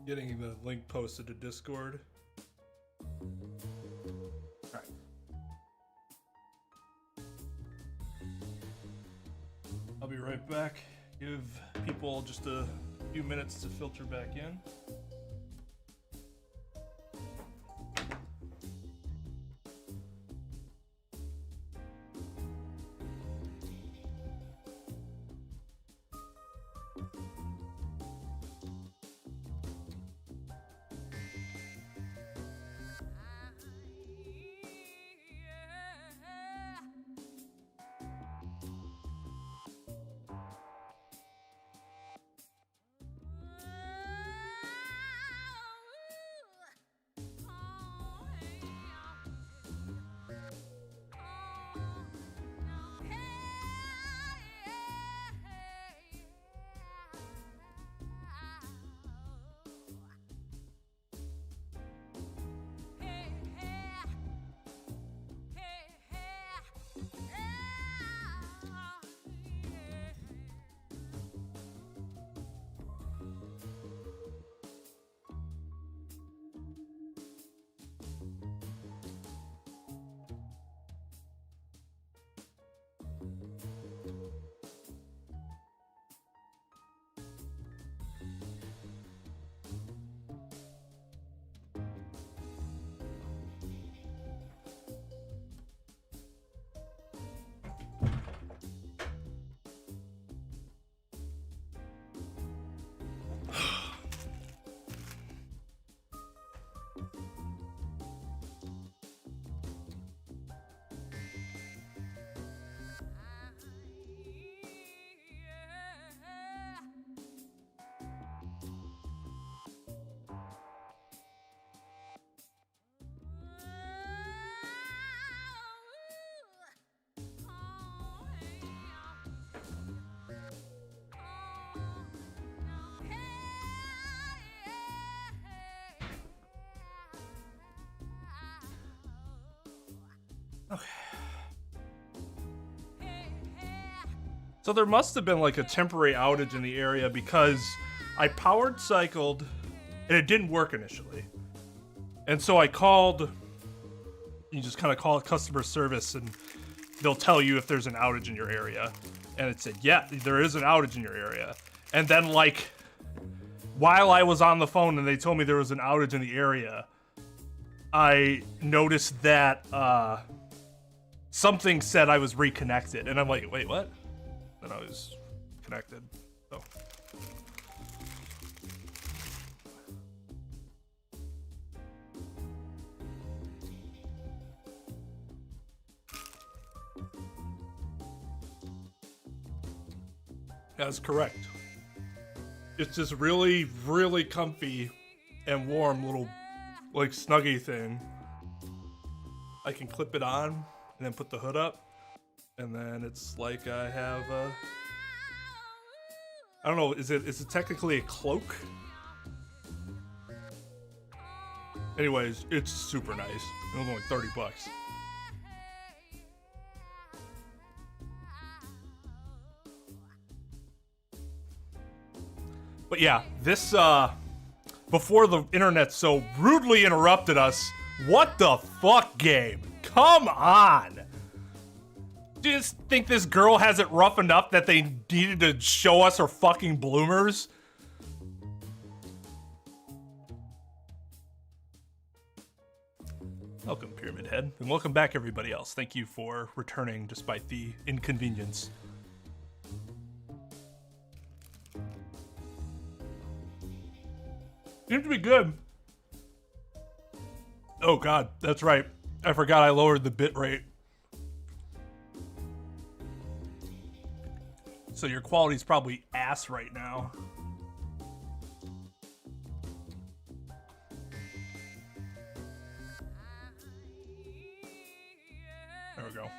Getting the link posted to Discord. Alright. I'll be right back. Give people just a few minutes to filter back in. Okay. So there must have been like a temporary outage in the area because I powered cycled and it didn't work initially. And so I called, you just kind of call customer service and they'll tell you if there's an outage in your area. And it said, yeah, there is an outage in your area. And then like, while I was on the phone and they told me there was an outage in the area, I noticed that something said I was reconnected. And I'm like, wait, what? And I was connected. So. That's correct. It's this really, really comfy and warm little, like, snuggie thing. I can clip it on and then put the hood up. And then it's like I have I don't know, is it technically a cloak? Anyways, it's super nice. It was only $30. But yeah, this, before the internet so rudely interrupted us, what the fuck game? Come on! Do you just think this girl has it rough enough that they needed to show us her fucking bloomers? Welcome, Pyramid Head, and welcome back, everybody else. Thank you for returning despite the inconvenience. Seems to be good. Oh god, that's right. I forgot I lowered the bit rate. So your quality's probably ass right now. There we go.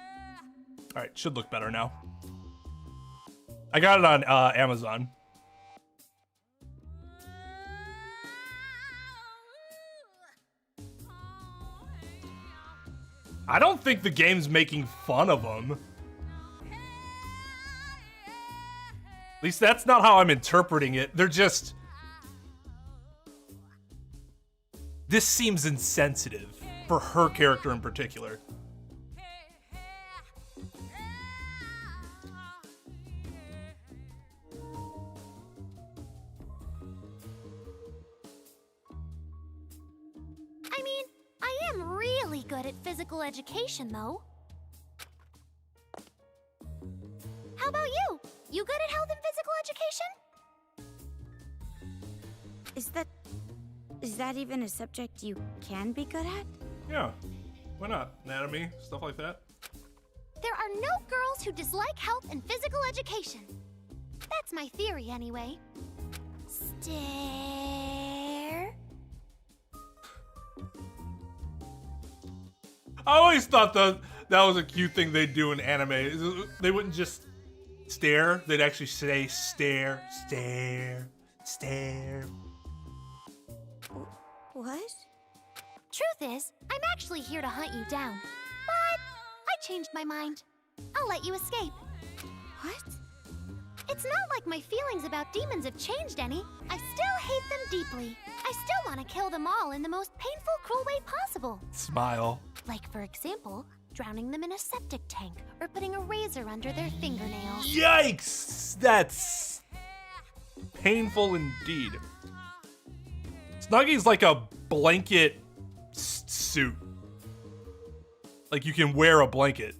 Alright, should look better now. I got it on Amazon. I don't think the game's making fun of them. At least that's not how I'm interpreting it. They're just... This seems insensitive for her character in particular. I mean, I am really good at physical education, though. How about you? You good at health and physical education? Is that even a subject you can be good at? Yeah, why not? Anatomy, stuff like that. There are no girls who dislike health and physical education. That's my theory, anyway. Stare. I always thought that was a cute thing they'd do in anime. They wouldn't just stare, they'd actually say stare, stare, stare. What? Truth is, I'm actually here to hunt you down. But I changed my mind. I'll let you escape. What? It's not like my feelings about demons have changed any. I still hate them deeply. I still want to kill them all in the most painful, cruel way possible. Smile. Like, for example, drowning them in a septic tank or putting a razor under their fingernails. Yikes! That's painful indeed. Snuggy's like a blanket suit. Like you can wear a blanket.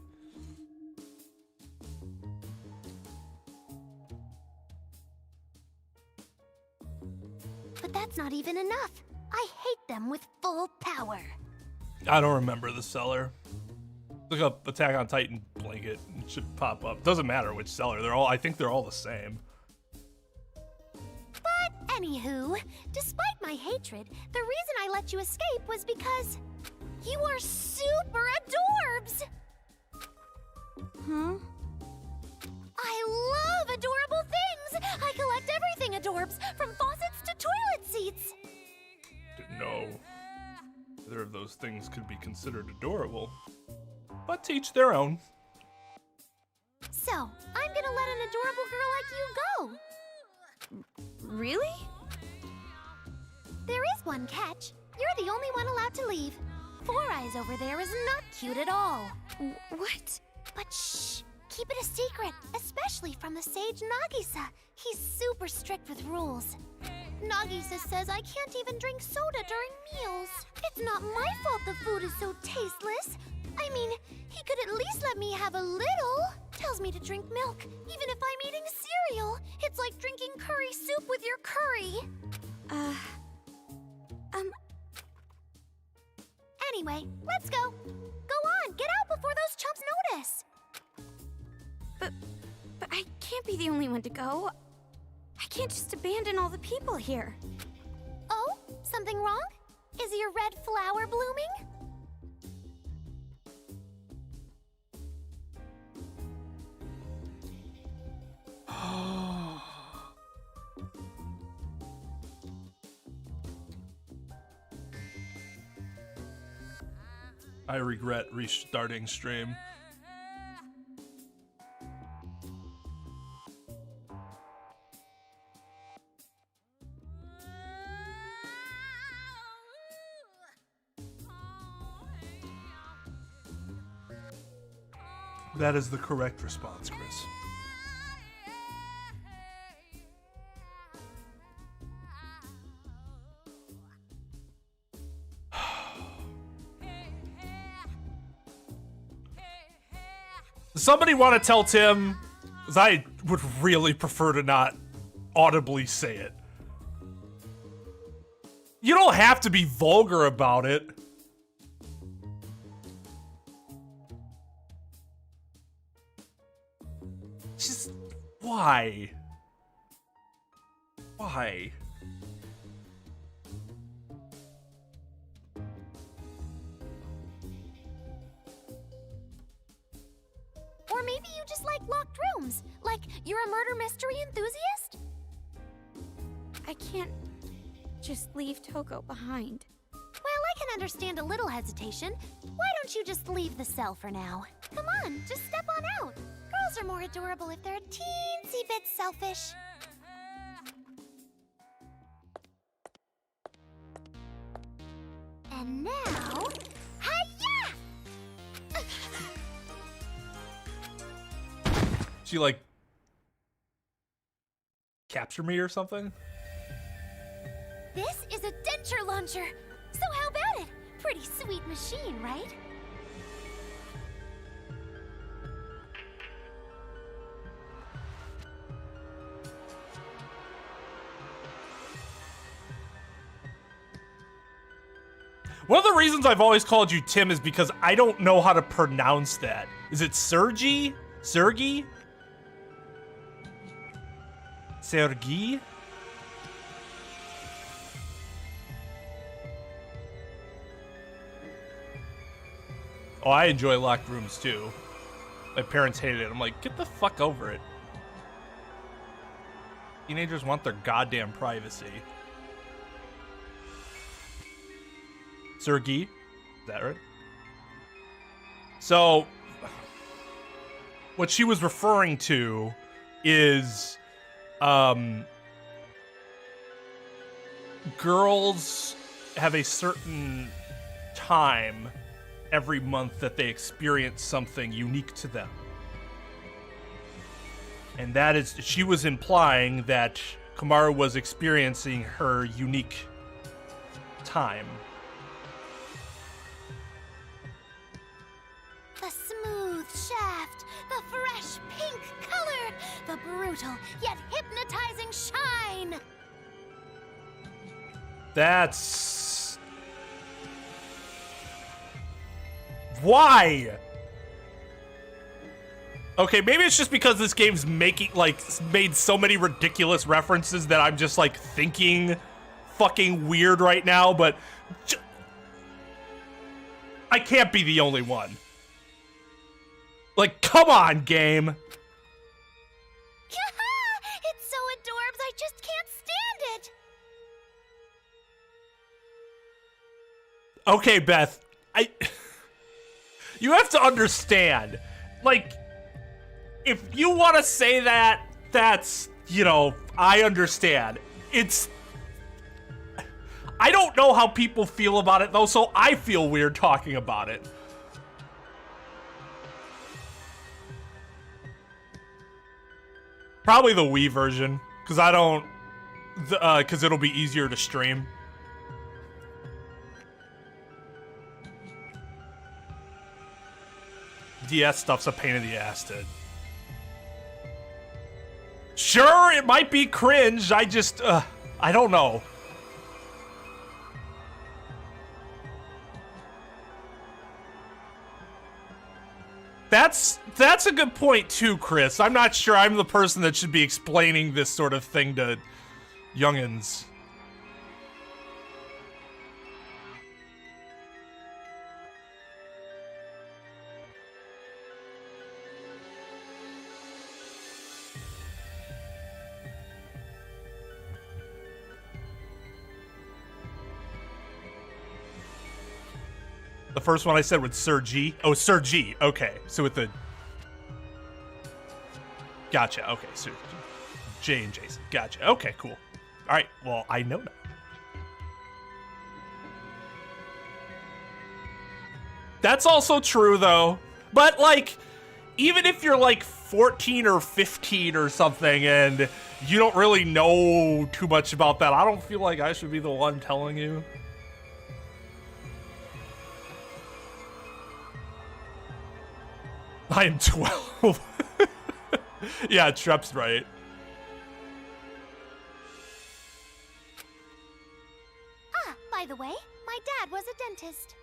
But that's not even enough. I hate them with full power. I don't remember the seller. Look up Attack on Titan blanket. It should pop up. Doesn't matter which seller. I think they're all the same. But anywho, despite my hatred, the reason I let you escape was because you are super adorbs. Huh? I love adorable things. I collect everything adorbs, from faucets to toilet seats. Didn't know either of those things could be considered adorable. But to each their own. So, I'm gonna let an adorable girl like you go. Really? There is one catch. You're the only one allowed to leave. Four Eyes over there is not cute at all. What? But shh, keep it a secret, especially from the sage Nagisa. He's super strict with rules. Nagisa says I can't even drink soda during meals. It's not my fault the food is so tasteless. I mean, he could at least let me have a little. Tells me to drink milk, even if I'm eating cereal. It's like drinking curry soup with your curry. Anyway, let's go. Go on, get out before those chumps notice. But I can't be the only one to go. I can't just abandon all the people here. Oh, something wrong? Is your red flower blooming? I regret restarting stream. That is the correct response, Chris. Somebody want to tell Tim, 'cause I would really prefer to not audibly say it. You don't have to be vulgar about it. Just, why? Why? Or maybe you just like locked rooms. Like, you're a murder mystery enthusiast? I can't just leave Toko behind. Well, I can understand a little hesitation. Why don't you just leave the cell for now? Come on, just step on out. Girls are more adorable if they're a teensy bit selfish. And now, hi-ya! She like capture me or something? This is a denture launcher. So how about it? Pretty sweet machine, right? One of the reasons I've always called you Tim is because I don't know how to pronounce that. Is it Sergi? Sergi? Sergi? Oh, I enjoy locked rooms too. My parents hated it. I'm like, get the fuck over it. Teenagers want their goddamn privacy. Sergi? Is that right? So, what she was referring to is, girls have a certain time every month that they experience something unique to them. And that is, she was implying that Kamaru was experiencing her unique time. The smooth shaft, the fresh pink color, the brutal yet hypnotizing shine. That's... Why? Okay, maybe it's just because this game's making, like, made so many ridiculous references that I'm just, like, thinking fucking weird right now, but... I can't be the only one. Like, come on, game. It's so adorbs, I just can't stand it. Okay, Beth, you have to understand, like, if you want to say that, that's, you know, I understand. I don't know how people feel about it, though, so I feel weird talking about it. Probably the Wii version, because I don't, because it'll be easier to stream. DS stuff's a pain in the ass, dude. Sure, it might be cringe, I just, I don't know. That's a good point too, Chris. I'm not sure I'm the person that should be explaining this sort of thing to youngins. The first one I said was Sergi. Oh, Sergi. Okay. So with the... Gotcha. Okay. So Jay and Jason. Gotcha. Okay, cool. All right. Well, I know now. That's also true, though. But, like, even if you're, like, 14 or 15 or something and you don't really know too much about that, I don't feel like I should be the one telling you. I am 12. Yeah, Trep's right. Ah, by the way, my dad was a dentist.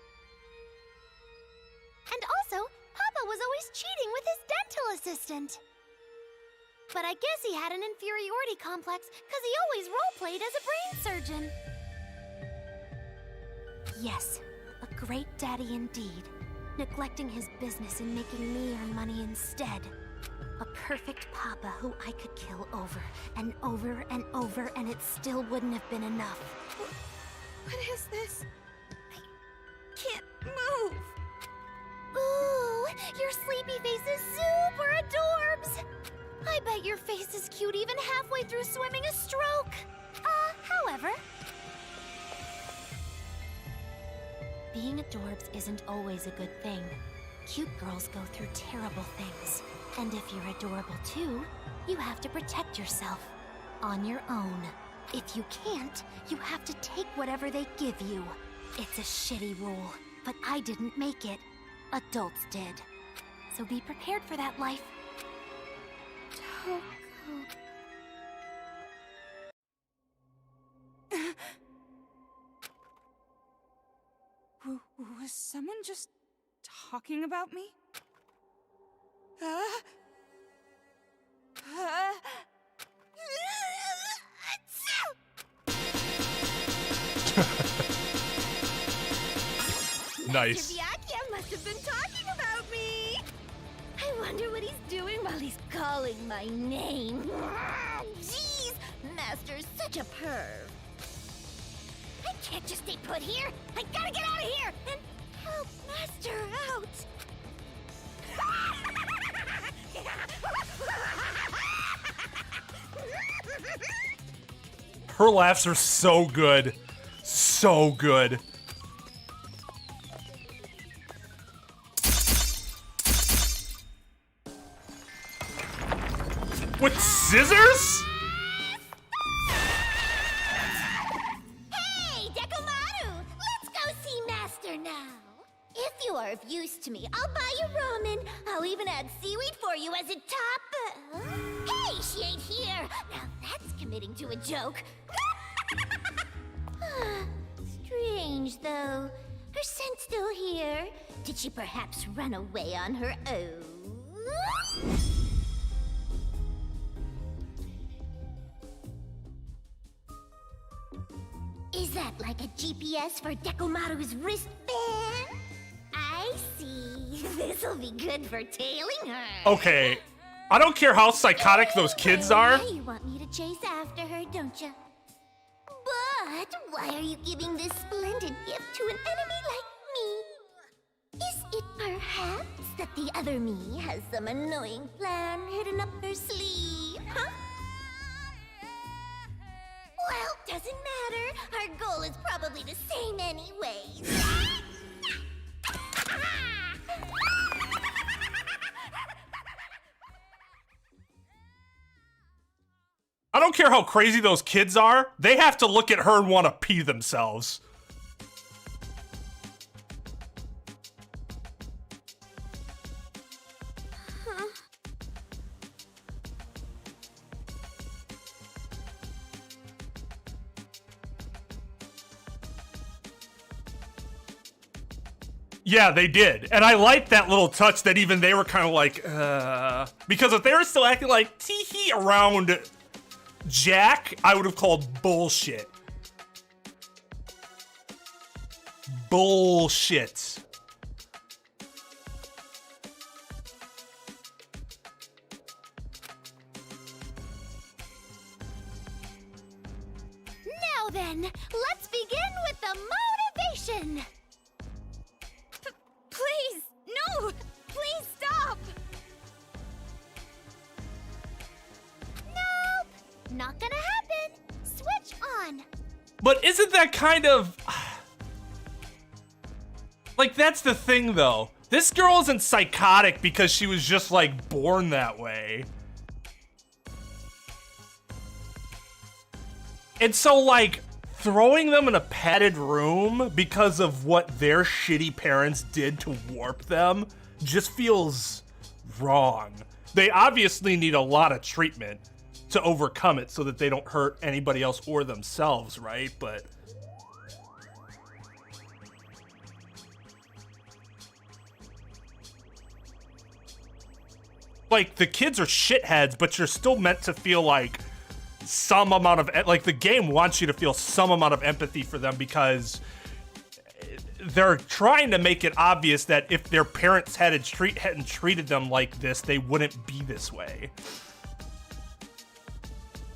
And also, Papa was always cheating with his dental assistant. But I guess he had an inferiority complex because he always role-played as a brain surgeon. Yes, a great daddy indeed. Neglecting his business and making me earn money instead. A perfect papa who I could kill over and over and over, and it still wouldn't have been enough. What is this? I can't move. Ooh, your sleepy face is super adorbs. I bet your face is cute even halfway through swimming a stroke. However... Being adorbs isn't always a good thing. Cute girls go through terrible things. And if you're adorable too, you have to protect yourself. On your own. If you can't, you have to take whatever they give you. It's a shitty rule, but I didn't make it. Adults did. So be prepared for that life. Toko. Was someone just talking about me? Nice. Mr. Byakuya must have been talking about me. I wonder what he's doing while he's calling my name. Jeez, Master's such a perv. I can't just stay put here. I gotta get out of here and help Master out. Her laughs are so good. So good. With scissors? Hey, Dekomaru! Let's go see Master now. If you are of use to me, I'll buy you ramen. I'll even add seaweed for you as a top. Hey, she ain't here. Now that's committing to a joke. Strange, though. Her scent's still here. Did she perhaps run away on her own? Is that like a GPS for Dekomaru's wristband? I see. This'll be good for tailing her. Okay. I don't care how psychotic those kids are. Now you want me to chase after her, don't you? But why are you giving this splendid gift to an enemy like me? Is it perhaps that the other me has some annoying plan hidden up her sleeve, huh? Well, doesn't matter. Our goal is probably the same anyways. I don't care how crazy those kids are. They have to look at her and want to pee themselves. Yeah, they did. And I liked that little touch that even they were kind of like, because if they were still acting like tee-hee around Jack, I would have called bullshit. Bullshit. Now then, let's begin with the motivation. Please, no! Please stop! Nope, not gonna happen. Switch on. But isn't that kind of... Like, that's the thing, though. This girl isn't psychotic because she was just, like, born that way. And so, like, throwing them in a padded room because of what their shitty parents did to warp them just feels wrong. They obviously need a lot of treatment to overcome it so that they don't hurt anybody else or themselves, right? But like, the kids are shitheads, but you're still meant to feel like some amount of, like, the game wants you to feel some amount of empathy for them because they're trying to make it obvious that if their parents hadn't treated them like this, they wouldn't be this way.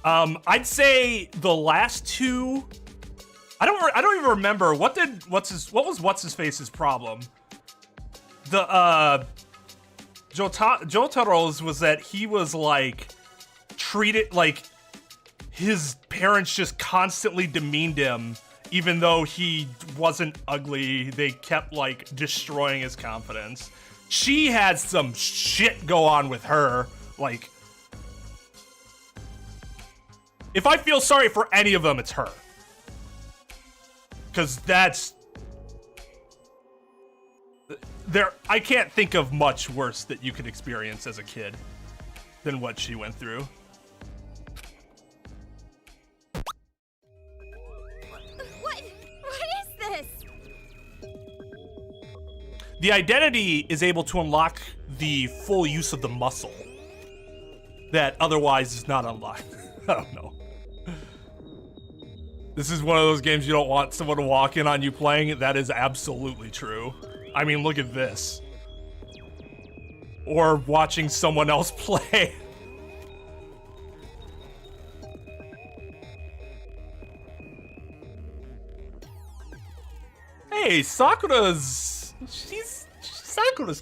I'd say the last two, I don't even remember what was what's his face's problem. The Jotaro's was that he was like treated like his parents just constantly demeaned him even though he wasn't ugly, they kept like destroying his confidence. She had some shit go on with her. Like, if I feel sorry for any of them, it's her. Because that's... I can't think of much worse that you could experience as a kid than what she went through. What is this? The identity is able to unlock the full use of the muscle that otherwise is not unlocked. I don't know. This is one of those games you don't want someone to walk in on you playing. That is absolutely true. I mean, look at this. Or watching someone else play. Hey, Sakura's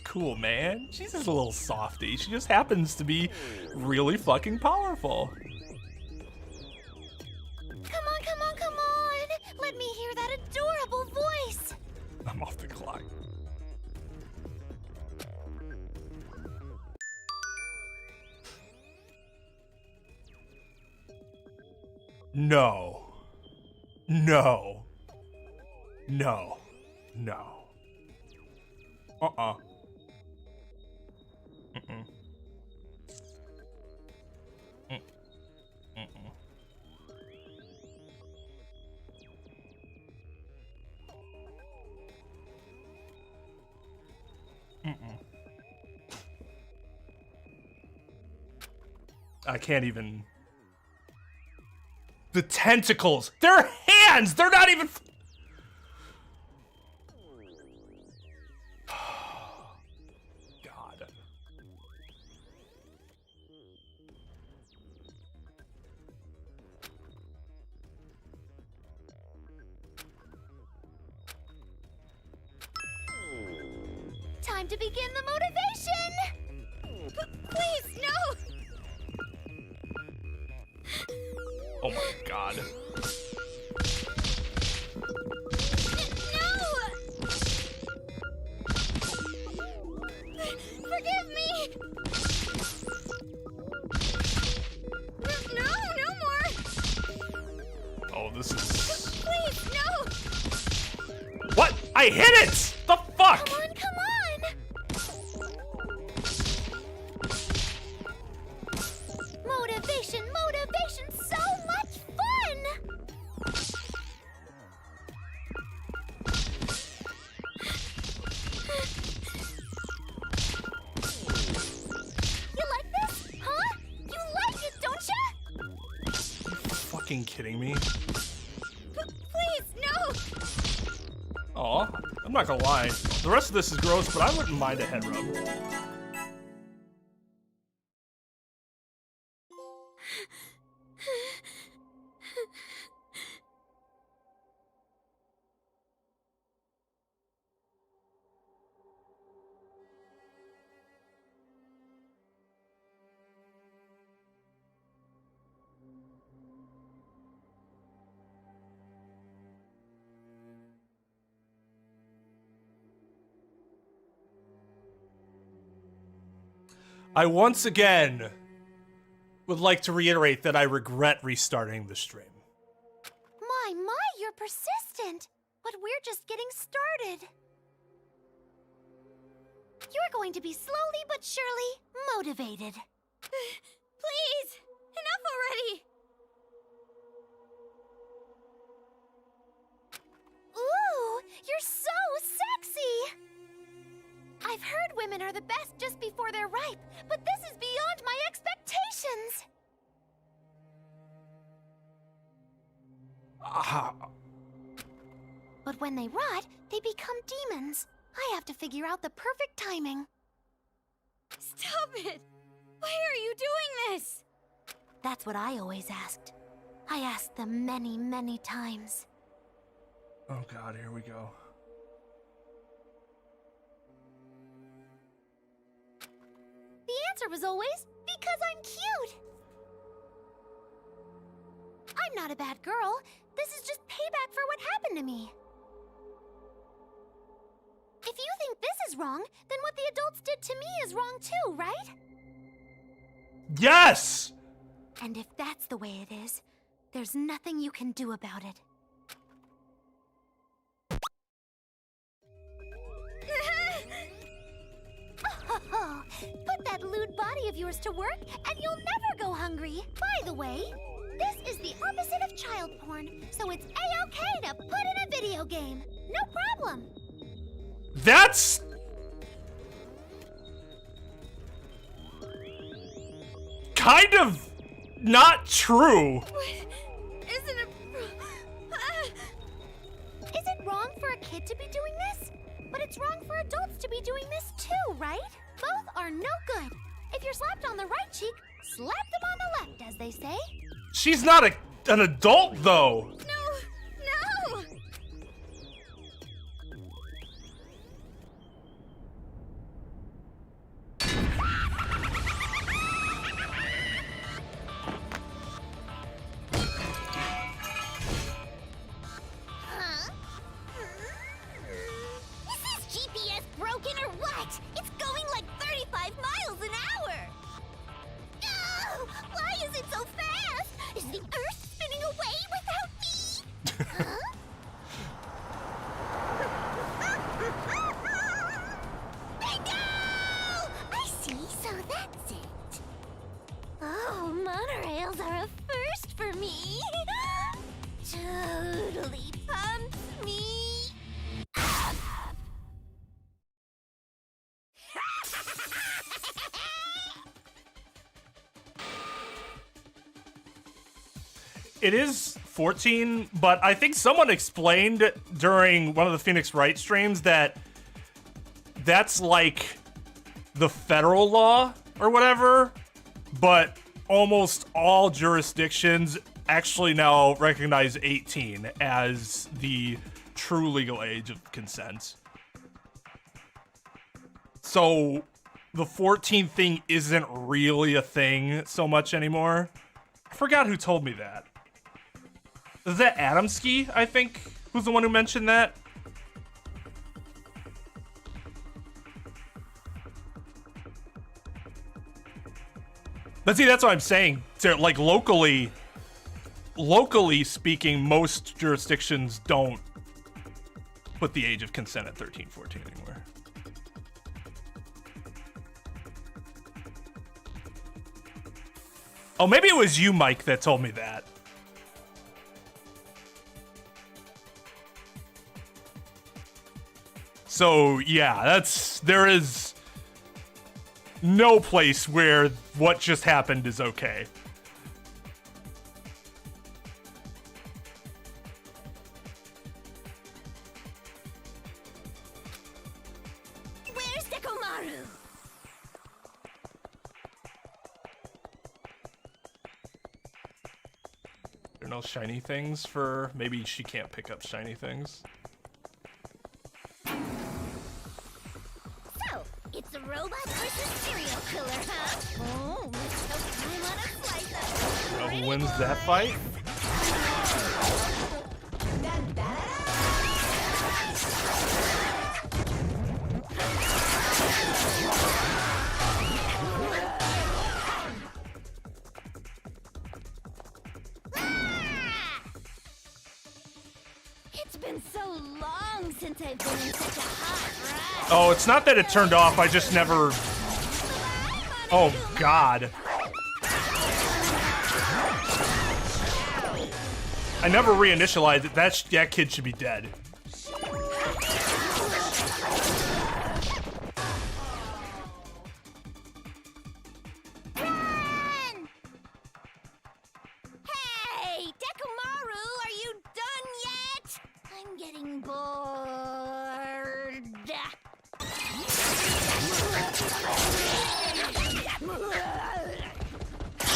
cool, man. She's just a little softy. She just happens to be really fucking powerful. Come on, come on, come on! Let me hear that adorable voice! I'm off the clock. No. No. No. No. Uh-uh. Mm-mm. Mm-mm. Mm-mm. I can't even... The tentacles! They're hands! They're not even... God. Time to begin the motivation! Please, no! Oh my God. No! Forgive me! No, no more! Oh, this is... Please, no! What? I hit it! The fuck? Come on, come on! Motivation, motivation, so much fun! You like this? Huh? You like it, don't ya? Fucking kidding me? Please, no! Aw, I'm not gonna lie. The rest of this is gross, but I wouldn't mind a head rub. I once again would like to reiterate that I regret restarting the stream. My, you're persistent. But we're just getting started. You're going to be slowly but surely motivated. Please! Enough already! Ooh, you're so sexy! I've heard women are the best just before they're ripe, but this is beyond my expectations! But when they rot, they become demons. I have to figure out the perfect timing. Stop it! Why are you doing this? That's what I always asked. I asked them many, many times. Oh God, here we go. The answer was always, because I'm cute! I'm not a bad girl. This is just payback for what happened to me. If you think this is wrong, then what the adults did to me is wrong too, right? Yes! And if that's the way it is, there's nothing you can do about it. Oh, put that lewd body of yours to work, and you'll never go hungry. By the way, this is the opposite of child porn, so it's A-okay to put in a video game. No problem. That's... kind of not true. Is it wrong for a kid to be doing this? But it's wrong for adults to be doing this too, right? Both are no good. If you're slapped on the right cheek, slap them on the left, as they say. She's not an adult, though. No! Huh? Is this GPS broken or what? It's going like 35 miles an hour. Oh, why is it so fast? Is the Earth spinning away without me? Huh? Bingo! I see, so that's it. Oh, monorails are a first for me. Totally pumps me up. It is 14, but I think someone explained during one of the Phoenix Wright streams that that's like the federal law or whatever, but almost all jurisdictions actually now recognize 18 as the true legal age of consent. So the 14 thing isn't really a thing so much anymore. I forgot who told me that. Is that Adamski, I think, who's the one who mentioned that? But see, that's what I'm saying. So, like, locally speaking, most jurisdictions don't put the age of consent at 13, 14 anymore. Oh, maybe it was you, Mike, that told me that. So, yeah, there is no place where what just happened is okay. Where's Dekomaru? There are no shiny things for... Maybe she can't pick up shiny things. So, it's a robot versus serial killer, huh? Oh, let's go time on a slice of Who wins that fight? It's been so long since I've been in such a hot rush. Oh, it's not that it turned off, I just never... Oh, God. I never reinitialized it. That kid should be dead. Run! Hey, Dekomaru, are you done yet? I'm getting bored.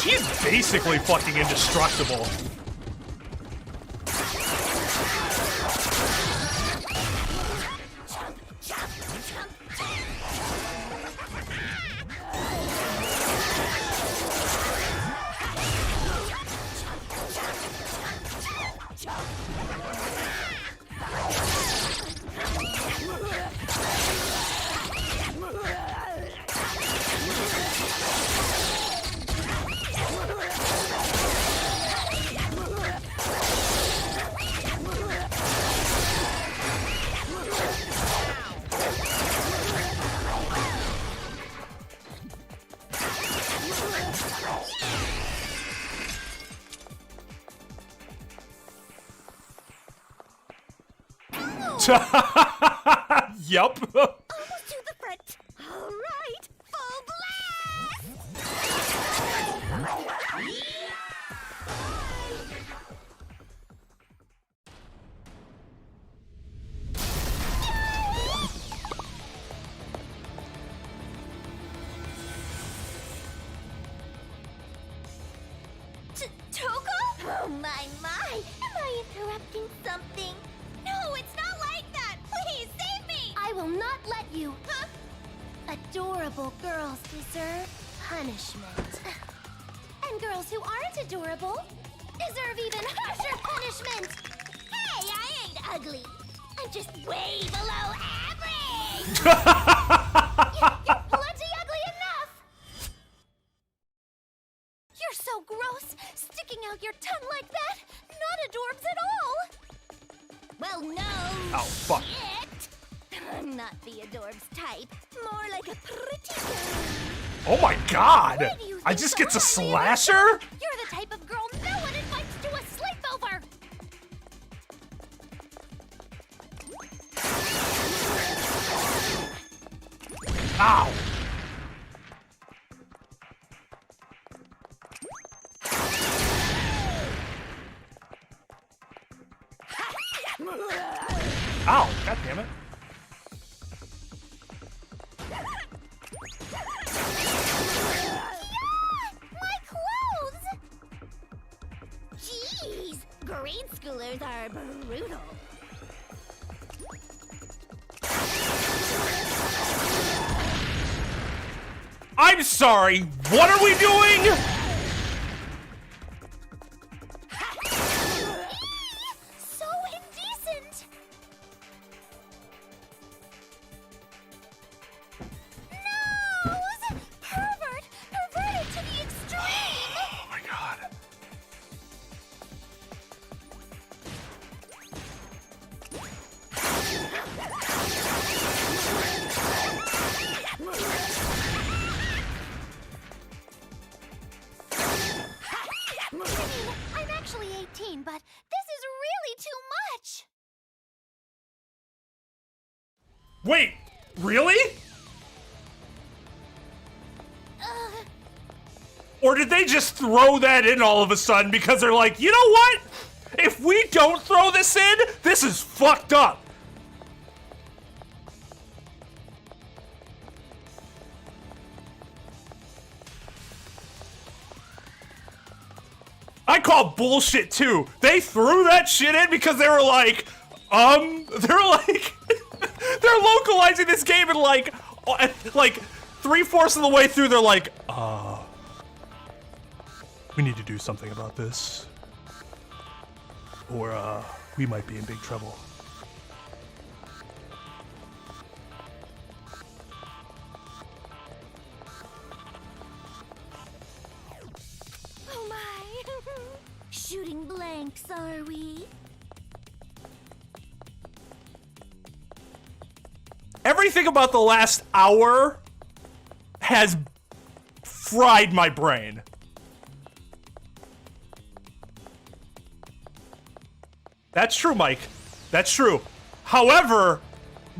She's basically fucking indestructible. Yup. Almost to the front. All right, full blast! Toko? Oh my! Am I interrupting something? No, it's not like that! Please, save me! I will not let you. Huh? Adorable girls deserve punishment. And girls who aren't adorable deserve even harsher punishment. Hey, I ain't ugly. I'm just way below average. You're plenty ugly enough. You're so gross, sticking out your tongue like that. Not adorbs at all. Well, no. Oh, fuck. Shit. I'm not the adorbs type. More like a pretty girl. Oh my god! Why do you I think just so get to highly of slash yourself? her? You're the type of girl no one invites to a sleepover. Ow! Ow! God damn it. My clothes! Jeez, grade schoolers are brutal. I'm sorry, what are we doing? So indecent! Nose! Pervert! Perverted to the extreme! Oh my god. I'm actually 18, but this is really too much! Wait, really? Or did they just throw that in all of a sudden because they're like, you know what? If we don't throw this in, this is fucked up. I call bullshit too. They threw that shit in because they were like, they're like, they're localizing this game and like 3/4 of the way through, they're like, we need to do something about this, or we might be in big trouble. Oh my! Shooting blanks, are we? Everything about the last hour has fried my brain. That's true, Mike. That's true. However,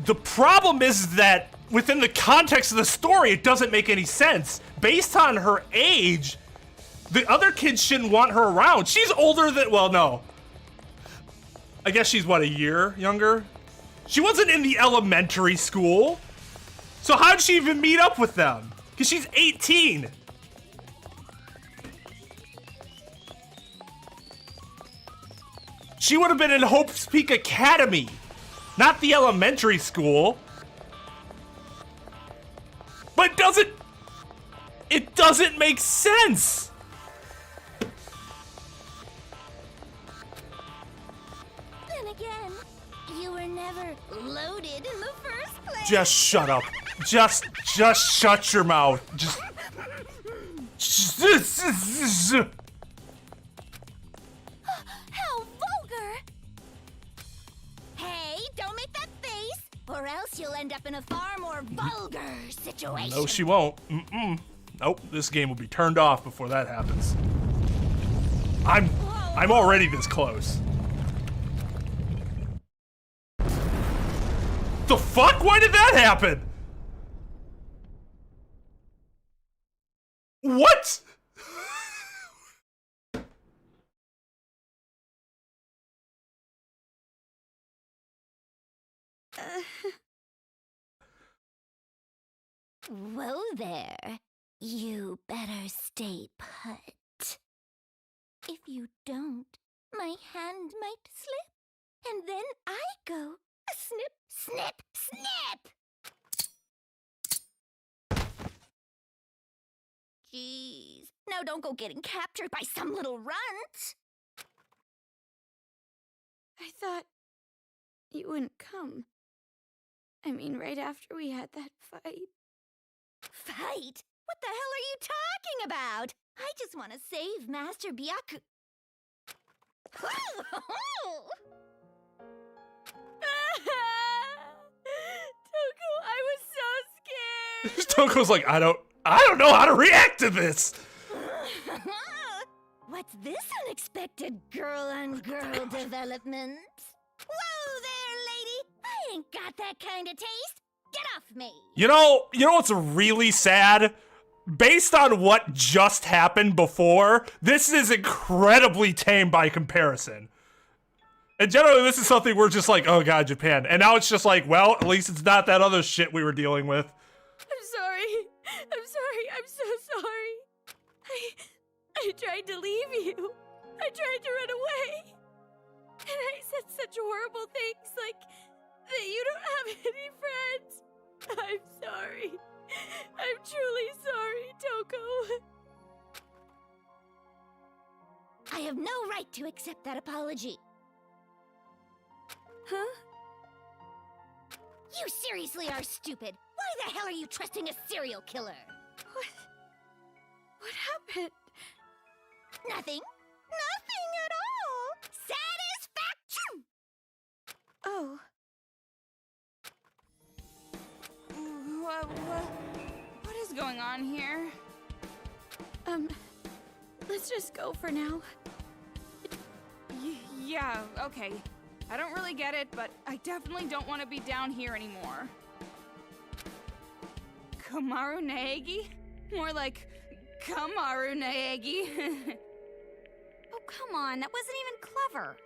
the problem is that within the context of the story, it doesn't make any sense. Based on her age, the other kids shouldn't want her around. She's older than, well, no. I guess she's, what, a year younger? She wasn't in the elementary school. So how'd she even meet up with them? Because she's 18. She would have been in Hope's Peak Academy, not the elementary school. But it doesn't make sense. Then again, you were never loaded in the first place. Just shut up. Just shut your mouth. Just. How vulgar! Hey, don't make that face, or else you'll end up in a far more vulgar situation. No, she won't. Mm-mm. Nope, this game will be turned off before that happens. I'm already this close. The fuck? Why did that happen? What? Whoa there. You better stay put. If you don't, my hand might slip, and then I go snip, snip, snip! Jeez. Now don't go getting captured by some little runt. I thought you wouldn't come. I mean, right after we had that fight. Fight? What the hell are you talking about? I just want to save Master Byaku. Toko, I was so scared. Toko's like, I don't know how to react to this. What's this unexpected girl-on-girl development? Whoa there, lady! I ain't got that kind of taste. Get off me! You know what's really sad? Based on what just happened before, this is incredibly tame by comparison. And generally, this is something we're just like, oh god, Japan. And now it's just like, well, at least it's not that other shit we were dealing with. I'm sorry. I'm so sorry. I tried to leave you. I tried to run away. And I said such horrible things like that you don't have any friends. I'm sorry. I'm truly sorry, Toko. I have no right to accept that apology. Huh? You seriously are stupid. Why the hell are you trusting a serial killer? What happened? Nothing. Nothing at all. Satisfaction! Oh. What is going on here? Let's just go for now. Yeah, okay. I don't really get it, but I definitely don't want to be down here anymore. Kamaru Naegi? More like Kamaru Naegi. Oh, come on, that wasn't even clever.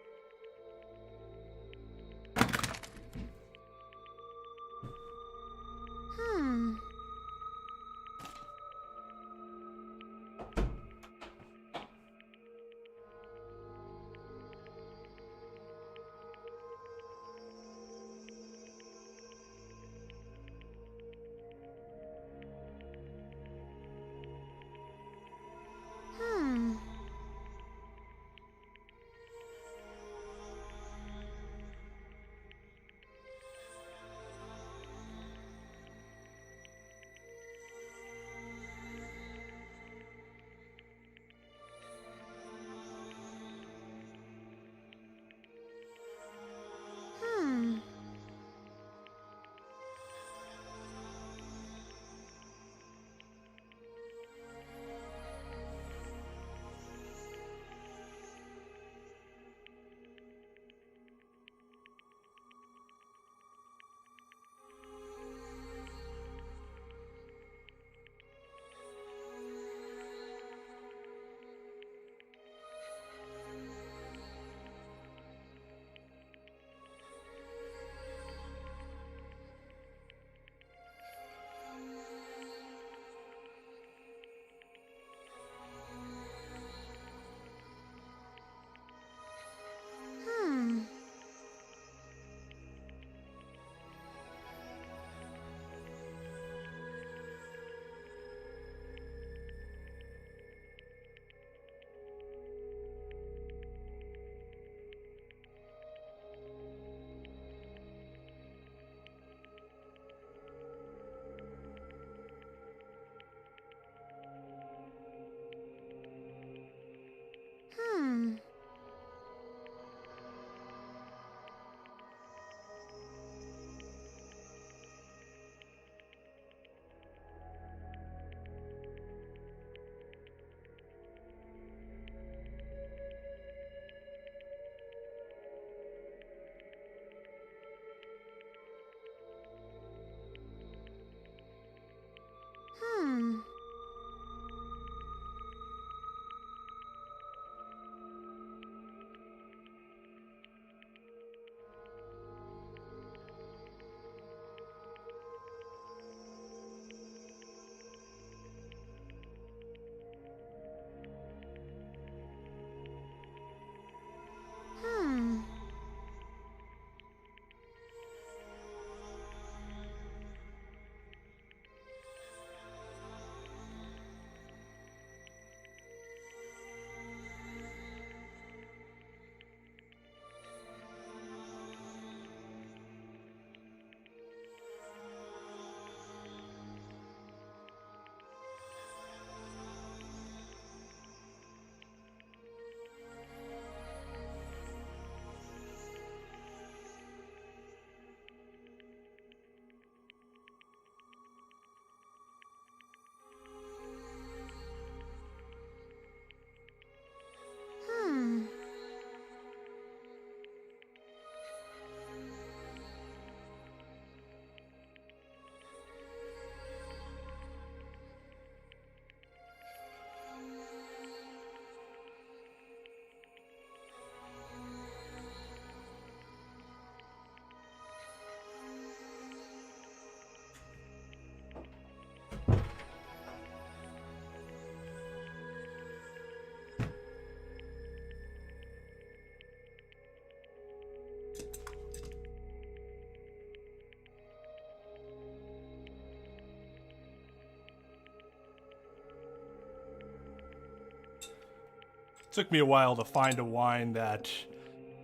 Took me a while to find a wine that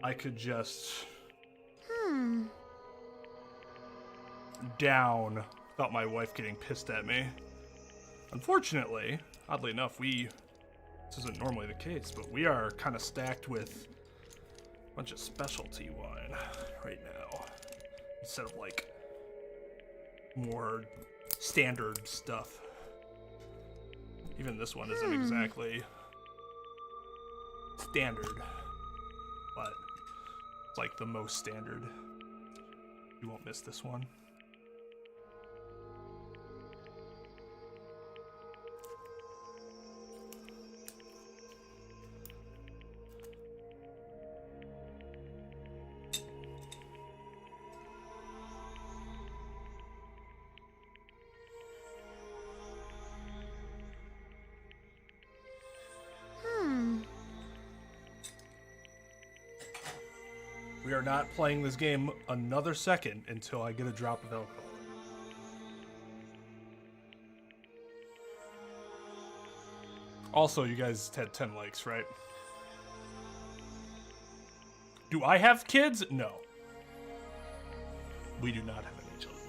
I could just down without my wife getting pissed at me. Unfortunately, oddly enough, this isn't normally the case, but we are kind of stacked with a bunch of specialty wine right now. Instead of like more standard stuff. Even this one isn't exactly standard, but it's like the most standard. You won't miss this one. We are not playing this game another second until I get a drop of alcohol. Also, you guys had 10 likes, right? Do I have kids? No. We do not have any children.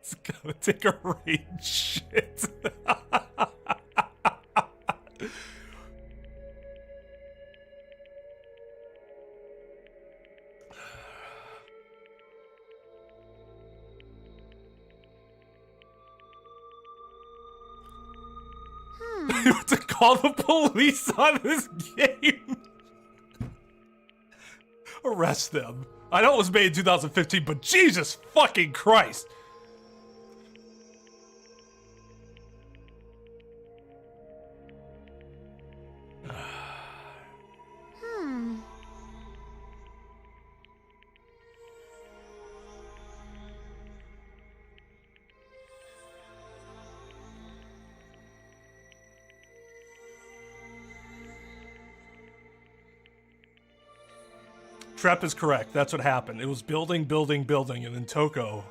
It's gonna take a rage shit. You have to call the police on this game. Arrest them. I know it was made in 2015, but Jesus fucking Christ. Trep is correct. That's what happened. It was building, building, building, and then Toko.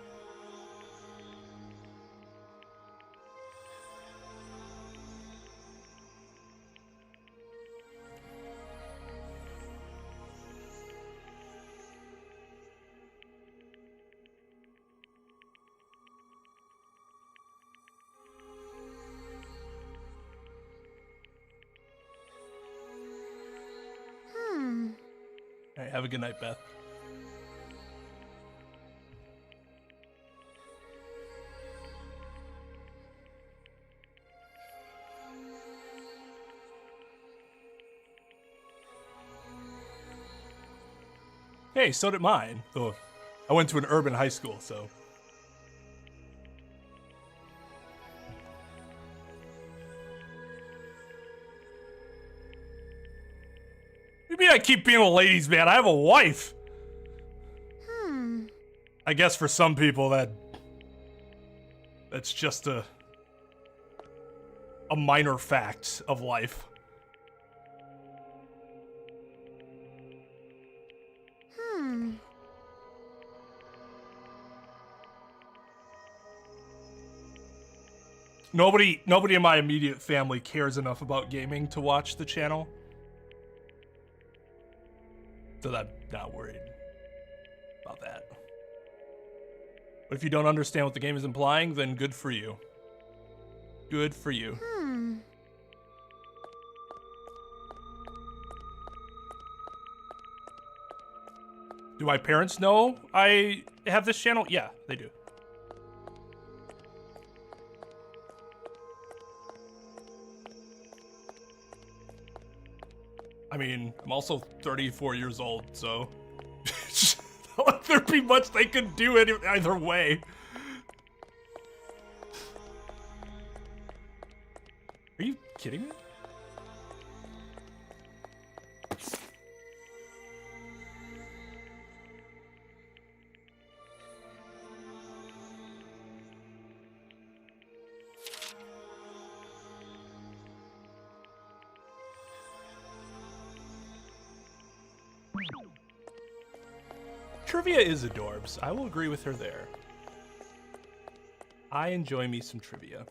All right, have a good night, Beth. Hey, so did mine. Though I went to an urban high school, so. What do you mean I keep being with ladies, man? I have a wife. I guess for some people that's just a minor fact of life. Nobody in my immediate family cares enough about gaming to watch the channel. So I'm not worried about that. But if you don't understand what the game is implying, then good for you. Good for you. Do my parents know I have this channel? Yeah, they do. I mean, I'm also 34 years old, so there'd be much they could do either way. Are you kidding me? Trivia is adorbs. I will agree with her there. I enjoy me some trivia.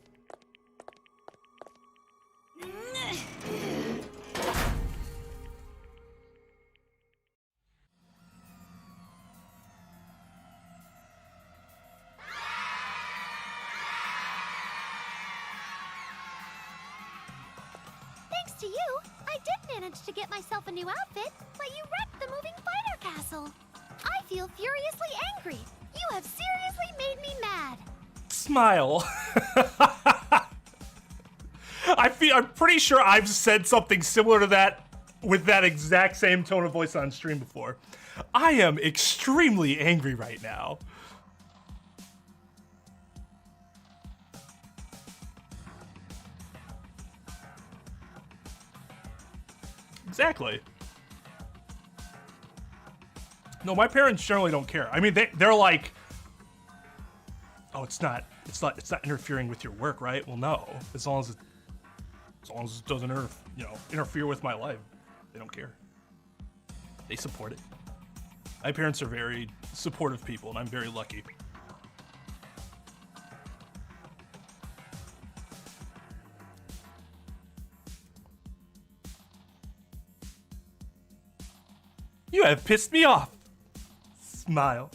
Thanks to you, I did manage to get myself a new outfit, but you wrecked the moving fighter castle. I feel furiously angry. You have seriously made me mad. Smile. I'm pretty sure I've said something similar to that with that exact same tone of voice on stream before. I am extremely angry right now. Exactly. No, my parents generally don't care. I mean, they're like, oh, it's not interfering with your work, right? Well, no, as long as it doesn't interfere with my life, they don't care. They support it. My parents are very supportive people, and I'm very lucky. You have pissed me off. Smile.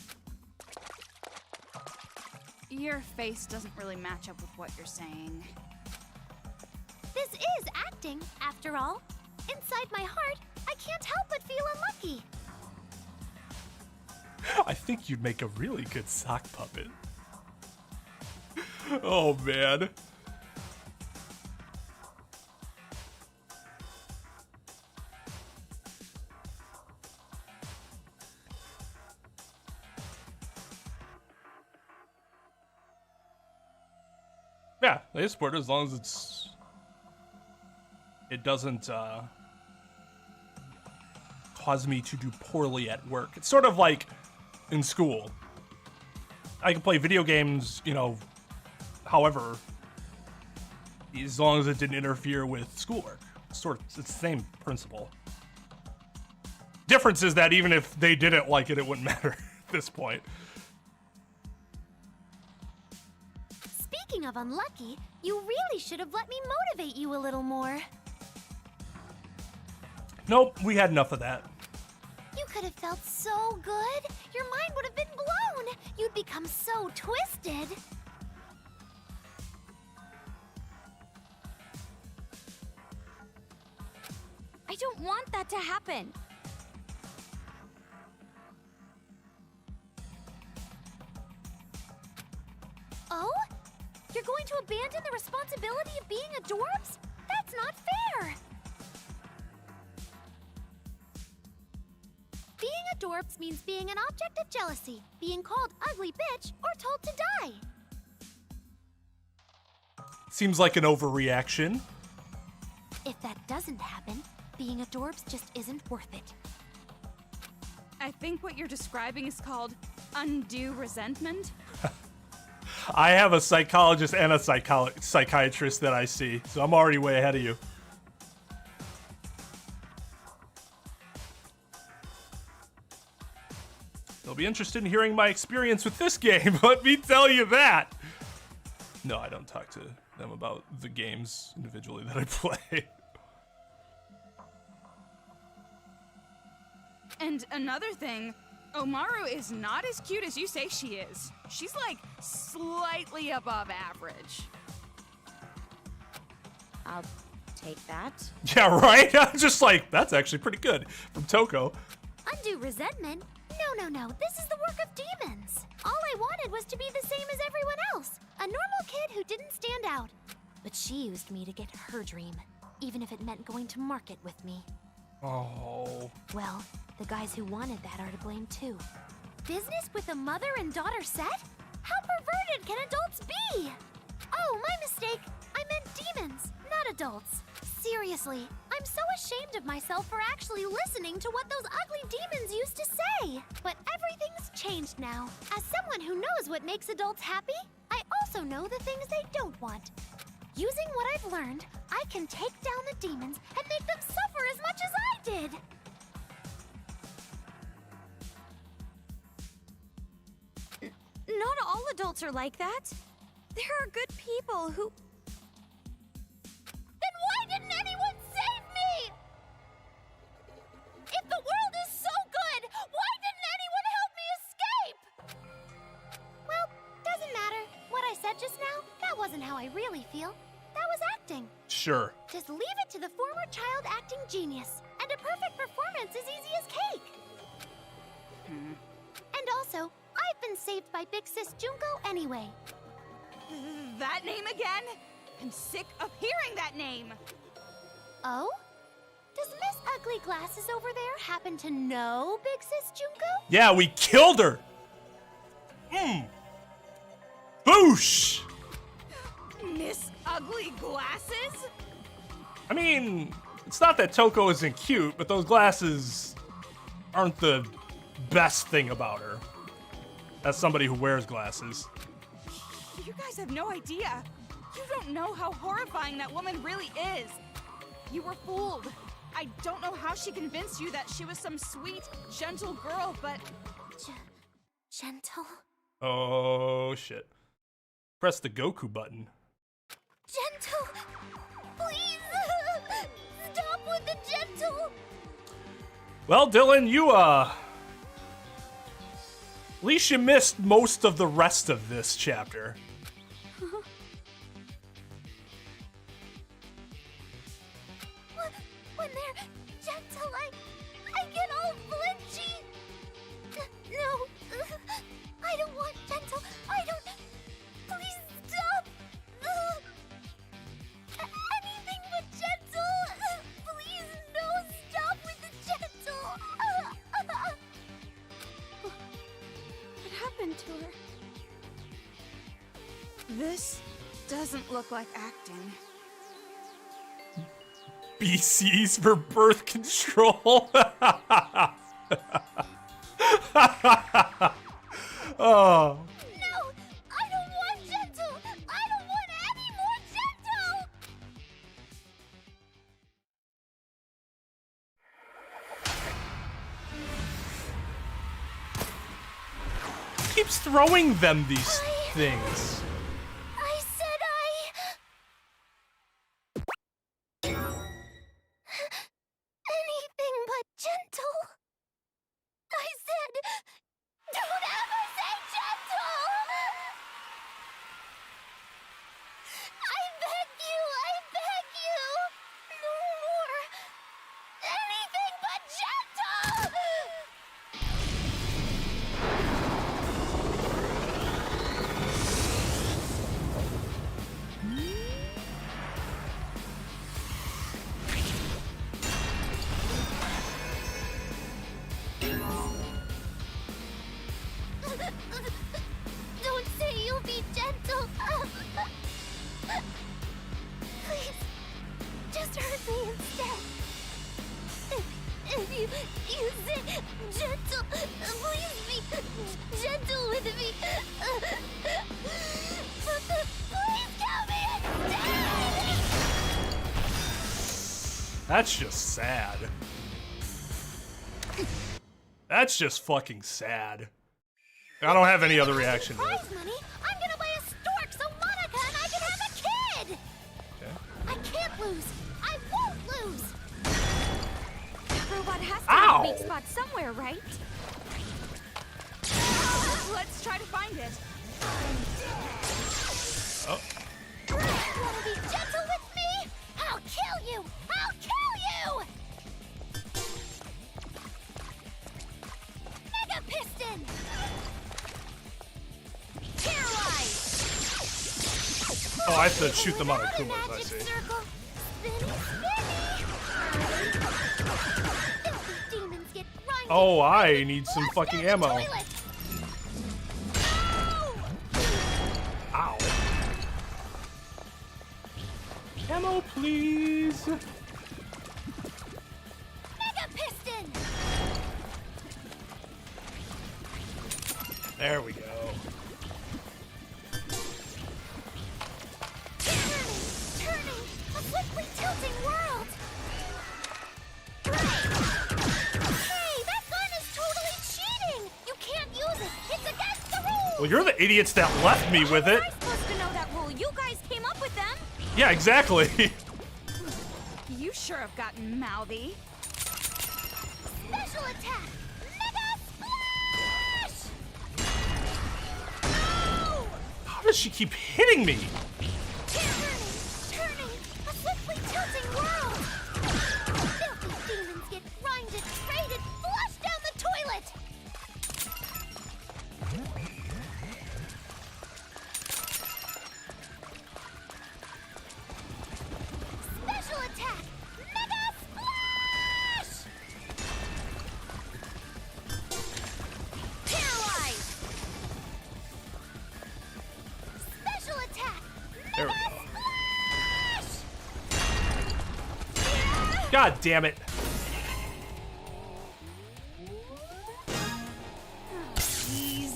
Your face doesn't really match up with what you're saying. This is acting, after all. Inside my heart, I can't help but feel unlucky. I think you'd make a really good sock puppet. Oh, man. Yeah, they support it as long as it doesn't cause me to do poorly at work. It's sort of like in school. I can play video games, however, as long as it didn't interfere with schoolwork. It's the same principle. Difference is that even if they didn't like it, it wouldn't matter at this point. Speaking of unlucky, you really should have let me motivate you a little more. Nope, we had enough of that. You could have felt so good. Your mind would have been blown. You'd become so twisted. I don't want that to happen. Oh? You're going to abandon the responsibility of being adorbs? That's not fair! Being adorbs means being an object of jealousy, being called ugly bitch, or told to die. Seems like an overreaction. If that doesn't happen, being adorbs just isn't worth it. I think what you're describing is called undue resentment. I have a psychologist and a psychiatrist that I see, so I'm already way ahead of you. They'll be interested in hearing my experience with this game, let me tell you that. No, I don't talk to them about the games individually that I play. And another thing, Omaru is not as cute as you say she is. She's like slightly above average. I'll take that. Yeah, right? I'm just like, that's actually pretty good from Toko. Undue resentment? No. This is the work of demons. All I wanted was to be the same as everyone else. A normal kid who didn't stand out. But she used me to get her dream, even if it meant going to market with me. Oh. Well, the guys who wanted that are to blame too. Business with a mother and daughter set? How perverted can adults be? Oh, my mistake. I meant demons, not adults. Seriously, I'm so ashamed of myself for actually listening to what those ugly demons used to say. But everything's changed now. As someone who knows what makes adults happy, I also know the things they don't want. Using what I've learned, I can take down the demons and make them suffer as much as I did. Not all adults are like that. There are good people who... Then why didn't anyone save me? If the world is so good, why didn't anyone help me escape? Well, doesn't matter. What I said just now, that wasn't how I really feel. That was acting. Sure. Just leave it to the former child acting genius. And a perfect performance is easy as cake. And also, I've been saved by Big Sis Junko anyway. That name again? I'm sick of hearing that name. Oh? Does Miss Ugly Glasses over there happen to know Big Sis Junko? Yeah, we killed her. Boosh! Miss Ugly Glasses? I mean, it's not that Toko isn't cute, but those glasses aren't the best thing about her. As somebody who wears glasses. You guys have no idea. You don't know how horrifying that woman really is. You were fooled. I don't know how she convinced you that she was some sweet, gentle girl, but... Gentle? Oh, shit. Press the Goku button. Gentle! Please! Stop with the gentle! Well, Dylan, you, at least you missed most of the rest of this chapter. When they're gentle, I get all flinchy. No, I don't want gentle. I don't. Please stop. Anything but gentle. Please, no, stop with the gentle. What happened to her? This doesn't look like acting. BCs for birth control. Oh. No, I don't want gentle. I don't want any more gentle. Keeps throwing them these things. I said anything but gentle. I said, don't ever say gentle. I beg you. No more. Anything but gentle. Don't say you'll be gentle. Please, just hurt me instead. If you say gentle, please be gentle with me. Please kill me instead. That's just sad. That's just fucking sad. I don't have any other reaction to it. Prize money? I'm gonna buy a stork so Monica and I can have a kid. Okay. I can't lose. I won't lose. Robot has to Ow! have a weak spot somewhere, right? Let's try to find it. Oh. Wanna be gentle with me? I'll kill you! I'll kill you! Mega Piston! Paralyze! Oh, I have to shoot them out of Another Kumas, I magic see. circle. Spinny, spinny! Filthy demons get grinded. Oh, I need some Flush fucking down the ammo. toilet. Ow. Ammo, please. Mega Piston! There we go. Turning, a quickly tilting world. Hey, that gun is totally cheating. You can't use it. It's against the rules. Well, you're the idiots that left me with it. I'm supposed to know that rule. You guys came up with them. Yeah, exactly. You sure have gotten mouthy. Special attack. Mega splash. No! How does she keep hitting me? Turning, a swiftly tilting world. Filthy demons get grinded, traded, flushed down the toilet. Special attack! Mega splash! Paralyze! Special attack! There we Mega go. splash! God damn it. Jeez.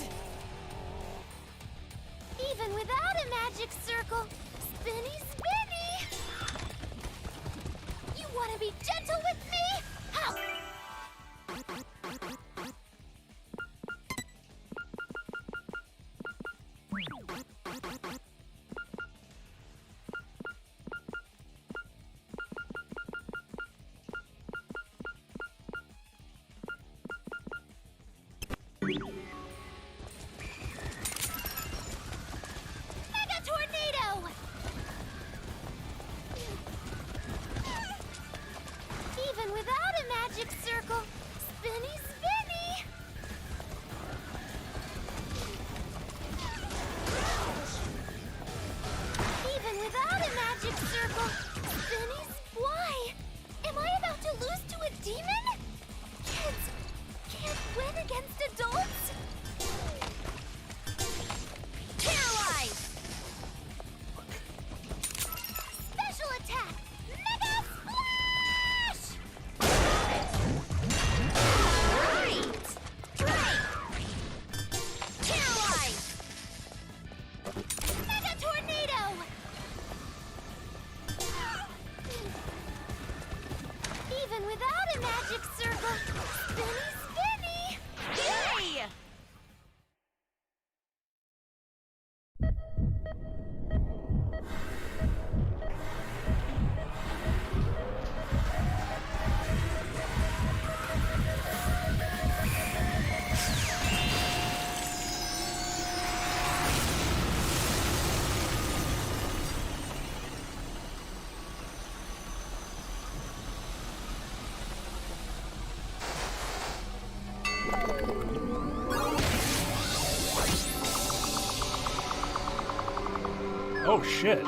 Even without a magic circle, spinny, spinny! You want to be gentle with me? How? Mega tornado! Even without a magic circle, spinny, spinny! Even without a magic circle, spinny, why? Am I about to lose to a demon? Kids can't win against adults? Paralyze! Special attack! Mega splash! Right! Paralyze! Mega tornado! Even without a magic circle, spinny, spinny! Hey! Oh shit.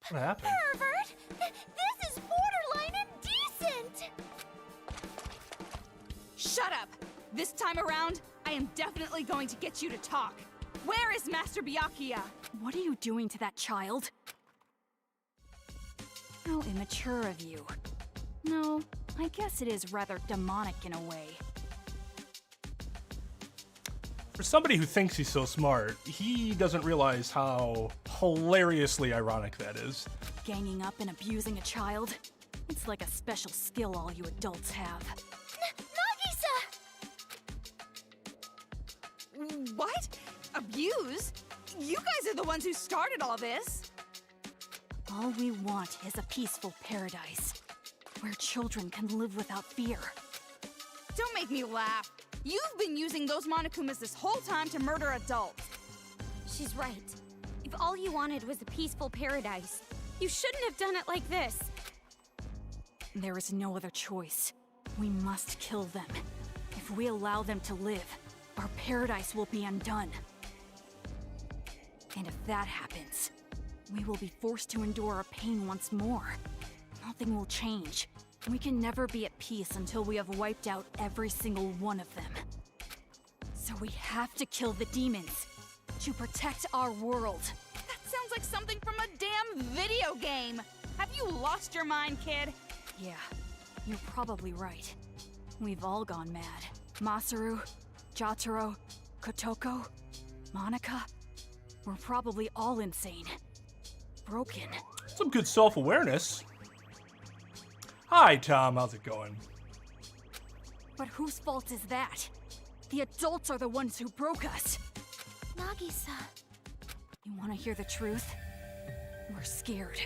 What happened? Pervert! This is borderline indecent! Shut up! This time around, I am definitely going to get you to talk. Where is Master Byakuya? What are you doing to that child? How immature of you. No, I guess it is rather demonic in a way. For somebody who thinks he's so smart, he doesn't realize how hilariously ironic that is. Ganging up and abusing a child? It's like a special skill all you adults have. Nagisa! What? Abuse? You guys are the ones who started all this. All we want is a peaceful paradise, where children can live without fear. Don't make me laugh. You've been using those Monokumas this whole time to murder adults. She's right. If all you wanted was a peaceful paradise, you shouldn't have done it like this. There is no other choice. We must kill them. If we allow them to live, our paradise will be undone. And if that happens, we will be forced to endure our pain once more. Nothing will change. We can never be at peace until we have wiped out every single one of them. So we have to kill the demons to protect our world. That sounds like something from a damn video game! Have you lost your mind, kid? Yeah, you're probably right. We've all gone mad. Masaru, Jotaro, Kotoko, Monica. We're probably all insane. Broken. Some good self-awareness. Hi, Tom. How's it going? But whose fault is that? The adults are the ones who broke us. Nagisa. You want to hear the truth? We're scared.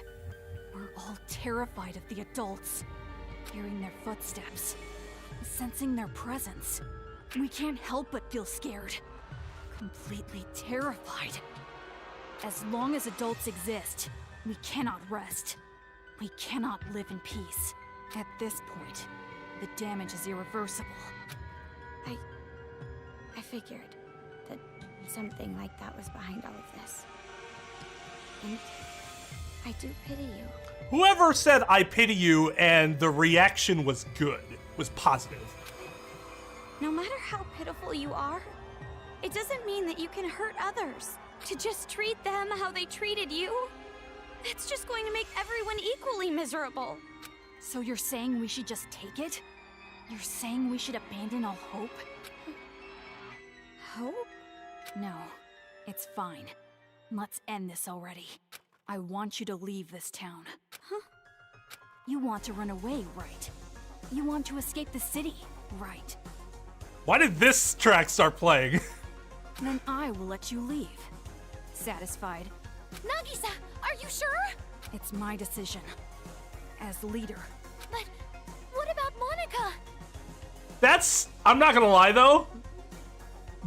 We're all terrified of the adults. Hearing their footsteps. Sensing their presence. We can't help but feel scared. Completely terrified. As long as adults exist, we cannot rest. We cannot live in peace. At this point, the damage is irreversible. I figured that something like that was behind all of this. And I do pity you. Whoever said I pity you and the reaction was good, was positive. No matter how pitiful you are, it doesn't mean that you can hurt others. To just treat them how they treated you, that's just going to make everyone equally miserable. So you're saying we should just take it? You're saying we should abandon all hope? Hope? No, it's fine. Let's end this already. I want you to leave this town. Huh? You want to run away, right? You want to escape the city, right? Why did this track start playing? Then I will let you leave. Satisfied? Nagisa, are you sure? It's my decision. As leader. But what about Monica? I'm not gonna lie though,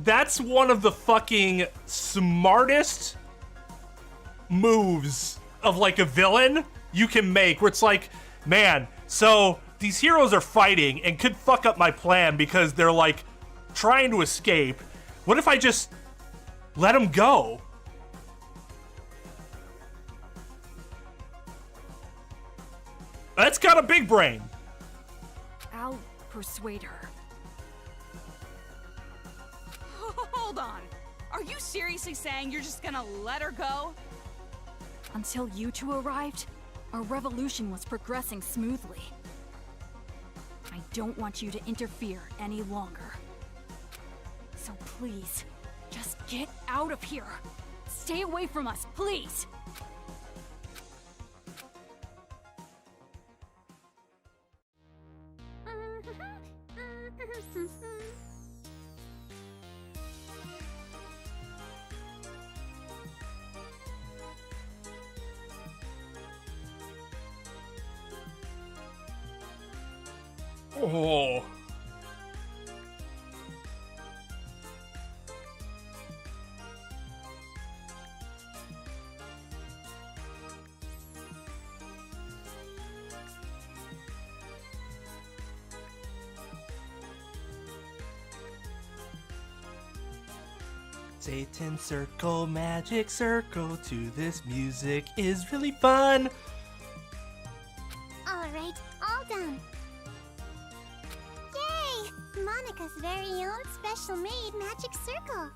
that's one of the fucking smartest moves of like a villain you can make, where it's like, man, so these heroes are fighting and could fuck up my plan because they're like trying to escape. What if I just let them go? That's got a big brain. I'll persuade her. Hold on. Are you seriously saying you're just gonna let her go? Until you two arrived, our revolution was progressing smoothly. I don't want you to interfere any longer. So please, just get out of here. Stay away from us, please. Oh. Satan circle, magic circle to this music is really fun. Alright, all done. Yay! Monica's very own special made magic circle.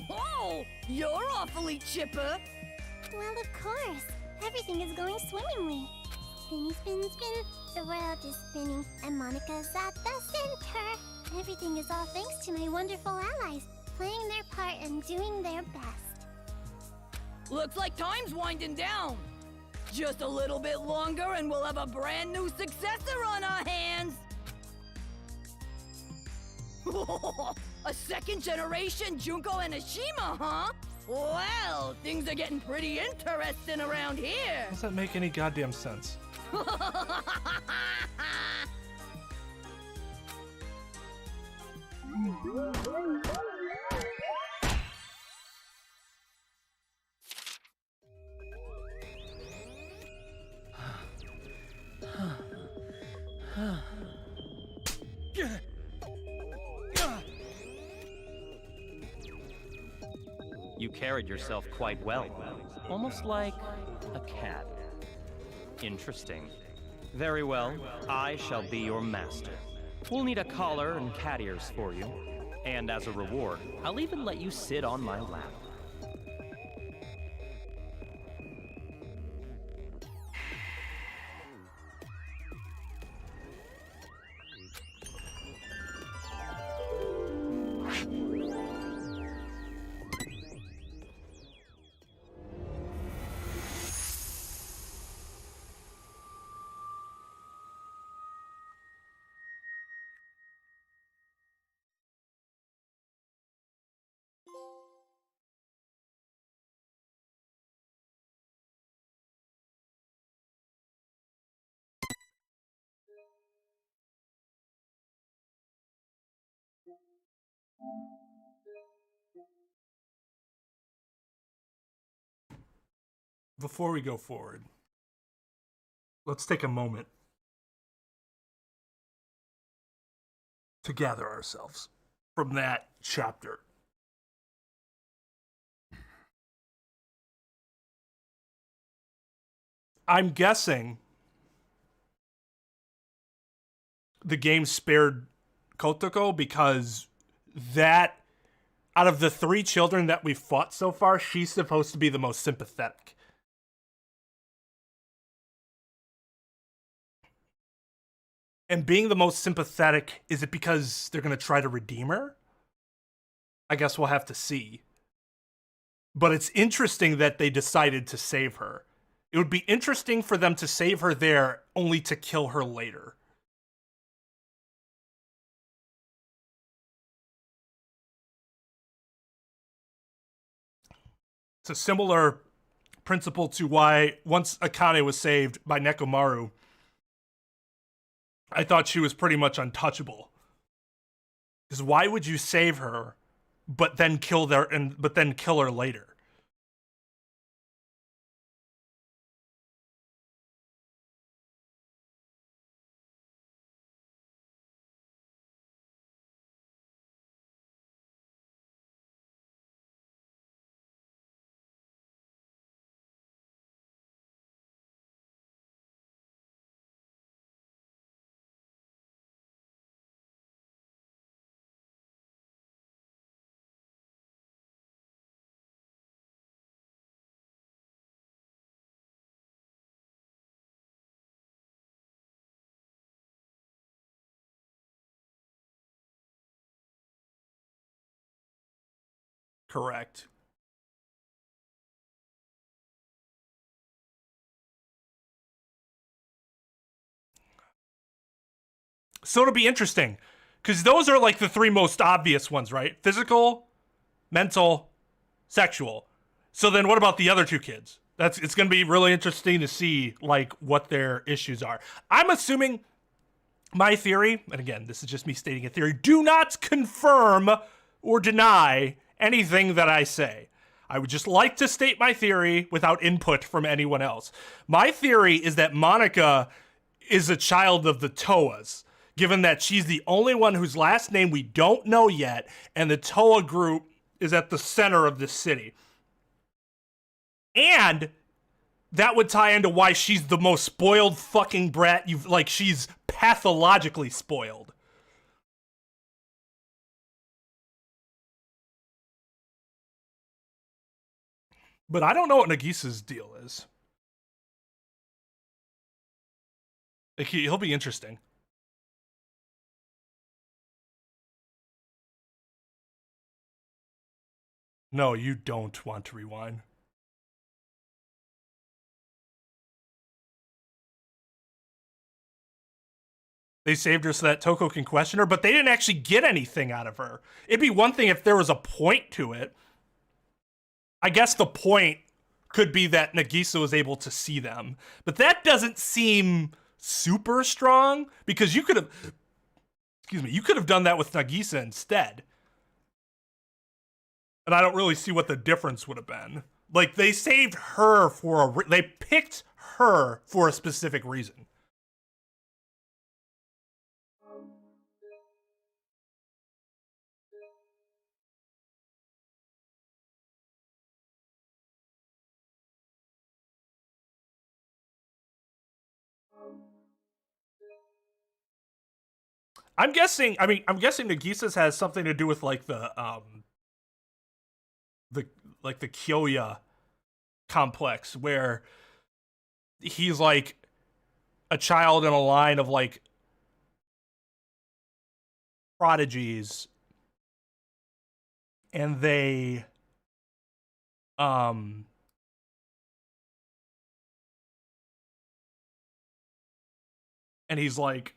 Oh, you're awfully chipper. Well, of course. Everything is going swimmingly. Spinny, spin, spin. The world is spinning, and Monica's at the center. Everything is all thanks to my wonderful allies, playing their part and doing their best. Looks like time's winding down. Just a little bit longer and we'll have a brand new successor on our hands. A second generation Junko and Ashima, huh? Well, things are getting pretty interesting around here. Doesn't make any goddamn sense. You carried yourself quite well, almost like a cat. Interesting. Very well, I shall be your master. We'll need a collar and cat ears for you, and as a reward, I'll even let you sit on my lap. Before we go forward, let's take a moment to gather ourselves from that chapter. I'm guessing the game spared Kotoko because that, out of the 3 children that we've fought so far, she's supposed to be the most sympathetic. And being the most sympathetic, is it because they're going to try to redeem her? I guess we'll have to see. But it's interesting that they decided to save her. It would be interesting for them to save her there, only to kill her later. It's a similar principle to why once Akane was saved by Nekomaru, I thought she was pretty much untouchable. Because why would you save her, but then kill her later? Correct. So it'll be interesting, because those are like the 3 most obvious ones, right? Physical, mental, sexual. So then what about the other 2 kids? It's going to be really interesting to see like what their issues are. I'm assuming my theory, and again, this is just me stating a theory, do not confirm or deny anything that I say. I would just like to state my theory without input from anyone else. My theory is that Monica is a child of the Toas, given that she's the only one whose last name we don't know yet, and the Toa group is at the center of this city. And that would tie into why she's the most spoiled fucking brat she's pathologically spoiled. But I don't know what Nagisa's deal is. Like, he'll be interesting. No, you don't want to rewind. They saved her so that Toko can question her, but they didn't actually get anything out of her. It'd be one thing if there was a point to it. I guess the point could be that Nagisa was able to see them. But that doesn't seem super strong because you could have done that with Nagisa instead. And I don't really see what the difference would have been. Like, they saved her for they picked her for a specific reason. I'm guessing Nagisa's has something to do with like the Kyoya complex, where he's like a child in a line of like prodigies, and they and he's like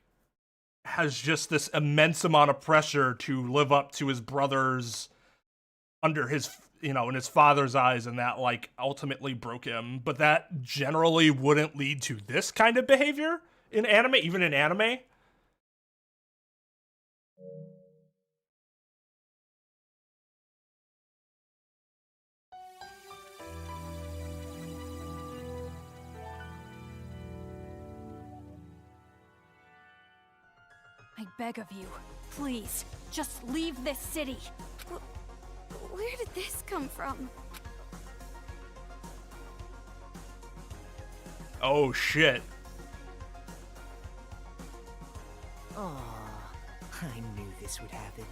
has just this immense amount of pressure to live up to his brothers under his, in his father's eyes, and that like ultimately broke him. But that generally wouldn't lead to this kind of behavior in anime, even in anime. I beg of you, please, just leave this city. Where did this come from? Oh shit. Aw, I knew this would happen.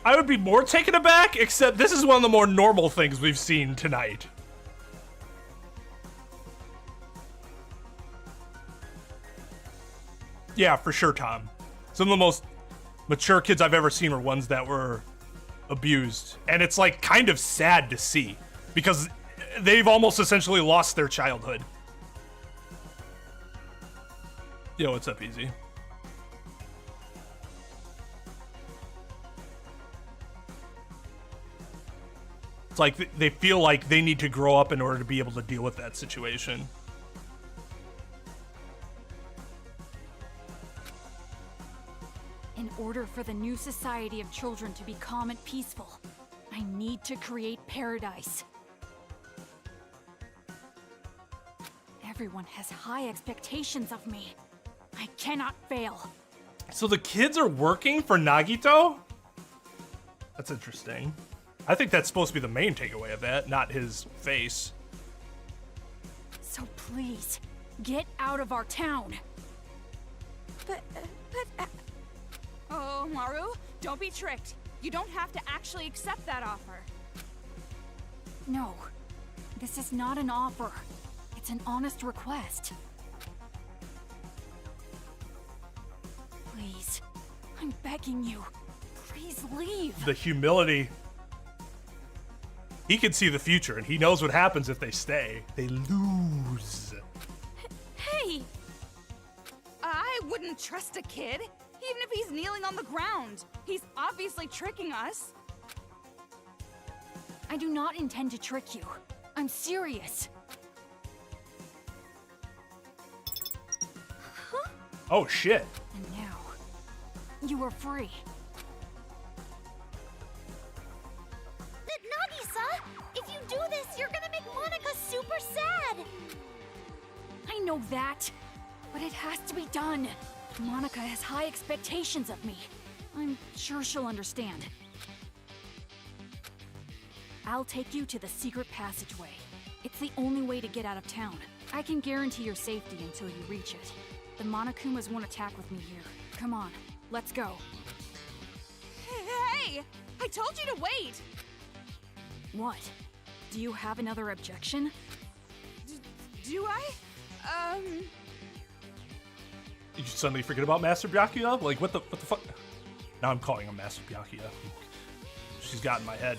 I would be more taken aback, except this is one of the more normal things we've seen tonight. Yeah, for sure, Tom. Some of the most mature kids I've ever seen were ones that were abused. And it's like kind of sad to see, because they've almost essentially lost their childhood. Yo, what's up, Easy? It's like they feel like they need to grow up in order to be able to deal with that situation. In order for the new society of children to be calm and peaceful, I need to create paradise. Everyone has high expectations of me. I cannot fail. So the kids are working for Nagito? That's interesting. I think that's supposed to be the main takeaway of that, not his face. So please, get out of our town. Oh, Maru, don't be tricked. You don't have to actually accept that offer. No, this is not an offer. It's an honest request. Please, I'm begging you. Please leave. The humility. He can see the future, and he knows what happens if they stay. They lose. Hey! I wouldn't trust a kid, even if he's kneeling on the ground. He's obviously tricking us. I do not intend to trick you. I'm serious. Huh? Oh, shit. And now, you are free. Nagisa, if you do this, you're gonna make Monica super sad. I know that, but it has to be done. Monica has high expectations of me. I'm sure she'll understand. I'll take you to the secret passageway. It's the only way to get out of town. I can guarantee your safety until you reach it. The Monokumas won't attack with me here. Come on, let's go. Hey! I told you to wait! What? Do you have another objection? Do I? Did you suddenly forget about Master Byakuya? Like, what the fuck? Now I'm calling him Master Byakuya. She's got in my head.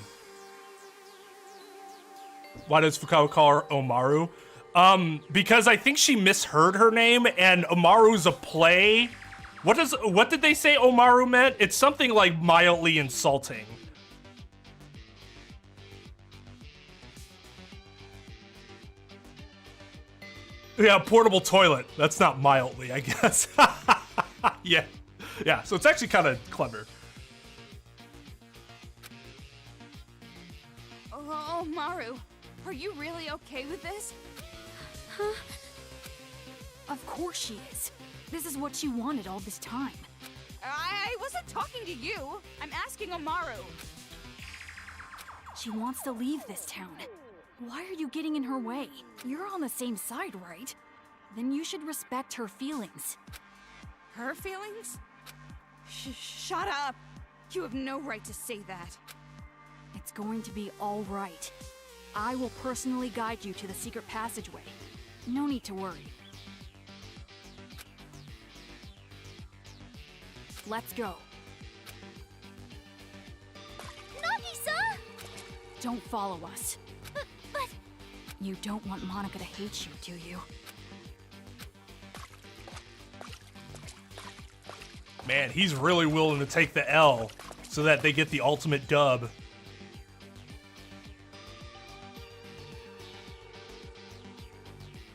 Why does Fukawa call her Omaru? Because I think she misheard her name, and Omaru's a play. What did they say Omaru meant? It's something like mildly insulting. Yeah, portable toilet. That's not mildly, I guess. Yeah. Yeah, so it's actually kind of clever. Oh, Maru, are you really okay with this? Huh? Of course she is. This is what she wanted all this time. I wasn't talking to you. I'm asking Omaru. She wants to leave this town. Why are you getting in her way? You're on the same side, right? Then you should respect her feelings. Her feelings? Shut up. You have no right to say that. It's going to be all right. I will personally guide you to the secret passageway. No need to worry. Let's go. Nagisa! Don't follow us. But... You don't want Monica to hate you, do you? Man, he's really willing to take the L so that they get the ultimate dub.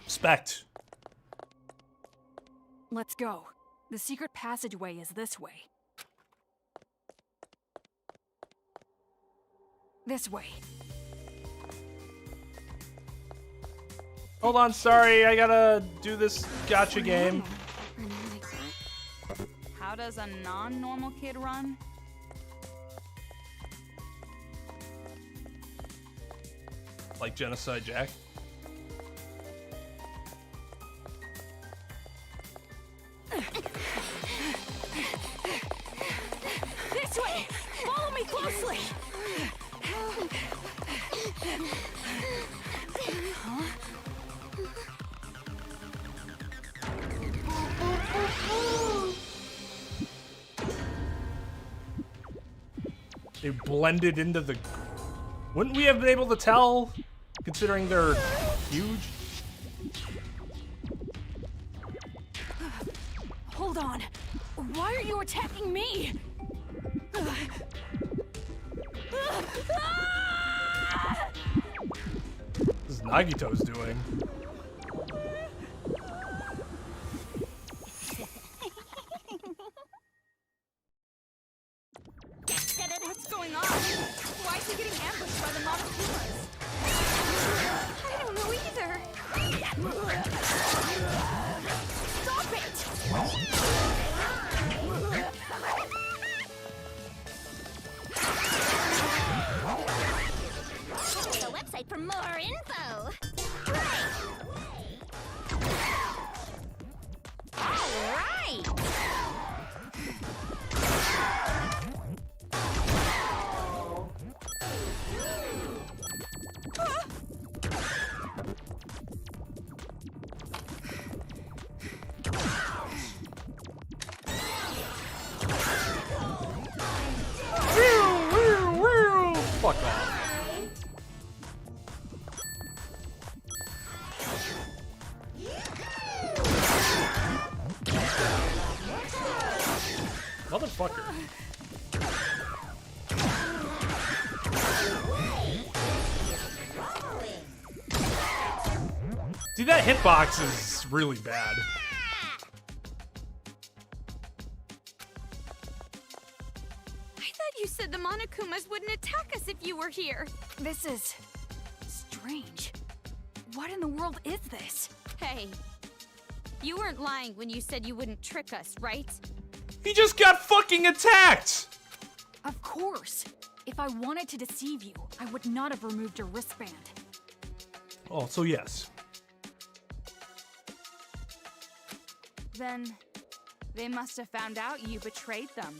Respect. Let's go. The secret passageway is this way. This way. Hold on, sorry, I gotta do this gotcha game. How does a non-normal kid run? Like Genocide Jack. This way! Follow me closely! Huh? They blended into the... Wouldn't we have been able to tell, considering they're huge? Hold on. Why are you attacking me? This is Nagito's doing. What's going on? Why is he getting ambushed by the Monokumas? I don't know either. Stop it! The website for more info. All right. Fuck off. Motherfucker. See, that hitbox is really bad. I thought you said the Monokumas wouldn't attack us if you were here. This is... strange. What in the world is this? Hey, you weren't lying when you said you wouldn't trick us, right? He just got fucking attacked! Of course. If I wanted to deceive you, I would not have removed your wristband. Oh, so yes. Then they must have found out you betrayed them.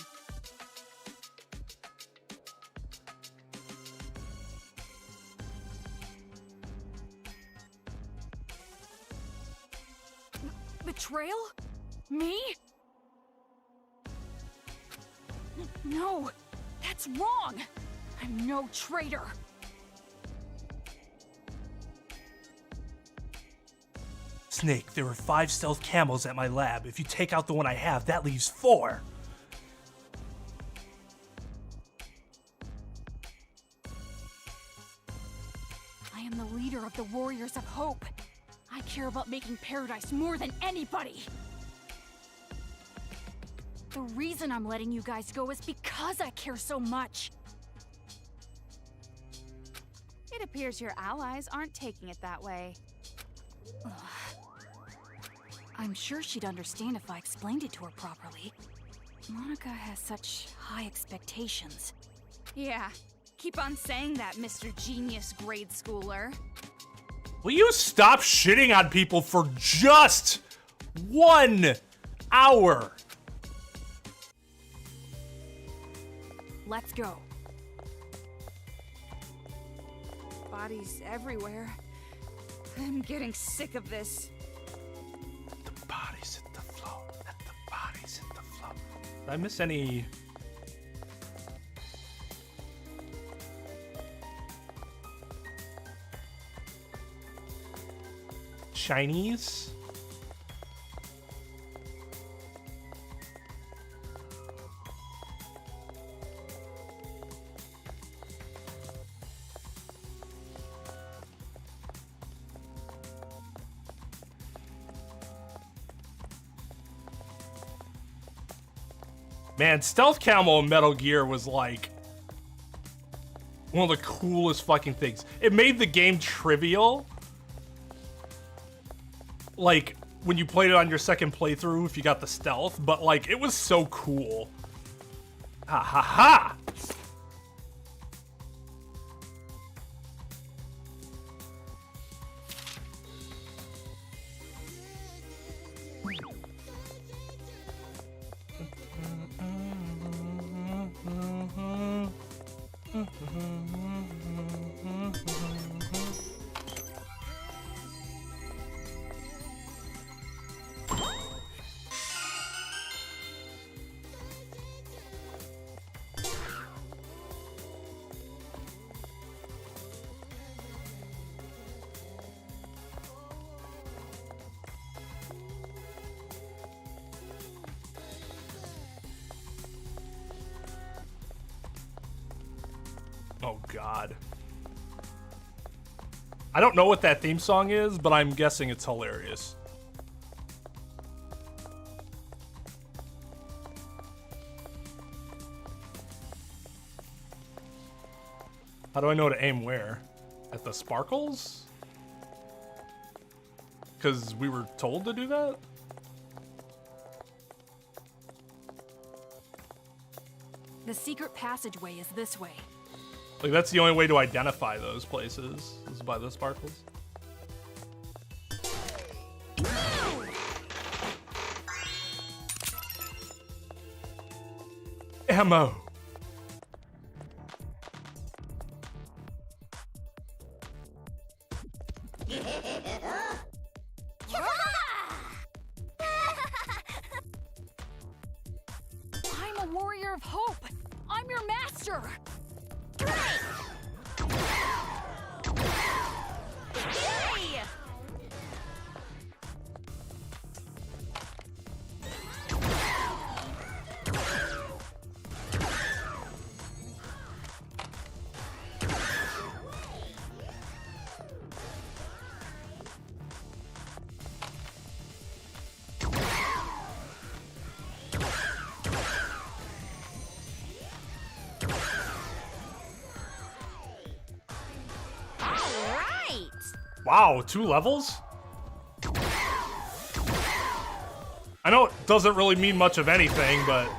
Betrayal? Me? No, that's wrong. I'm no traitor. Snake, there were 5 stealth camos at my lab. If you take out the one I have, that leaves 4. I am the leader of the Warriors of Hope. I care about making paradise more than anybody. The reason I'm letting you guys go is because I care so much. It appears your allies aren't taking it that way. I'm sure she'd understand if I explained it to her properly. Monica has such high expectations. Yeah, keep on saying that, Mr. Genius grade schooler. Will you stop shitting on people for just 1 hour? Let's go. Bodies everywhere. I'm getting sick of this. The bodies hit the floor. Let the bodies hit the floor. Did I miss any? Chinese? Man, stealth camo in Metal Gear was like one of the coolest fucking things. It made the game trivial. Like when you played it on your second playthrough, if you got the stealth, but like it was so cool. Ha ha ha! Oh God. I don't know what that theme song is, but I'm guessing it's hilarious. How do I know to aim where? At the sparkles? Because we were told to do that? The secret passageway is this way. Like, that's the only way to identify those places, is by the sparkles. Ammo. I'm a warrior of hope. I'm your master. Yay! Wow, 2 levels? I know it doesn't really mean much of anything, but...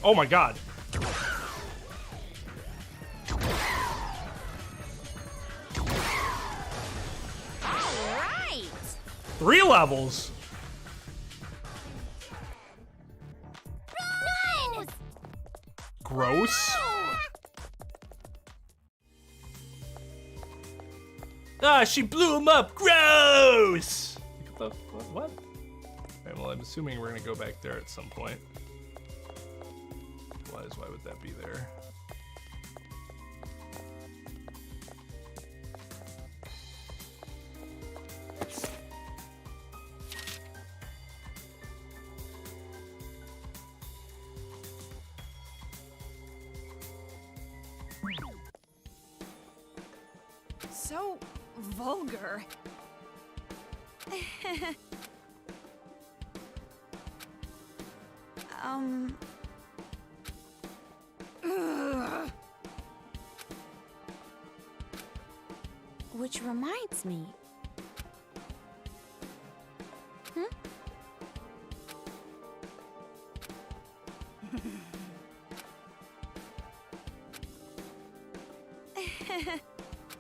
Oh my God. All right. 3 levels. Rose! Gross. Ah, she blew him up. Gross. What? Okay, well, I'm assuming we're gonna go back there at some point. Why would that be there? So vulgar. Ugh. Which reminds me.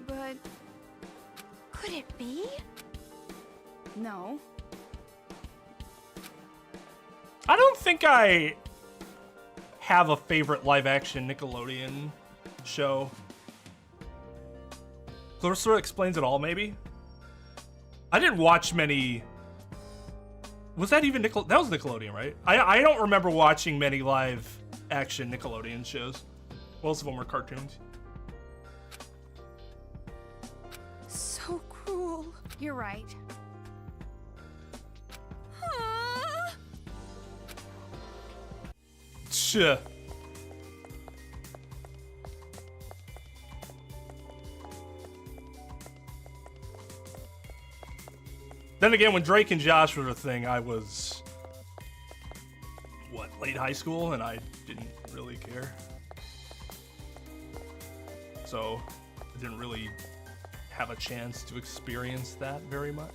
But Could it be? no. I don't think I have a favorite live-action Nickelodeon show. Clarissa explains it all, maybe? I didn't watch many... Was that even That was Nickelodeon, right? I don't remember watching many live-action Nickelodeon shows. Most of them were cartoons. So cruel. You're right. Tch. Then again, when Drake and Josh were a thing, I was, what, late high school, and I didn't really care. So, I didn't really have a chance to experience that very much.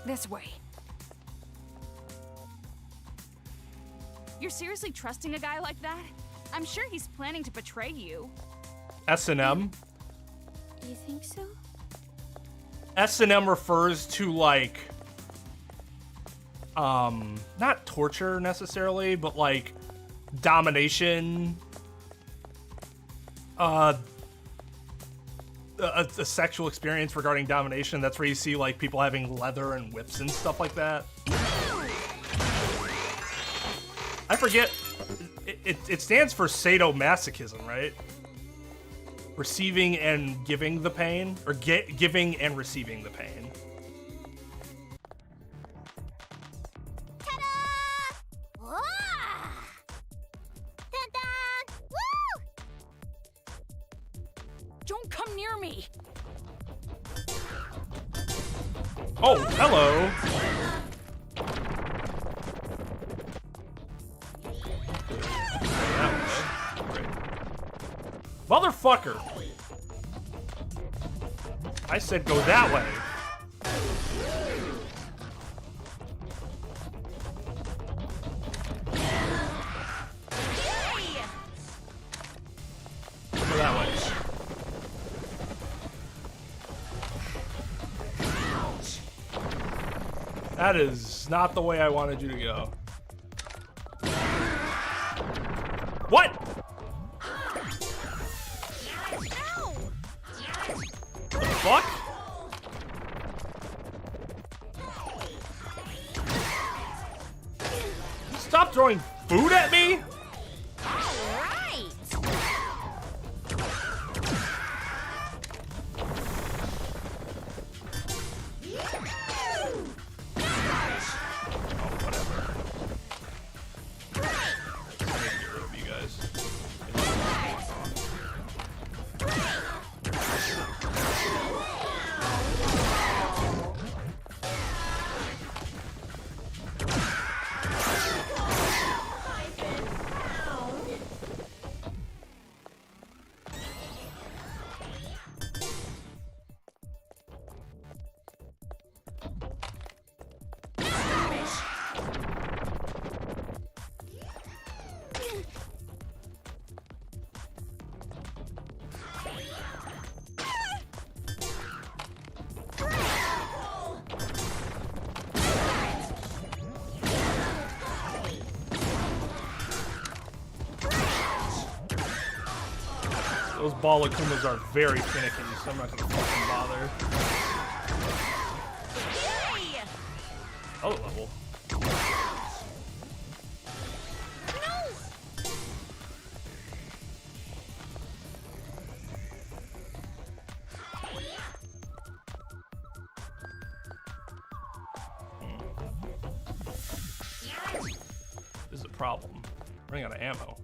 This way. You're seriously trusting a guy like that? I'm sure he's planning to betray you. S&M. Do you think so? S&M refers to, like, not torture necessarily, but like domination, a sexual experience regarding domination. That's where you see like people having leather and whips and stuff like that. I forget, it stands for sadomasochism, right? Receiving and giving the pain, or giving and receiving the pain. Ta-da! Whoa! Ta-da! Woo! Don't come near me. Oh, hello. Motherfucker! I said go that way. Go that way. That is not the way I wanted you to go. What? Fuck? Stop throwing food at me? Those ball Akumas are very finicky, so I'm not gonna fucking bother. Other level. This is a problem. Running out of ammo.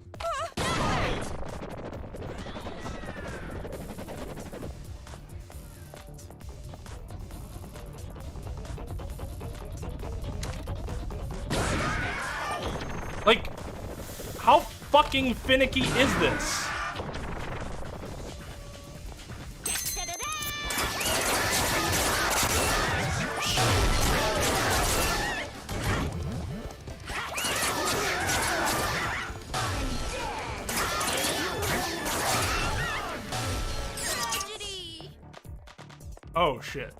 Like, how fucking finicky is this? Oh shit.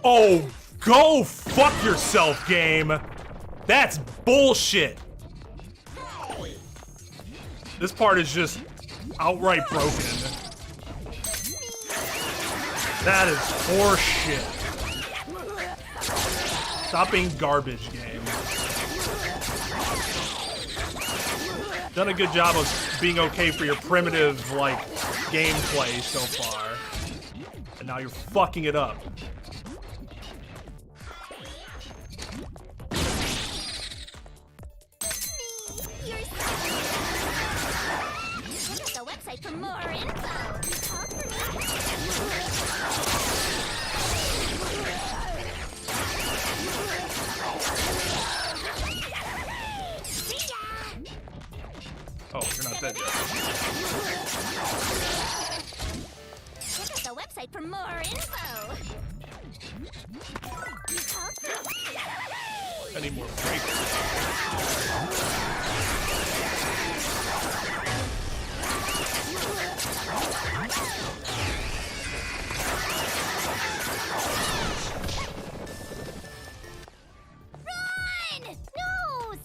Oh, go fuck yourself, game. That's bullshit. This part is just outright broken. That is horseshit. Stop being garbage, game. Done a good job of being okay for your primitive, like, gameplay so far. And now you're fucking it up. For more info. Oh, you're not dead yet. Check out the website for more info. I need more breaks. Run! Nose!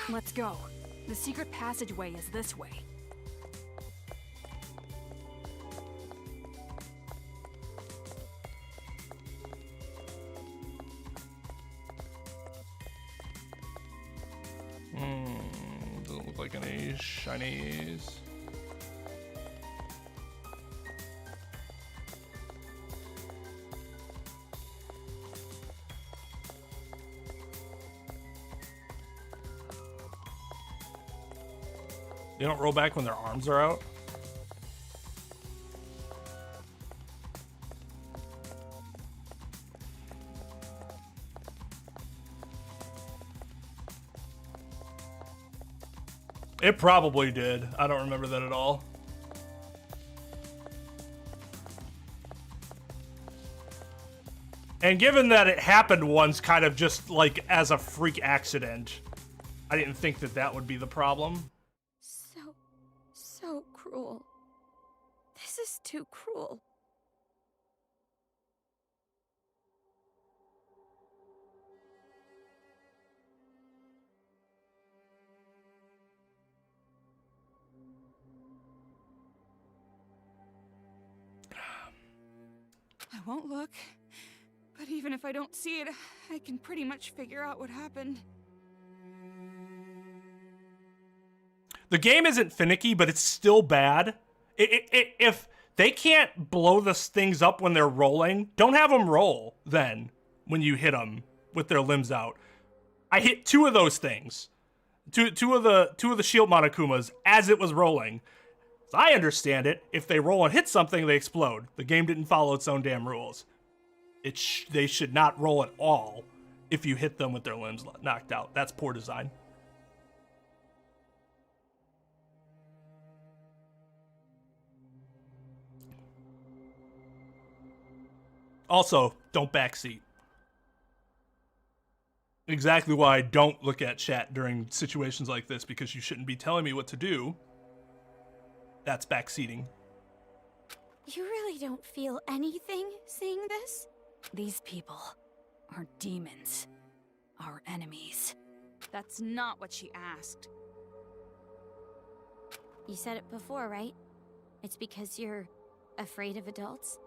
Let's go. The secret passageway is this way. Doesn't look like any shinies. They don't roll back when their arms are out. It probably did. I don't remember that at all. And given that it happened once kind of just like as a freak accident, I didn't think that that would be the problem. So cruel. This is too cruel. I won't look. But even if I don't see it, I can pretty much figure out what happened. The game isn't finicky, but it's still bad. If they can't blow the things up when they're rolling, don't have them roll then when you hit them with their limbs out. I hit two of those things. Two of the shield Monokumas as it was rolling. As I understand it, if they roll and hit something, they explode. The game didn't follow its own damn rules. They should not roll at all if you hit them with their limbs knocked out. That's poor design. Also, don't backseat. Exactly why I don't look at chat during situations like this, because you shouldn't be telling me what to do. That's backseating. You really don't feel anything seeing this? These people are demons. Our enemies. That's not what she asked. You said it before, right? It's because you're afraid of adults?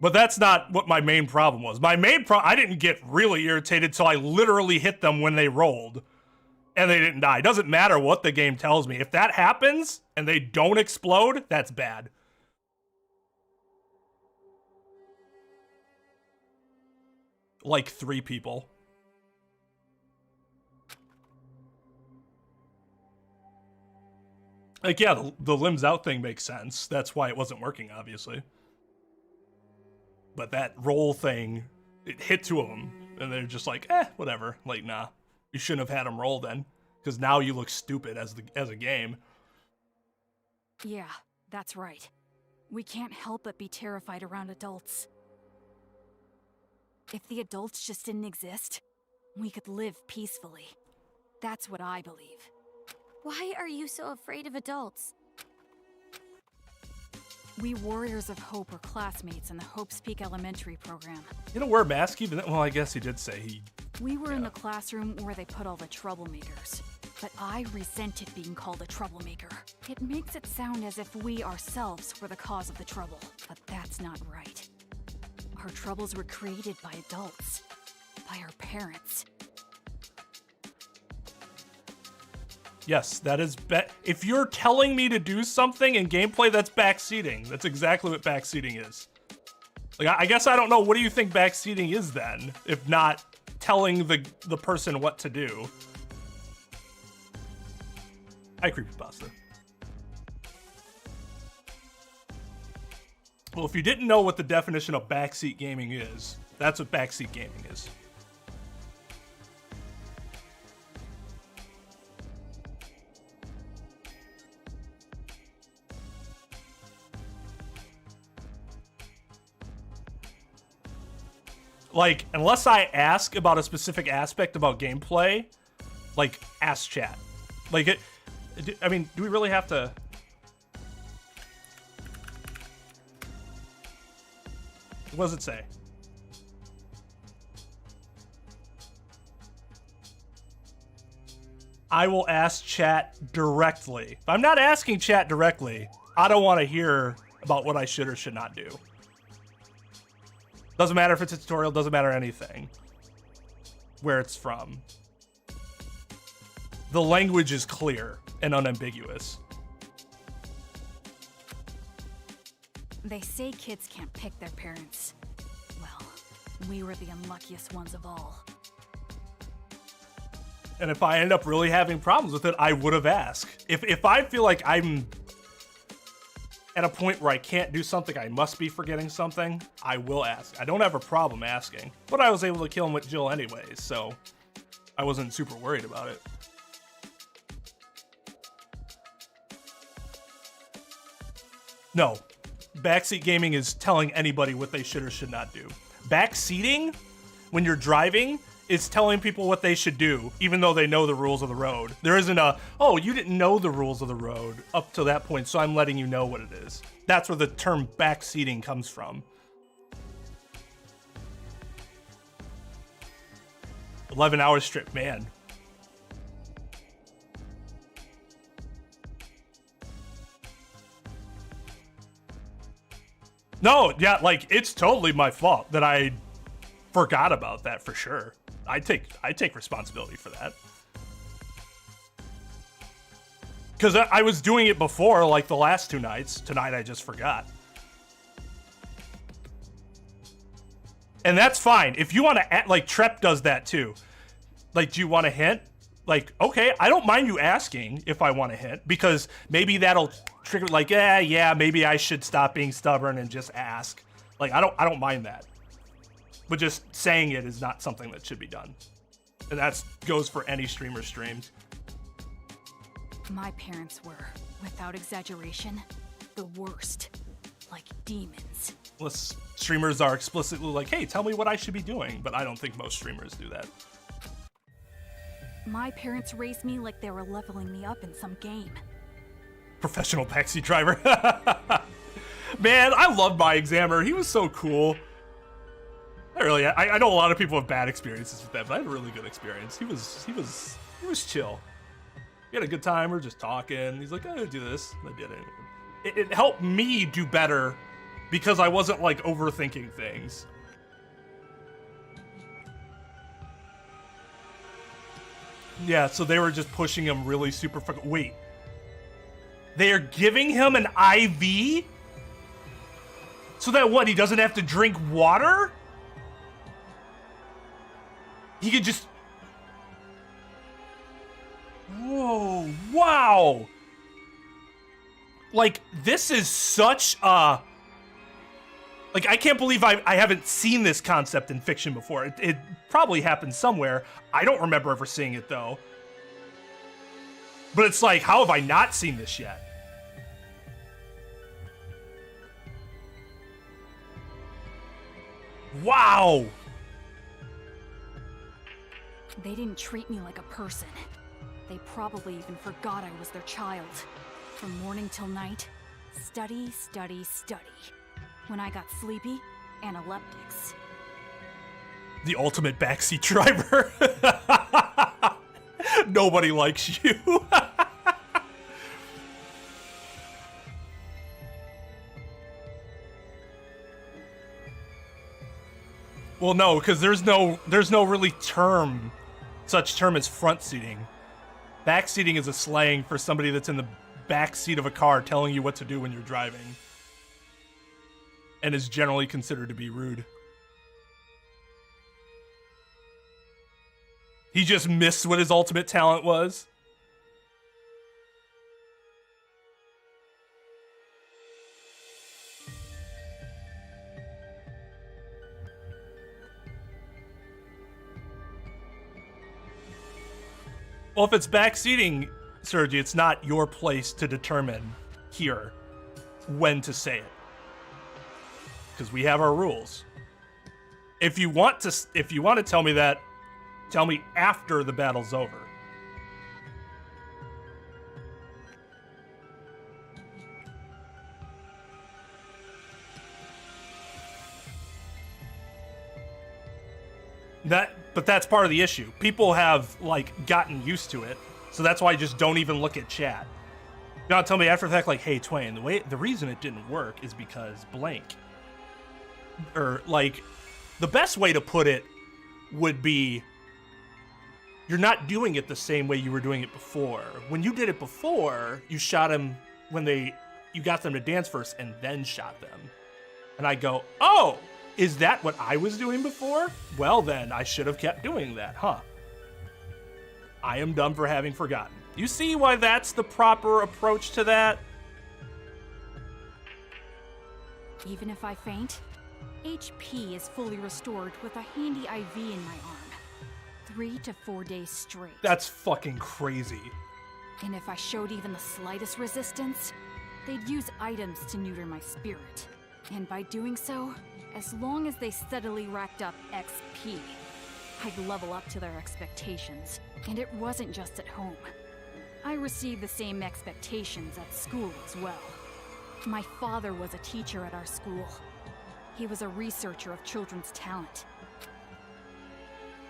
But that's not what my main problem was. My main problem, I didn't get really irritated, so I literally hit them when they rolled. And they didn't die. Doesn't matter what the game tells me. If that happens and they don't explode, that's bad. Like 3 people. Like, yeah, the limbs out thing makes sense. That's why it wasn't working, obviously. But that roll thing, it hit 2 of them. And they're just like, whatever. Like, nah. You shouldn't have had them roll then. Because now you look stupid as a game. Yeah, that's right. We can't help but be terrified around adults. If the adults just didn't exist, we could live peacefully. That's what I believe. Why are you so afraid of adults? We Warriors of Hope were classmates in the Hope's Peak Elementary program. You don't wear a mask even? Well, I guess he did say he... We were in the classroom where they put all the troublemakers. But I resented being called a troublemaker. It makes it sound as if we ourselves were the cause of the trouble. But that's not right. Our troubles were created by adults. By our parents. Yes, that is... If you're telling me to do something in gameplay, that's backseating. That's exactly what backseating is. Like, I guess I don't know. What do you think backseating is then? If not telling the person what to do. Hi, Creepypasta. Well, if you didn't know what the definition of backseat gaming is, that's what backseat gaming is. Like, unless I ask about a specific aspect about gameplay, like, ask chat. Like, I mean, do we really have to... What does it say? I will ask chat directly. If I'm not asking chat directly, I don't want to hear about what I should or should not do. Doesn't matter if it's a tutorial, doesn't matter anything. Where it's from. The language is clear and unambiguous. They say kids can't pick their parents. Well, we were the unluckiest ones of all. And if I end up really having problems with it, I would have asked. If I feel like I'm at a point where I can't do something, I must be forgetting something, I will ask. I don't have a problem asking. But I was able to kill him with Jill anyways, so I wasn't super worried about it. No. Backseat gaming is telling anybody what they should or should not do. Backseating, when you're driving, is telling people what they should do, even though they know the rules of the road. There isn't a, oh, you didn't know the rules of the road up to that point, so I'm letting you know what it is. That's where the term backseating comes from. 11-hour strip, man. No, yeah, like, it's totally my fault that I forgot about that for sure. I take responsibility for that. Because I was doing it before, like the last 2 nights. Tonight I just forgot. And that's fine. If you want to, like, Trep does that too. Like, do you want a hint? Like, okay, I don't mind you asking if I want a hint, because maybe that'll trigger, like, yeah, maybe I should stop being stubborn and just ask. Like, I don't mind that. But just saying it is not something that should be done. And that goes for any streamer streams. My parents were, without exaggeration, the worst. like demons. Unless streamers are explicitly like, hey, tell me what I should be doing, but I don't think most streamers do that. My parents raised me like they were leveling me up in some game. Professional backseat driver. Man, I loved my examiner. He was so cool. I know a lot of people have bad experiences with that, but I had a really good experience. He was chill. We had a good time. We were just talking. He's like, oh, do this. And I did it. It helped me do better because I wasn't like overthinking things. Yeah, so they were just pushing him really super fucking. Wait. They are giving him an IV? So that what? He doesn't have to drink water? He could just. Whoa, wow. Like, this is such a. Like, I can't believe I haven't seen this concept in fiction before. It probably happened somewhere. I don't remember ever seeing it, though. But it's like, how have I not seen this yet? Wow! They didn't treat me like a person. They probably even forgot I was their child. From morning till night, study, study, study. When I got sleepy, analeptics. The ultimate backseat driver. Nobody likes you. Well, no, because there's no really such term as front seating. Back seating is a slang for somebody that's in the back seat of a car telling you what to do when you're driving. And is generally considered to be rude. He just missed what his ultimate talent was. Well, if it's backseating, Sergi, it's not your place to determine here when to say it. Because we have our rules. If you want to tell me that, tell me after the battle's over. But that's part of the issue. People have like gotten used to it, so that's why I just don't even look at chat. You don't tell me after the fact, like, hey, Twain, the reason it didn't work is because blank. Or like, the best way to put it would be, you're not doing it the same way you were doing it before. When you did it before, you shot him when you got them to dance first and then shot them. And I go, oh, is that what I was doing before? Well, then I should have kept doing that, huh? I am dumb for having forgotten. You see why that's the proper approach to that? Even if I faint, HP is fully restored with a handy IV in my arm. 3 to 4 days straight. That's fucking crazy. And if I showed even the slightest resistance, they'd use items to neuter my spirit. And by doing so, as long as they steadily racked up XP, I'd level up to their expectations. And it wasn't just at home. I received the same expectations at school as well. My father was a teacher at our school. He was a researcher of children's talent.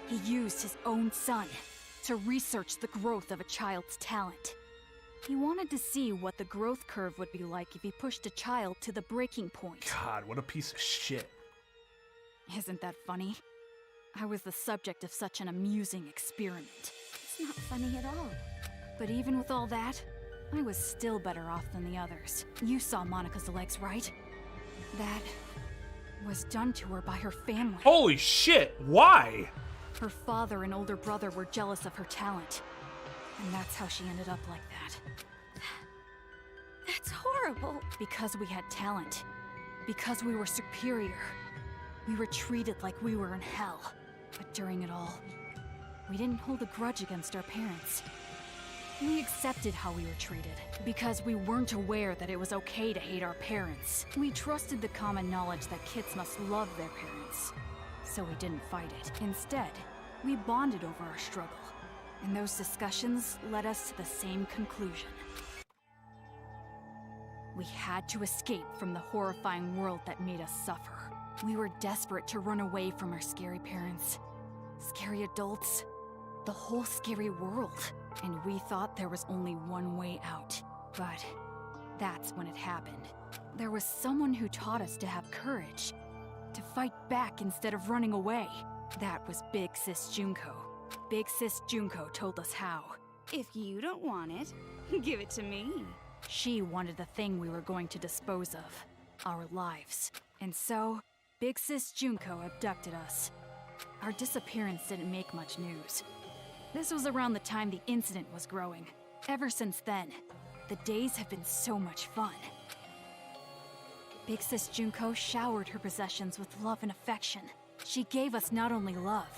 He used his own son to research the growth of a child's talent. He wanted to see what the growth curve would be like if he pushed a child to the breaking point. God, what a piece of shit. Isn't that funny? I was the subject of such an amusing experiment. It's not funny at all. But even with all that, I was still better off than the others. You saw Monica's legs, right? That was done to her by her family. Holy shit, why? Her father and older brother were jealous of her talent. And that's how she ended up like that. That's horrible. Because we had talent. Because we were superior. We were treated like we were in hell. But during it all, we didn't hold a grudge against our parents. We accepted how we were treated, because we weren't aware that it was okay to hate our parents. We trusted the common knowledge that kids must love their parents, so we didn't fight it. Instead, we bonded over our struggle, and those discussions led us to the same conclusion. We had to escape from the horrifying world that made us suffer. We were desperate to run away from our scary parents, scary adults, the whole scary world. And we thought there was only one way out. But that's when it happened. There was someone who taught us to have courage, to fight back instead of running away. That was Big Sis Junko. Big Sis Junko told us how. If you don't want it, give it to me. She wanted the thing we were going to dispose of, our lives. And so, Big Sis Junko abducted us. Our disappearance didn't make much news. This was around the time the incident was growing. Ever since then, the days have been so much fun. Big Sis Junko showered her possessions with love and affection. She gave us not only love,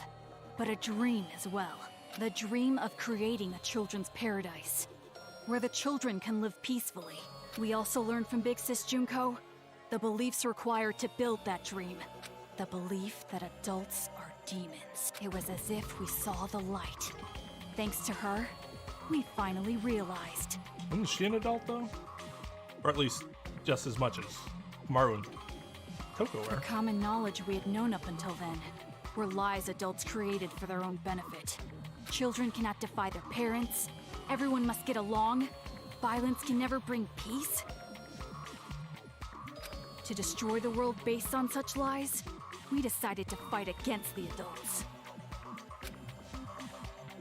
but a dream as well. The dream of creating a children's paradise, where the children can live peacefully. We also learned from Big Sis Junko the beliefs required to build that dream. The belief that adults are demons. It was as if we saw the light. Thanks to her, we finally realized. Isn't she an adult, though? Or at least just as much as Maru and Toko The were. common knowledge we had known up until then were lies adults created for their own benefit. Children cannot defy their parents. Everyone must get along. Violence can never bring peace. To destroy the world based on such lies, we decided to fight against the adults.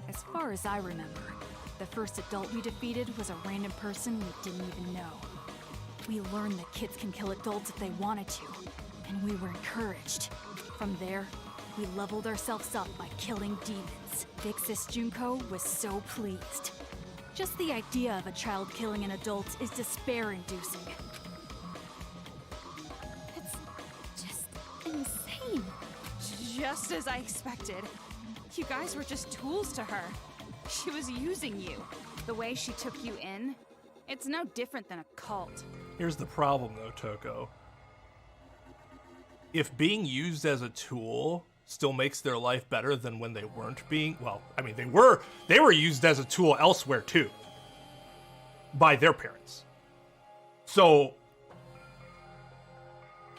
As far as I remember, the first adult we defeated was a random person we didn't even know. We learned that kids can kill adults if they wanted to, and we were encouraged. From there, we leveled ourselves up by killing demons. Big Sis Junko was so pleased. Just the idea of a child killing an adult is despair-inducing. It's just insane. Just as I expected. You guys were just tools to her. She was using you. The way she took you in, it's no different than a cult. Here's the problem, though, Toko. If being used as a tool still makes their life better than when they weren't being, well, I mean, they were used as a tool elsewhere too, by their parents. So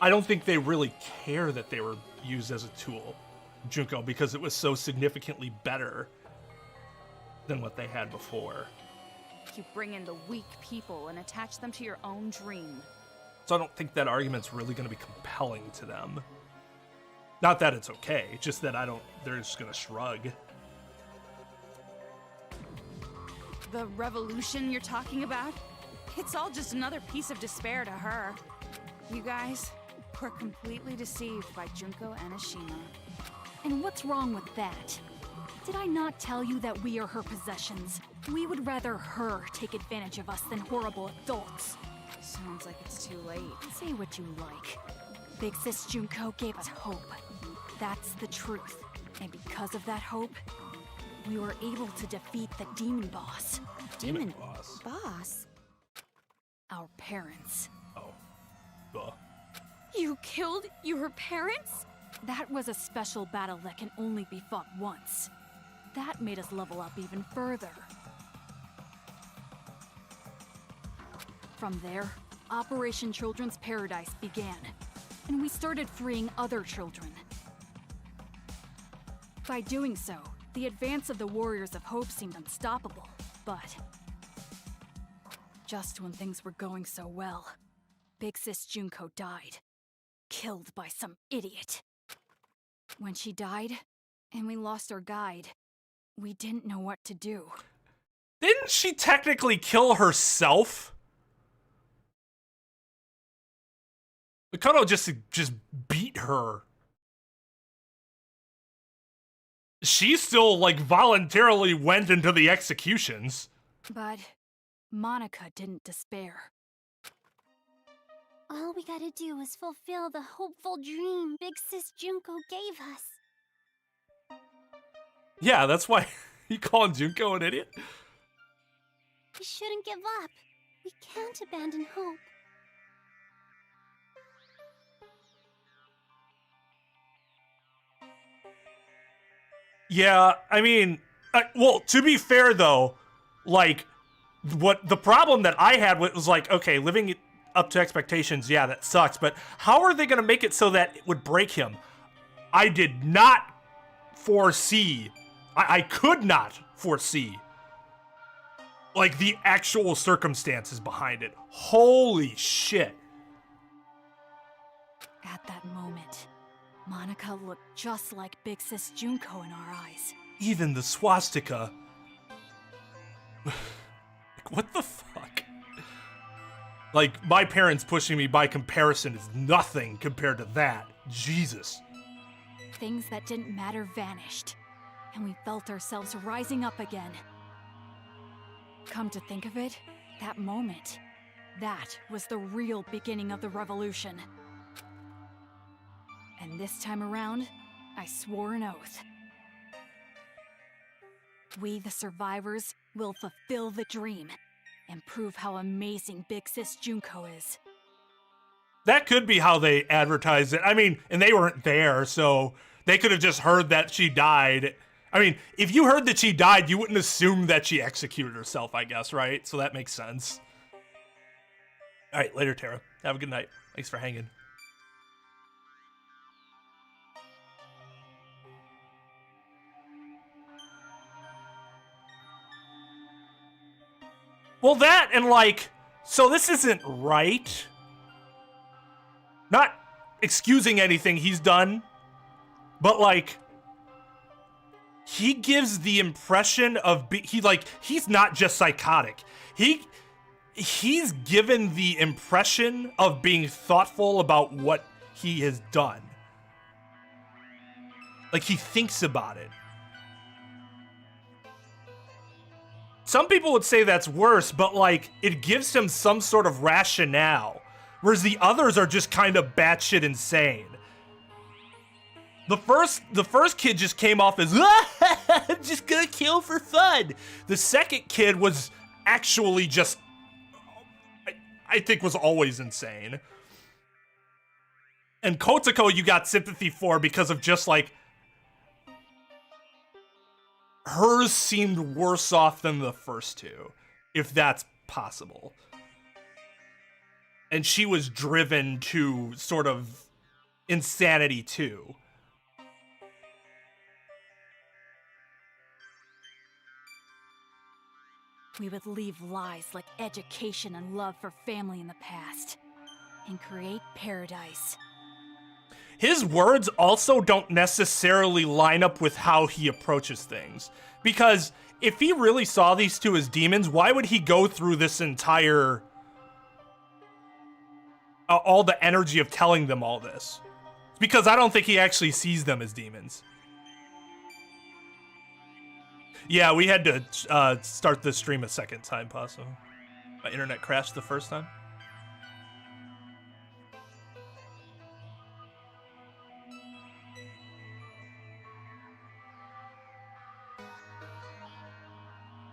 I don't think they really care that they were used as a tool, Junko, because it was so significantly better than what they had before. You bring in the weak people and attach them to your own dream. So I don't think that argument's really going to be compelling to them. Not that it's okay, just that they're just going to shrug. The revolution you're talking about? It's all just another piece of despair to her. You guys were completely deceived by Junko and Ashima. And what's wrong with that? Did I not tell you that we are her possessions? We would rather her take advantage of us than horrible adults. Sounds like it's too late. Say what you like. Big Sis Junko gave us hope. That's the truth. And because of that hope, we were able to defeat the demon boss. Demon boss. Boss? Our parents. Oh. Duh. You killed your parents? That was a special battle that can only be fought once. That made us level up even further. From there, Operation Children's Paradise began, and we started freeing other children. By doing so, the advance of the Warriors of Hope seemed unstoppable, but just when things were going so well, Big Sis Junko died, killed by some idiot. When she died, and we lost our guide, we didn't know what to do. Didn't she technically kill herself? Mikoto just beat her. She still, like, voluntarily went into the executions. But Monica didn't despair. All we gotta do is fulfill the hopeful dream Big Sis Junko gave us. Yeah, that's why you calling Junko an idiot? We shouldn't give up. We can't abandon hope. Yeah, I mean, well, to be fair though, like, what the problem that I had was like, okay, living up to expectations, yeah, that sucks, but how are they gonna make it so that it would break him? I did not foresee, I could not foresee, like, the actual circumstances behind it. Holy shit. At that moment, Monica looked just like Big Sis Junko in our eyes. Even the swastika. What the fuck? Like, my parents pushing me by comparison is nothing compared to that. Jesus. Things that didn't matter vanished, and we felt ourselves rising up again. Come to think of it, that moment, that was the real beginning of the revolution. And this time around, I swore an oath. We, the survivors, will fulfill the dream and prove how amazing Big Sis Junko is. That could be how they advertised it. I mean, and they weren't there, so they could have just heard that she died. I mean, if you heard that she died, you wouldn't assume that she executed herself, I guess, right? So that makes sense. All right, later, Tara. Have a good night. Thanks for hanging. Well, that and like, so this isn't right. Not excusing anything he's done, but like, he gives the impression of he's not just psychotic. He's given the impression of being thoughtful about what he has done. Like, he thinks about it. Some people would say that's worse, but like, it gives him some sort of rationale, whereas the others are just kind of batshit insane. The first kid just came off as, I'm just gonna kill for fun. The second kid was actually just, I think was always insane. And Kotoko you got sympathy for because of just like, hers seemed worse off than the first two, if that's possible. And she was driven to sort of insanity too. We would leave lies like education and love for family in the past, and create paradise. His words also don't necessarily line up with how he approaches things. Because if he really saw these two as demons, why would he go through this entire... all the energy of telling them all this? Because I don't think he actually sees them as demons. Yeah, we had to start the stream a second time, Paso. My internet crashed the first time.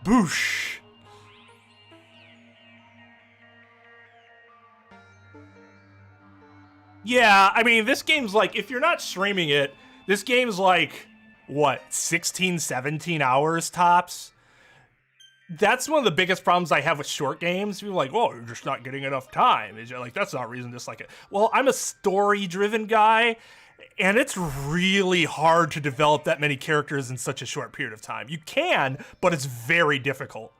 Boosh! Yeah, I mean, this game's like, if you're not streaming it, this game's like, what, 16, 17 hours tops? That's one of the biggest problems I have with short games. People are like, oh, you're just not getting enough time. Is like, that's not a reason to dislike it. Well, I'm a story-driven guy, and it's really hard to develop that many characters in such a short period of time. You can, but it's very difficult.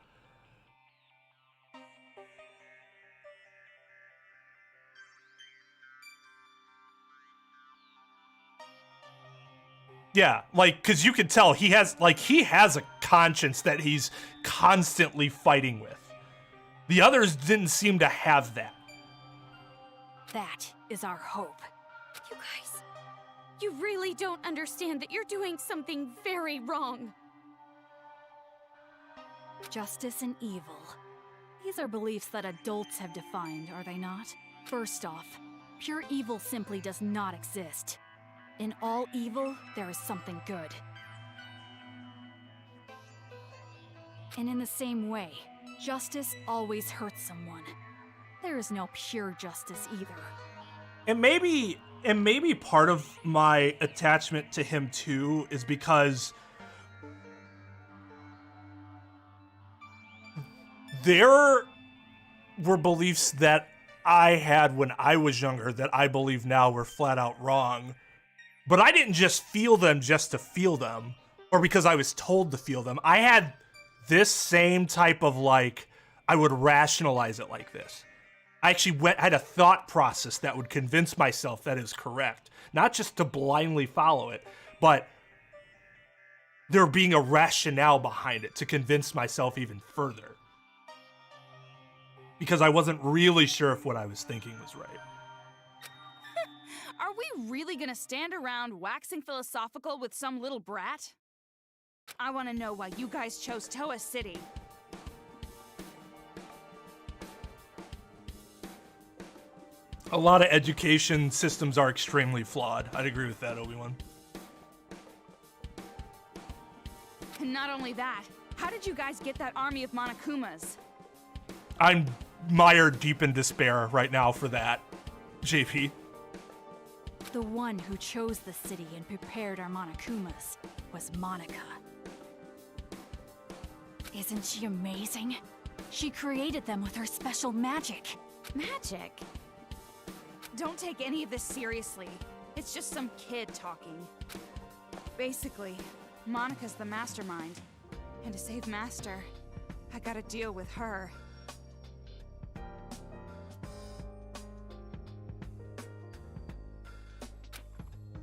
Yeah, like, because you can tell he has a conscience that he's constantly fighting with. The others didn't seem to have that. That is our hope. You guys, you really don't understand that you're doing something very wrong. Justice and evil. These are beliefs that adults have defined, are they not? First off, pure evil simply does not exist. In all evil, there is something good. And in the same way, Justice always hurts someone. There is no pure justice either. And maybe part of my attachment to him too is because there were beliefs that I had when I was younger that I believe now were flat out wrong. But I didn't just feel them just to feel them, or because I was told to feel them. I had this same type of like, I would rationalize it like this. I actually had a thought process that would convince myself that is correct. Not just to blindly follow it, but there being a rationale behind it to convince myself even further. Because I wasn't really sure if what I was thinking was right. Are we really gonna stand around waxing philosophical with some little brat? I wanna know why you guys chose Toa City. A lot of education systems are extremely flawed. I'd agree with that, Obi-Wan. And not only that, how did you guys get that army of Monokumas? I'm mired deep in despair right now for that, JP. The one who chose the city and prepared our Monokumas was Monica. Isn't she amazing? She created them with her special magic. Magic? Don't take any of this seriously. It's just some kid talking. Basically, Monica's the mastermind. And to save Master, I gotta deal with her.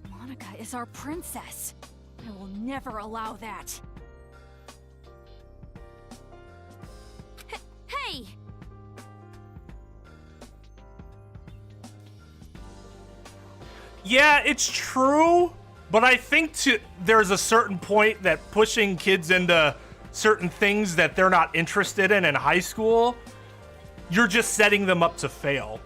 Monica is our princess. I will never allow that. Hey! Yeah, it's true, but I think there's a certain point that pushing kids into certain things that they're not interested in high school, you're just setting them up to fail.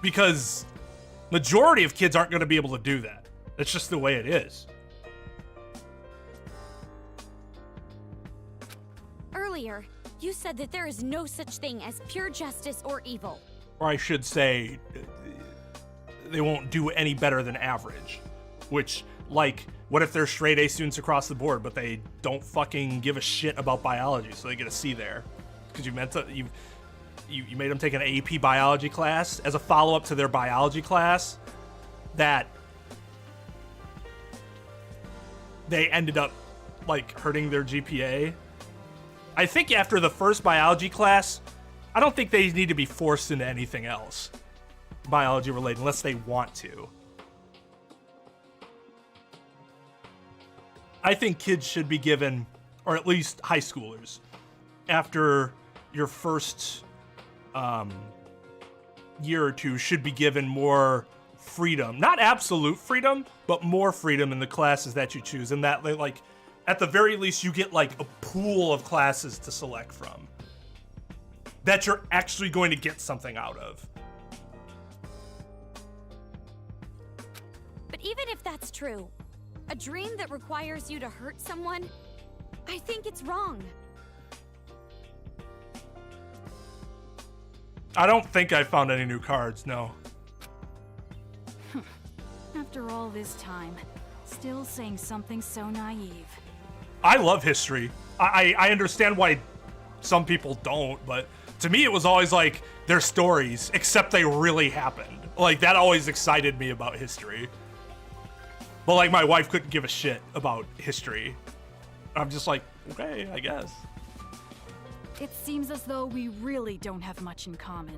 Because majority of kids aren't going to be able to do that. That's just the way it is. Earlier, you said that there is no such thing as pure justice or evil. Or I should say, they won't do any better than average. Which, like, what if they're straight A students across the board, but they don't fucking give a shit about biology, so they get a C there? Because you made them take an AP biology class as a follow-up to their biology class that they ended up, like, hurting their GPA. I think after the first biology class, I don't think they need to be forced into anything else biology related unless they want to. I think kids should be given, or at least high schoolers, after your first year or two, should be given more freedom. Not absolute freedom, but more freedom in the classes that you choose. And that, like, at the very least, you get, like, a pool of classes to select from that you're actually going to get something out of. But even if that's true, a dream that requires you to hurt someone, I think it's wrong. I don't think I found any new cards, no. After all this time, still saying something so naive. I love history. I understand why some people don't, but to me it was always like they're stories, except they really happened. Like, that always excited me about history. But, like, my wife couldn't give a shit about history. I'm just like, okay, I guess. It seems as though we really don't have much in common.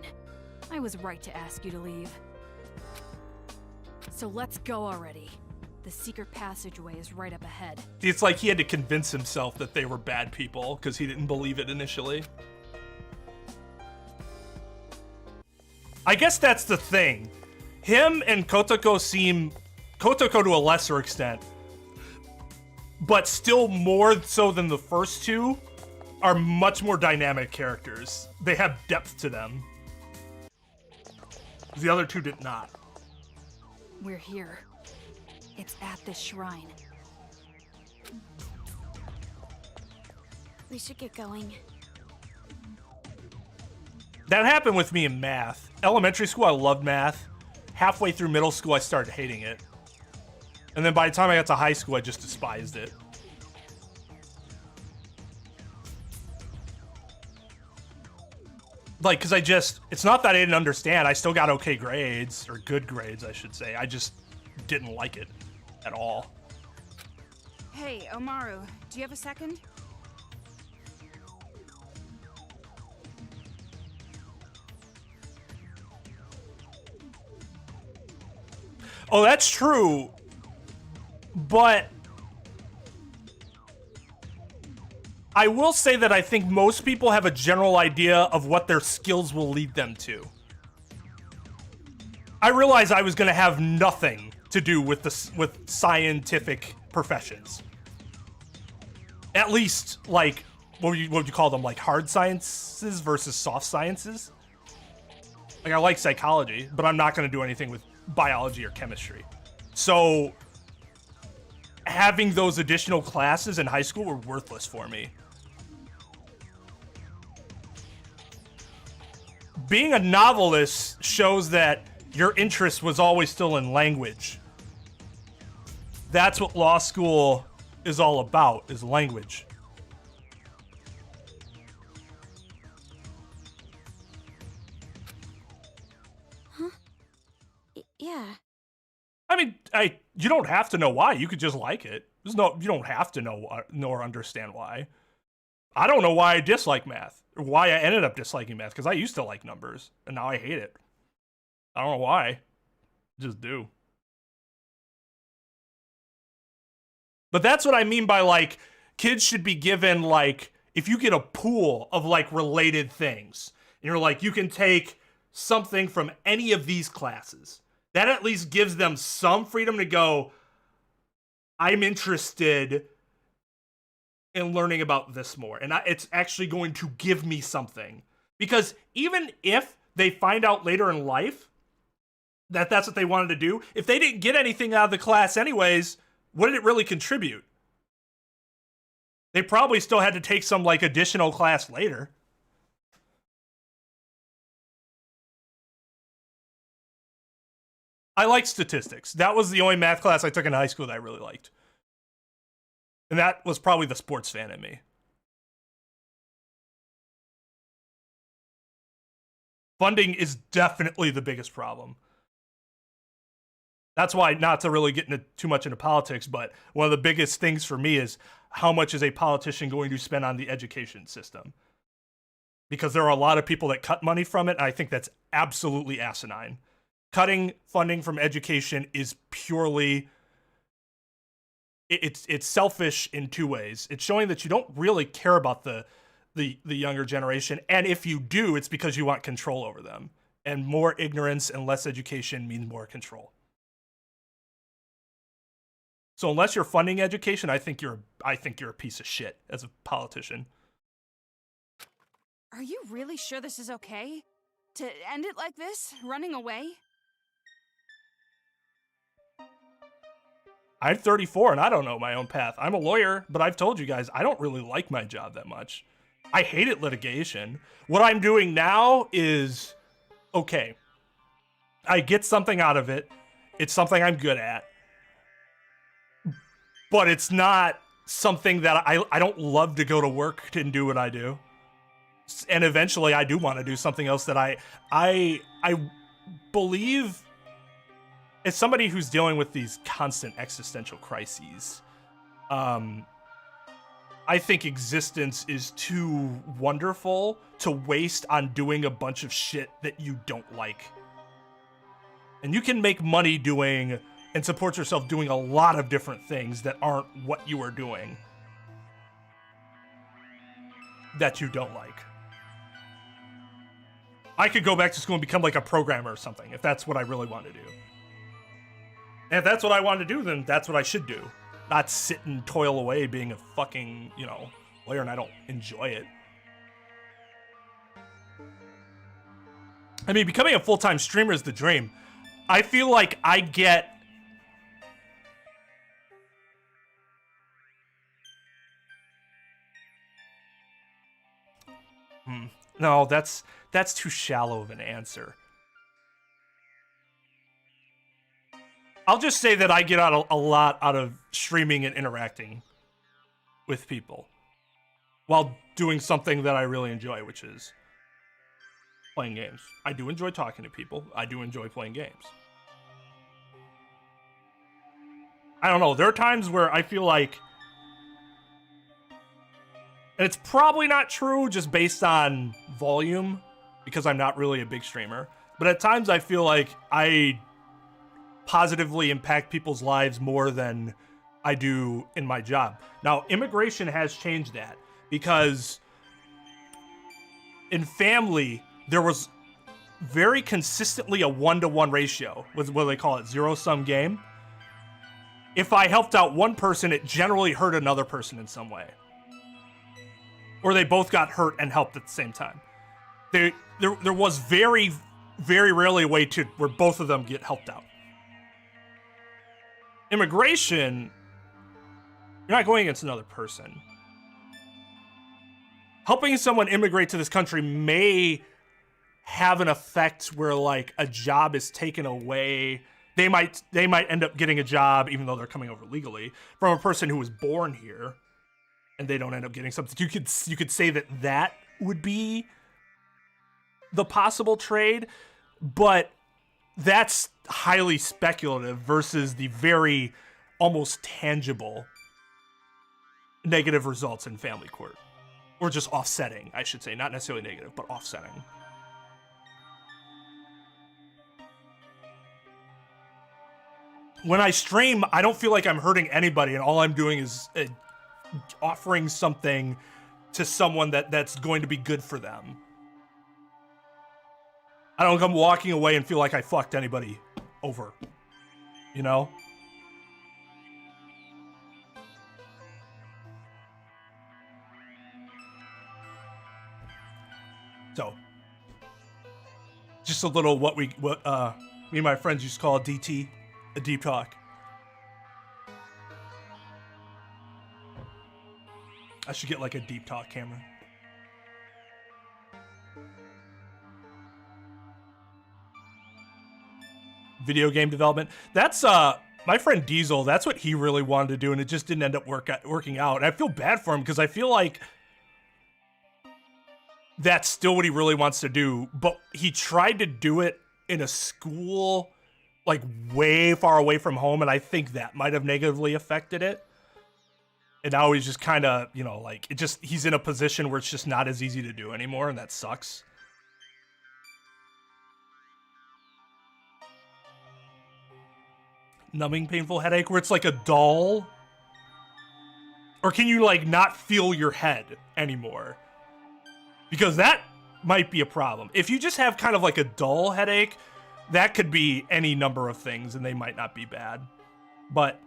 I was right to ask you to leave. So let's go already. The secret passageway is right up ahead. It's like he had to convince himself that they were bad people because he didn't believe it initially. I guess that's the thing. Him and Kotoko seem... Kotoko to a lesser extent, but still more so than the first two, are much more dynamic characters. They have depth to them. The other two did not. We're here. It's at this shrine. We should get going. That happened with me in math. Elementary school, I loved math. Halfway through middle school, I started hating it. And then by the time I got to high school, I just despised it. Like, because it's not that I didn't understand. I still got okay grades, or good grades, I should say. I just didn't like it at all. Hey, Omaru, do you have a second? Oh, that's true. But I will say that I think most people have a general idea of what their skills will lead them to. I realized I was going to have nothing to do with scientific professions. At least, like, what would you call them? Like hard sciences versus soft sciences? Like, I like psychology, but I'm not going to do anything with biology or chemistry. So having those additional classes in high school were worthless for me. Being a novelist shows that your interest was always still in language. That's what law school is all about, is language. Yeah. I mean, you don't have to know why. You could just like it. You don't have to know or understand why. I don't know why I dislike math, or why I ended up disliking math, because I used to like numbers, and now I hate it. I don't know why. I just do. But that's what I mean by, like, kids should be given, like, if you get a pool of, like, related things, and you're like, you can take something from any of these classes, that at least gives them some freedom to go, I'm interested in learning about this more. And it's actually going to give me something. Because even if they find out later in life that that's what they wanted to do, if they didn't get anything out of the class anyways, what did it really contribute? They probably still had to take some, like, additional class later. I like statistics. That was the only math class I took in high school that I really liked. And that was probably the sports fan in me. Funding is definitely the biggest problem. That's why, not to really get too much into politics, but one of the biggest things for me is how much is a politician going to spend on the education system? Because there are a lot of people that cut money from it, and I think that's absolutely asinine. Cutting funding from education is purely, it's selfish in two ways. It's showing that you don't really care about the younger generation, and if you do, it's because you want control over them. And more ignorance and less education means more control. So unless you're funding education, I think you're a piece of shit as a politician. Are you really sure this is okay? To end it like this? Running away? I'm 34 and I don't know my own path. I'm a lawyer, but I've told you guys, I don't really like my job that much. I hated litigation. What I'm doing now is, okay, I get something out of it. It's something I'm good at. But it's not something that I don't love to go to work and do what I do. And eventually I do want to do something else that I believe, as somebody who's dealing with these constant existential crises, I think existence is too wonderful to waste on doing a bunch of shit that you don't like. And you can make money doing and support yourself doing a lot of different things that aren't what you are doing that you don't like. I could go back to school and become like a programmer or something if that's what I really want to do. And if that's what I want to do, then that's what I should do. Not sit and toil away being a fucking, lawyer, and I don't enjoy it. I mean, becoming a full-time streamer is the dream. I feel like I get No, that's too shallow of an answer. I'll just say that I get out a lot out of streaming and interacting with people while doing something that I really enjoy, which is playing games. I do enjoy talking to people. I do enjoy playing games. I don't know. There are times where I feel like, and it's probably not true just based on volume because I'm not really a big streamer, but at times I feel like I positively impact people's lives more than I do in my job. Now, immigration has changed that because in family, there was very consistently a 1-to-1 ratio with what they call it, zero-sum game. If I helped out one person, it generally hurt another person in some way. Or they both got hurt and helped at the same time. There was very, very rarely a way to where both of them get helped out. Immigration, you're not going against another person. Helping someone immigrate to this country may have an effect where like a job is taken away. They might end up getting a job even though they're coming over legally from a person who was born here, and they don't end up getting something. You could say that would be the possible trade, but that's highly speculative versus the very almost tangible negative results in family court. Or just offsetting, I should say. Not necessarily negative, but offsetting. When I stream, I don't feel like I'm hurting anybody, and all I'm doing is offering something to someone that's going to be good for them. I don't come walking away and feel like I fucked anybody over, you know? So, just a little what me and my friends used to call a DT, a deep talk. I should get like a deep talk camera. Video game development. That's my friend Diesel. That's what he really wanted to do, and it just didn't end up working out. And I feel bad for him because I feel like that's still what he really wants to do. But he tried to do it in a school like way far away from home, and I think that might have negatively affected it. And now he's just kind of, you know, like he's in a position where it's just not as easy to do anymore, and that sucks. Numbing painful headache where it's like a dull, or can you like not feel your head anymore? Because that might be a problem. If you just have kind of like a dull headache, that could be any number of things and they might not be bad. But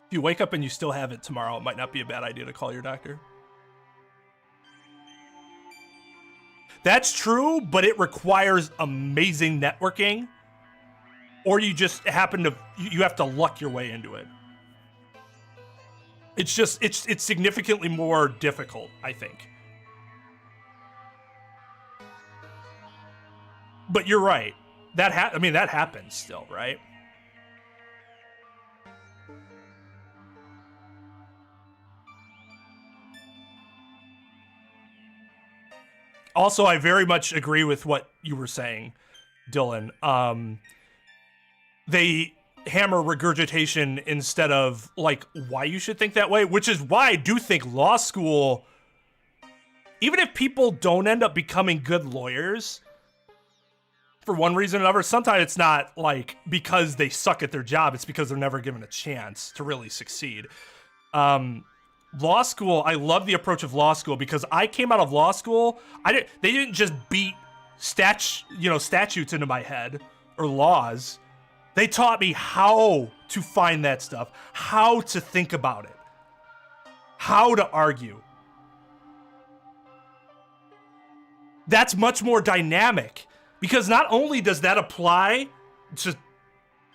if you wake up and you still have it tomorrow, it might not be a bad idea to call your doctor. That's true, but it requires amazing networking. Or you just you have to luck your way into it. It's just, it's significantly more difficult, I think. But you're right. That happens still, right? Also, I very much agree with what you were saying, Dylan. They hammer regurgitation instead of like why you should think that way, which is why I do think law school, even if people don't end up becoming good lawyers for one reason or another, sometimes it's not like because they suck at their job, it's because they're never given a chance to really succeed. Law school, I love the approach of law school because I came out of law school, they didn't just beat statutes into my head or laws. They taught me how to find that stuff, how to think about it, how to argue. That's much more dynamic because not only does that apply to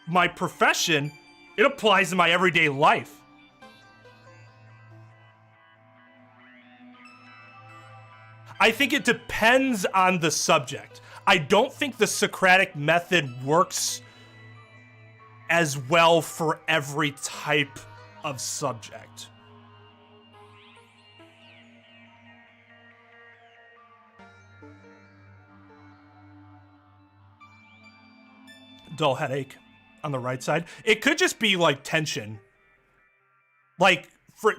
my profession, it applies to my everyday life. I think it depends on the subject. I don't think the Socratic method works as well for every type of subject. Dull headache on the right side. It could just be like tension. Like,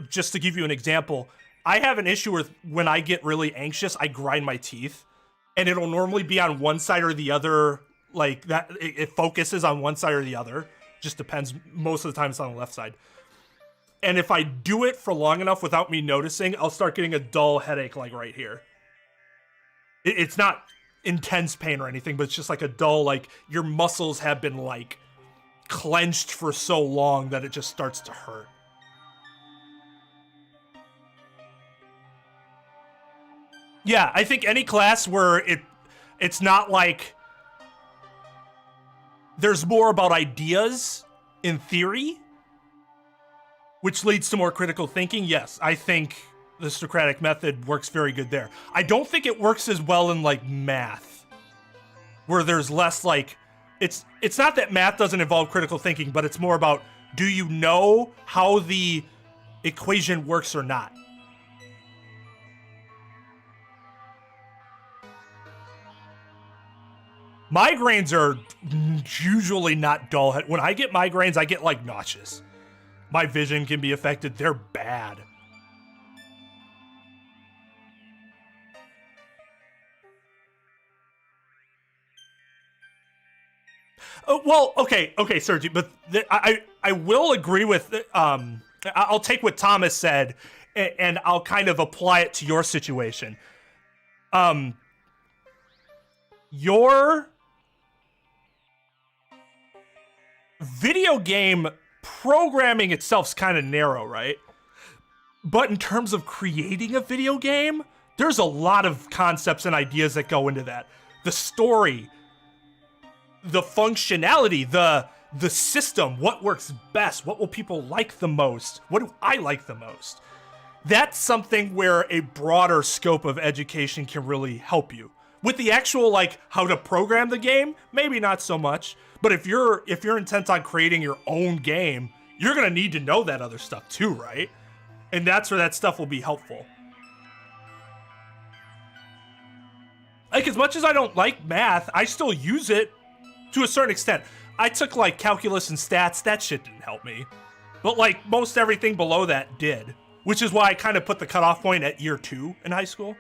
just to give you an example, I have an issue with when I get really anxious, I grind my teeth, and it'll normally be on one side or the other. Like that, it focuses on one side or the other. Just depends. Most of the time it's on the left side. And if I do it for long enough without me noticing, I'll start getting a dull headache like right here. It's not intense pain or anything, but it's just like a dull, like your muscles have been like clenched for so long that it just starts to hurt. Yeah, I think any class where it's not like there's more about ideas in theory, which leads to more critical thinking. Yes, I think the Socratic method works very good there. I don't think it works as well in like math, where there's less like, it's not that math doesn't involve critical thinking, but it's more about, do you know how the equation works or not? Migraines are usually not dull. When I get migraines, I get like nauseous. My vision can be affected. They're bad. Well, okay, Sergi, but I will agree with, I'll take what Thomas said and I'll kind of apply it to your situation. Your video game programming itself's kind of narrow, right? But in terms of creating a video game, there's a lot of concepts and ideas that go into that. The story, the functionality, the system, what works best, what will people like the most, what do I like the most? That's something where a broader scope of education can really help you. With the actual, like, how to program the game, maybe not so much. But if you're intent on creating your own game, you're gonna need to know that other stuff too, right? And that's where that stuff will be helpful. Like, as much as I don't like math, I still use it to a certain extent. I took, like, calculus and stats. That shit didn't help me. But, like, most everything below that did. Which is why I kind of put the cutoff point at year 2 in high school.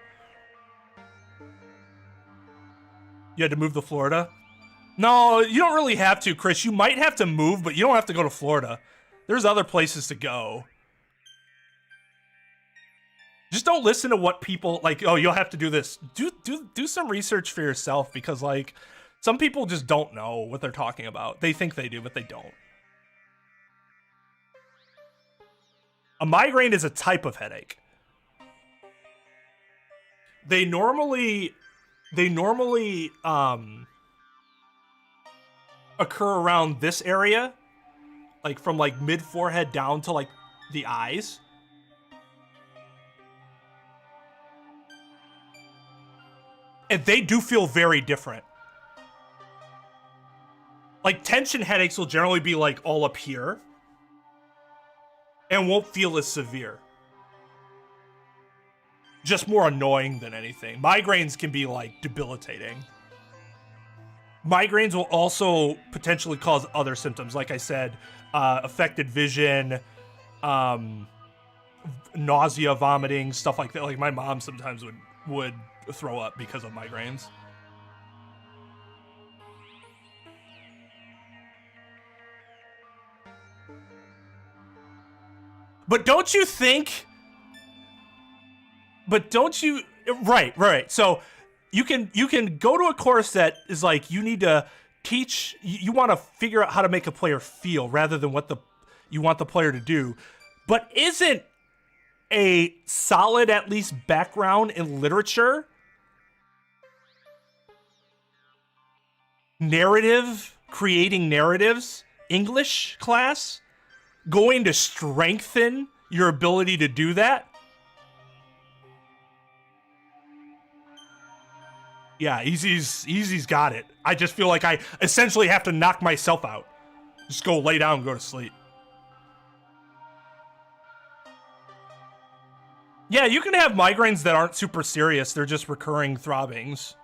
You had to move to Florida? No, you don't really have to, Chris. You might have to move, but you don't have to go to Florida. There's other places to go. Just don't listen to what people, like, oh, you'll have to do this. Do some research for yourself, because, like, some people just don't know what they're talking about. They think they do, but they don't. A migraine is a type of headache. They normally occur around this area, like from like mid forehead down to like the eyes. And they do feel very different. Like tension headaches will generally be like all up here and won't feel as severe. Just more annoying than anything. Migraines can be like debilitating. Migraines will also potentially cause other symptoms. Like I said, affected vision, nausea, vomiting, stuff like that. Like my mom sometimes would throw up because of migraines. But don't you think... Right. So you can go to a course that is like, you need to teach, you want to figure out how to make a player feel rather than what you want the player to do. But isn't a solid, at least, background in literature, narrative, creating narratives, English class, going to strengthen your ability to do that? Yeah, Easy's got it. I just feel like I essentially have to knock myself out. Just go lay down and go to sleep. Yeah, you can have migraines that aren't super serious. They're just recurring throbbings.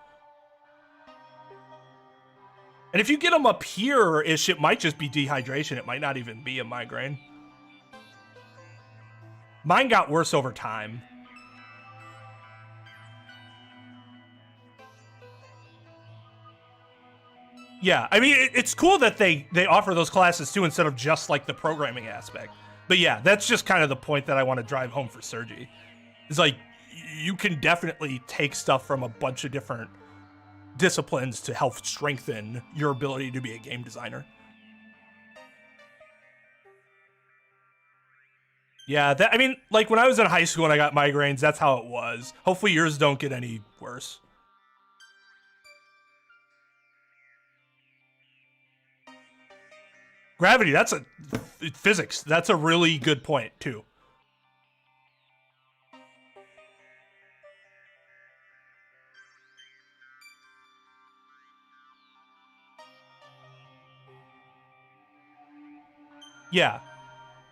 And if you get them up here-ish, it might just be dehydration. It might not even be a migraine. Mine got worse over time. Yeah, I mean, it's cool that they offer those classes too instead of just like the programming aspect. But yeah, that's just kind of the point that I want to drive home for Sergi. It's like, you can definitely take stuff from a bunch of different disciplines to help strengthen your ability to be a game designer. Yeah, I mean, like when I was in high school and I got migraines, that's how it was. Hopefully yours don't get any worse. Gravity, that's physics. That's a really good point, too. Yeah.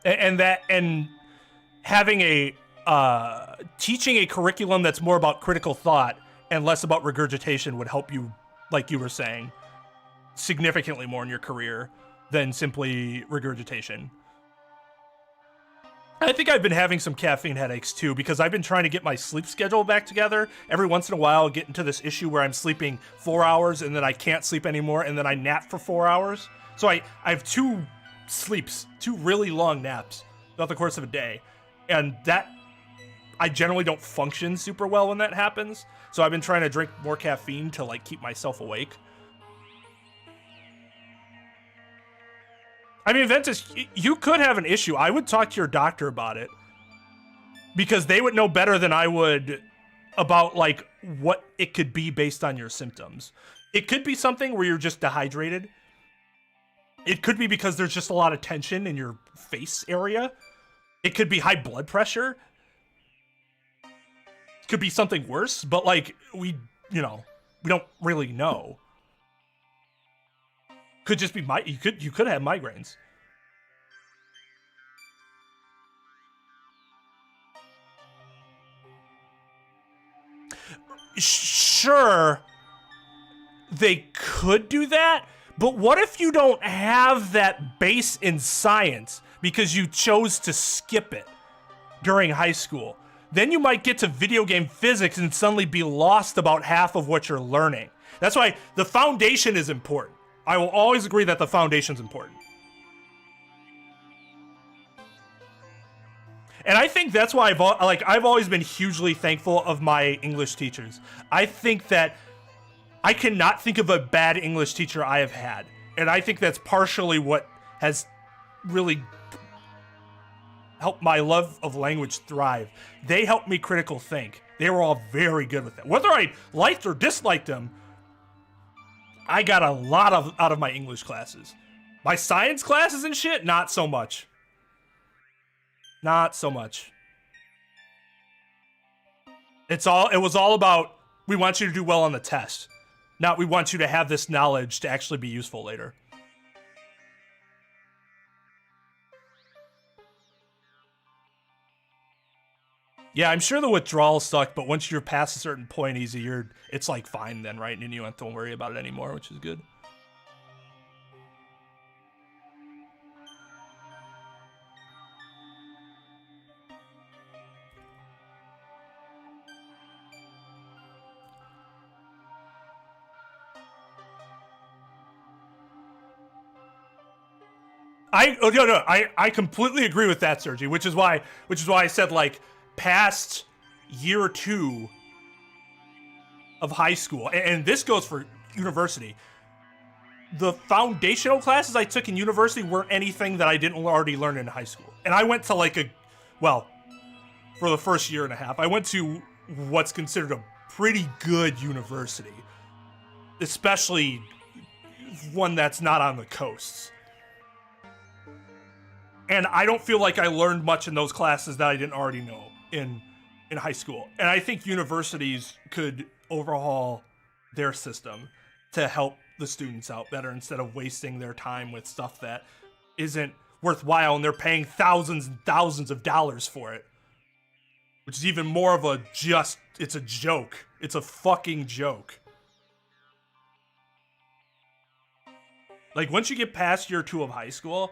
And having a, teaching a curriculum that's more about critical thought and less about regurgitation would help you, like you were saying, significantly more in your career than simply regurgitation. I think I've been having some caffeine headaches too because I've been trying to get my sleep schedule back together. Every once in a while, I get into this issue where I'm sleeping 4 hours and then I can't sleep anymore and then I nap for 4 hours. So I have two sleeps, two really long naps throughout the course of a day. And that, I generally don't function super well when that happens. So I've been trying to drink more caffeine to like keep myself awake. I mean, Ventus, you could have an issue. I would talk to your doctor about it because they would know better than I would about like what it could be based on your symptoms. It could be something where you're just dehydrated. It could be because there's just a lot of tension in your face area. It could be high blood pressure. It could be something worse, but like we don't really know. Could just be you could have migraines. Sure, they could do that, but what if you don't have that base in science because you chose to skip it during high school? Then you might get to video game physics and suddenly be lost about half of what you're learning. That's why the foundation is important. I will always agree that the foundation's important. And I think that's why I've always been hugely thankful of my English teachers. I think that I cannot think of a bad English teacher I have had. And I think that's partially what has really helped my love of language thrive. They helped me critical think. They were all very good with it. Whether I liked or disliked them, I got a lot out of my English classes. My science classes and shit, not so much. Not so much. It was all about, we want you to do well on the test. Not we want you to have this knowledge to actually be useful later. Yeah, I'm sure the withdrawal sucked, but once you're past a certain point, it's like fine then, right? And you don't have to worry about it anymore, which is good. I completely agree with that, Sergi, which is why I said like past year or two of high school, and this goes for university. The foundational classes I took in university weren't anything that I didn't already learn in high school. And I went to for the first year and a half, I went to what's considered a pretty good university, especially one that's not on the coasts. And I don't feel like I learned much in those classes that I didn't already know in high school. And I think universities could overhaul their system to help the students out better instead of wasting their time with stuff that isn't worthwhile and they're paying thousands and thousands of dollars for it. Which is even more of it's a joke. It's a fucking joke. Like, once you get past year 2 of high school,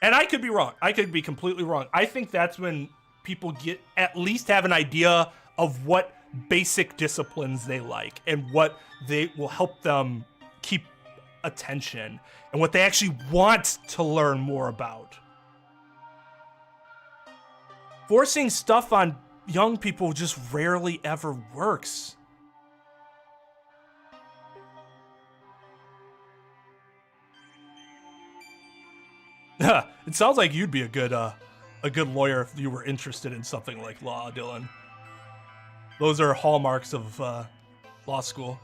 and I could be wrong, I could be completely wrong. I think that's when people at least have an idea of what basic disciplines they like and what they will help them keep attention and what they actually want to learn more about. Forcing stuff on young people just rarely ever works. It sounds like you'd be a good lawyer if you were interested in something like law, Dylan. Those are hallmarks of law school.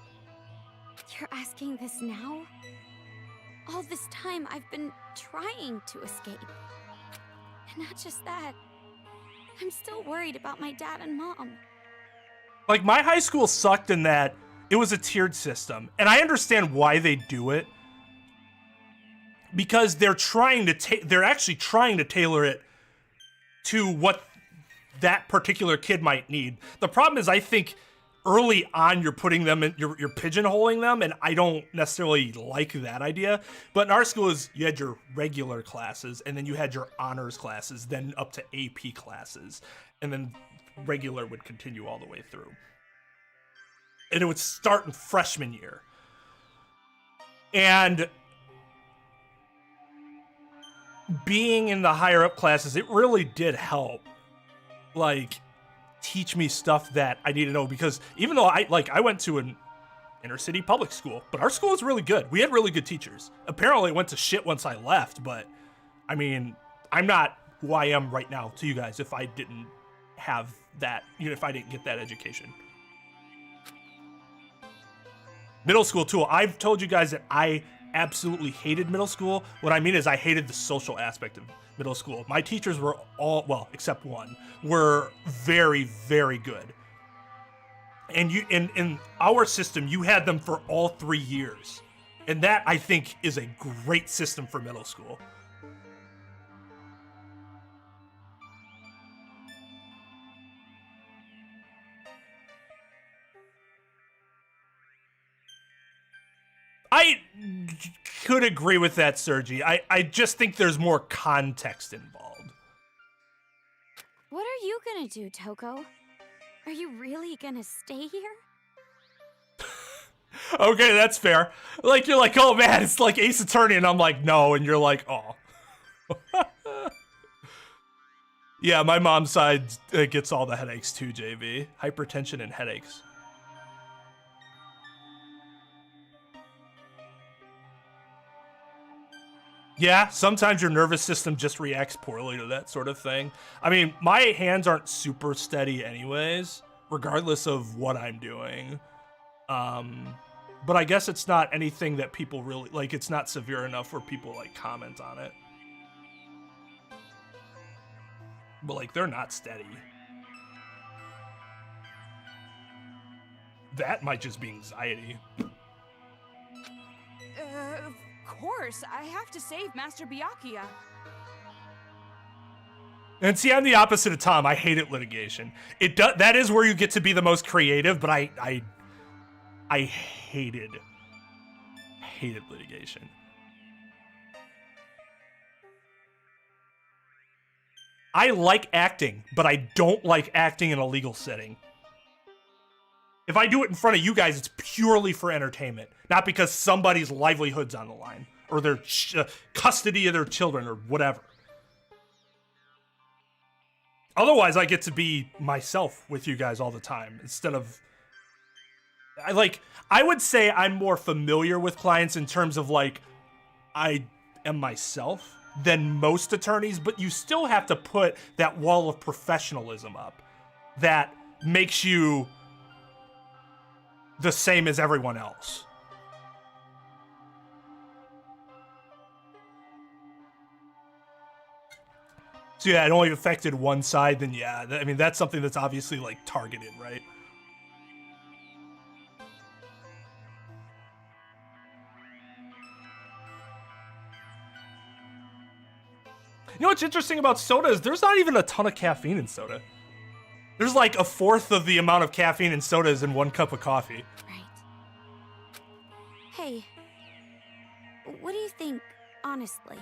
You're asking this now? All this time I've been trying to escape. And not just that, I'm still worried about my dad and mom. Like, my high school sucked in that it was a tiered system. And I understand why they do it. Because they're actually trying to tailor it to what that particular kid might need. The problem is, I think early on you're putting them in, you're pigeonholing them, and I don't necessarily like that idea. But in our school, you had your regular classes, and then you had your honors classes, then up to AP classes, and then regular would continue all the way through. And it would start in freshman year. And being in the higher up classes, it really did help, like, teach me stuff that I need to know, because even though I went to an inner city public school, but our school was really good. We had really good teachers. Apparently it went to shit once I left, but I mean, I'm not who I am right now to you guys if I didn't have that, if I didn't get that education. Middle school too. I've told you guys that I absolutely hated middle school. What I mean is I hated the social aspect of middle school. My teachers were all, well, except one, were very, very good. And in our system, you had them for all 3 years. And that, I think, is a great system for middle school. I could agree with that, Sergi. I just think there's more context involved. What are you gonna do, Toko? Are you really gonna stay here? Okay, that's fair. Like, you're like, oh man, it's like Ace Attorney, and I'm like, no, and you're like, oh. Yeah, my mom's side gets all the headaches too, JV. Hypertension and headaches. Yeah, sometimes your nervous system just reacts poorly to that sort of thing. I mean, my hands aren't super steady anyways, regardless of what I'm doing. But I guess it's not anything that people really, like, it's not severe enough where people, like, comment on it. But, like, they're not steady. That might just be anxiety. Of course, I have to save Master Byakuya. And see, I'm the opposite of Tom. I hated litigation. That is where you get to be the most creative, but I hated litigation. I like acting, but I don't like acting in a legal setting. If I do it in front of you guys, it's purely for entertainment, not because somebody's livelihood's on the line or their custody of their children or whatever. Otherwise, I get to be myself with you guys all the time instead of... I would say I'm more familiar with clients in terms of, like, I am myself than most attorneys, but you still have to put that wall of professionalism up that makes you the same as everyone else. So yeah, it only affected one side, then yeah, I mean, that's something that's obviously, like, targeted, right? You know what's interesting about soda is there's not even a ton of caffeine in soda. There's like a fourth of the amount of caffeine in soda is in 1 cup of coffee. Right. Hey, what do you think, honestly?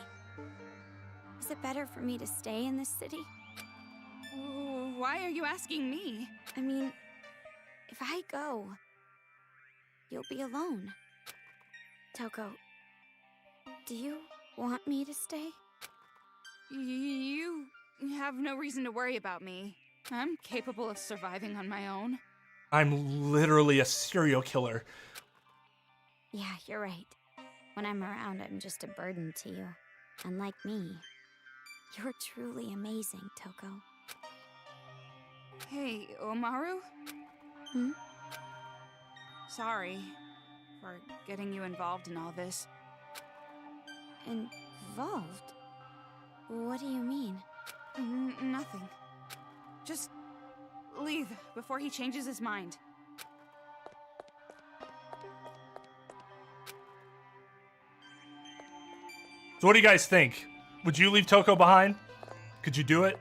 Is it better for me to stay in this city? Why are you asking me? I mean, if I go, you'll be alone. Toko, do you want me to stay? You have no reason to worry about me. I'm capable of surviving on my own. I'm literally a serial killer. Yeah, you're right. When I'm around, I'm just a burden to you. Unlike me, you're truly amazing, Toko. Hey, Omaru? Hmm? Sorry for getting you involved in all this. Involved? What do you mean? Nothing. Just leave before he changes his mind. So what do you guys think? Would you leave Toko behind? Could you do it?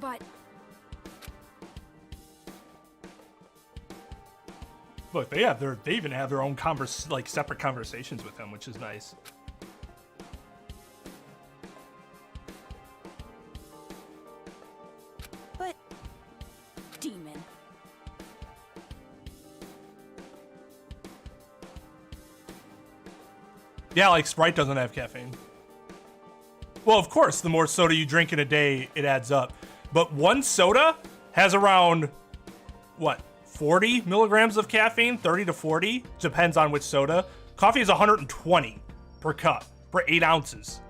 But Look, they even have their own separate conversations with him, which is nice. But demon. Yeah, like Sprite doesn't have caffeine. Well, of course, the more soda you drink in a day, it adds up. But 1 soda has around, what, 40 milligrams of caffeine? 30 to 40? Depends on which soda. Coffee is 120 per cup for 8 ounces.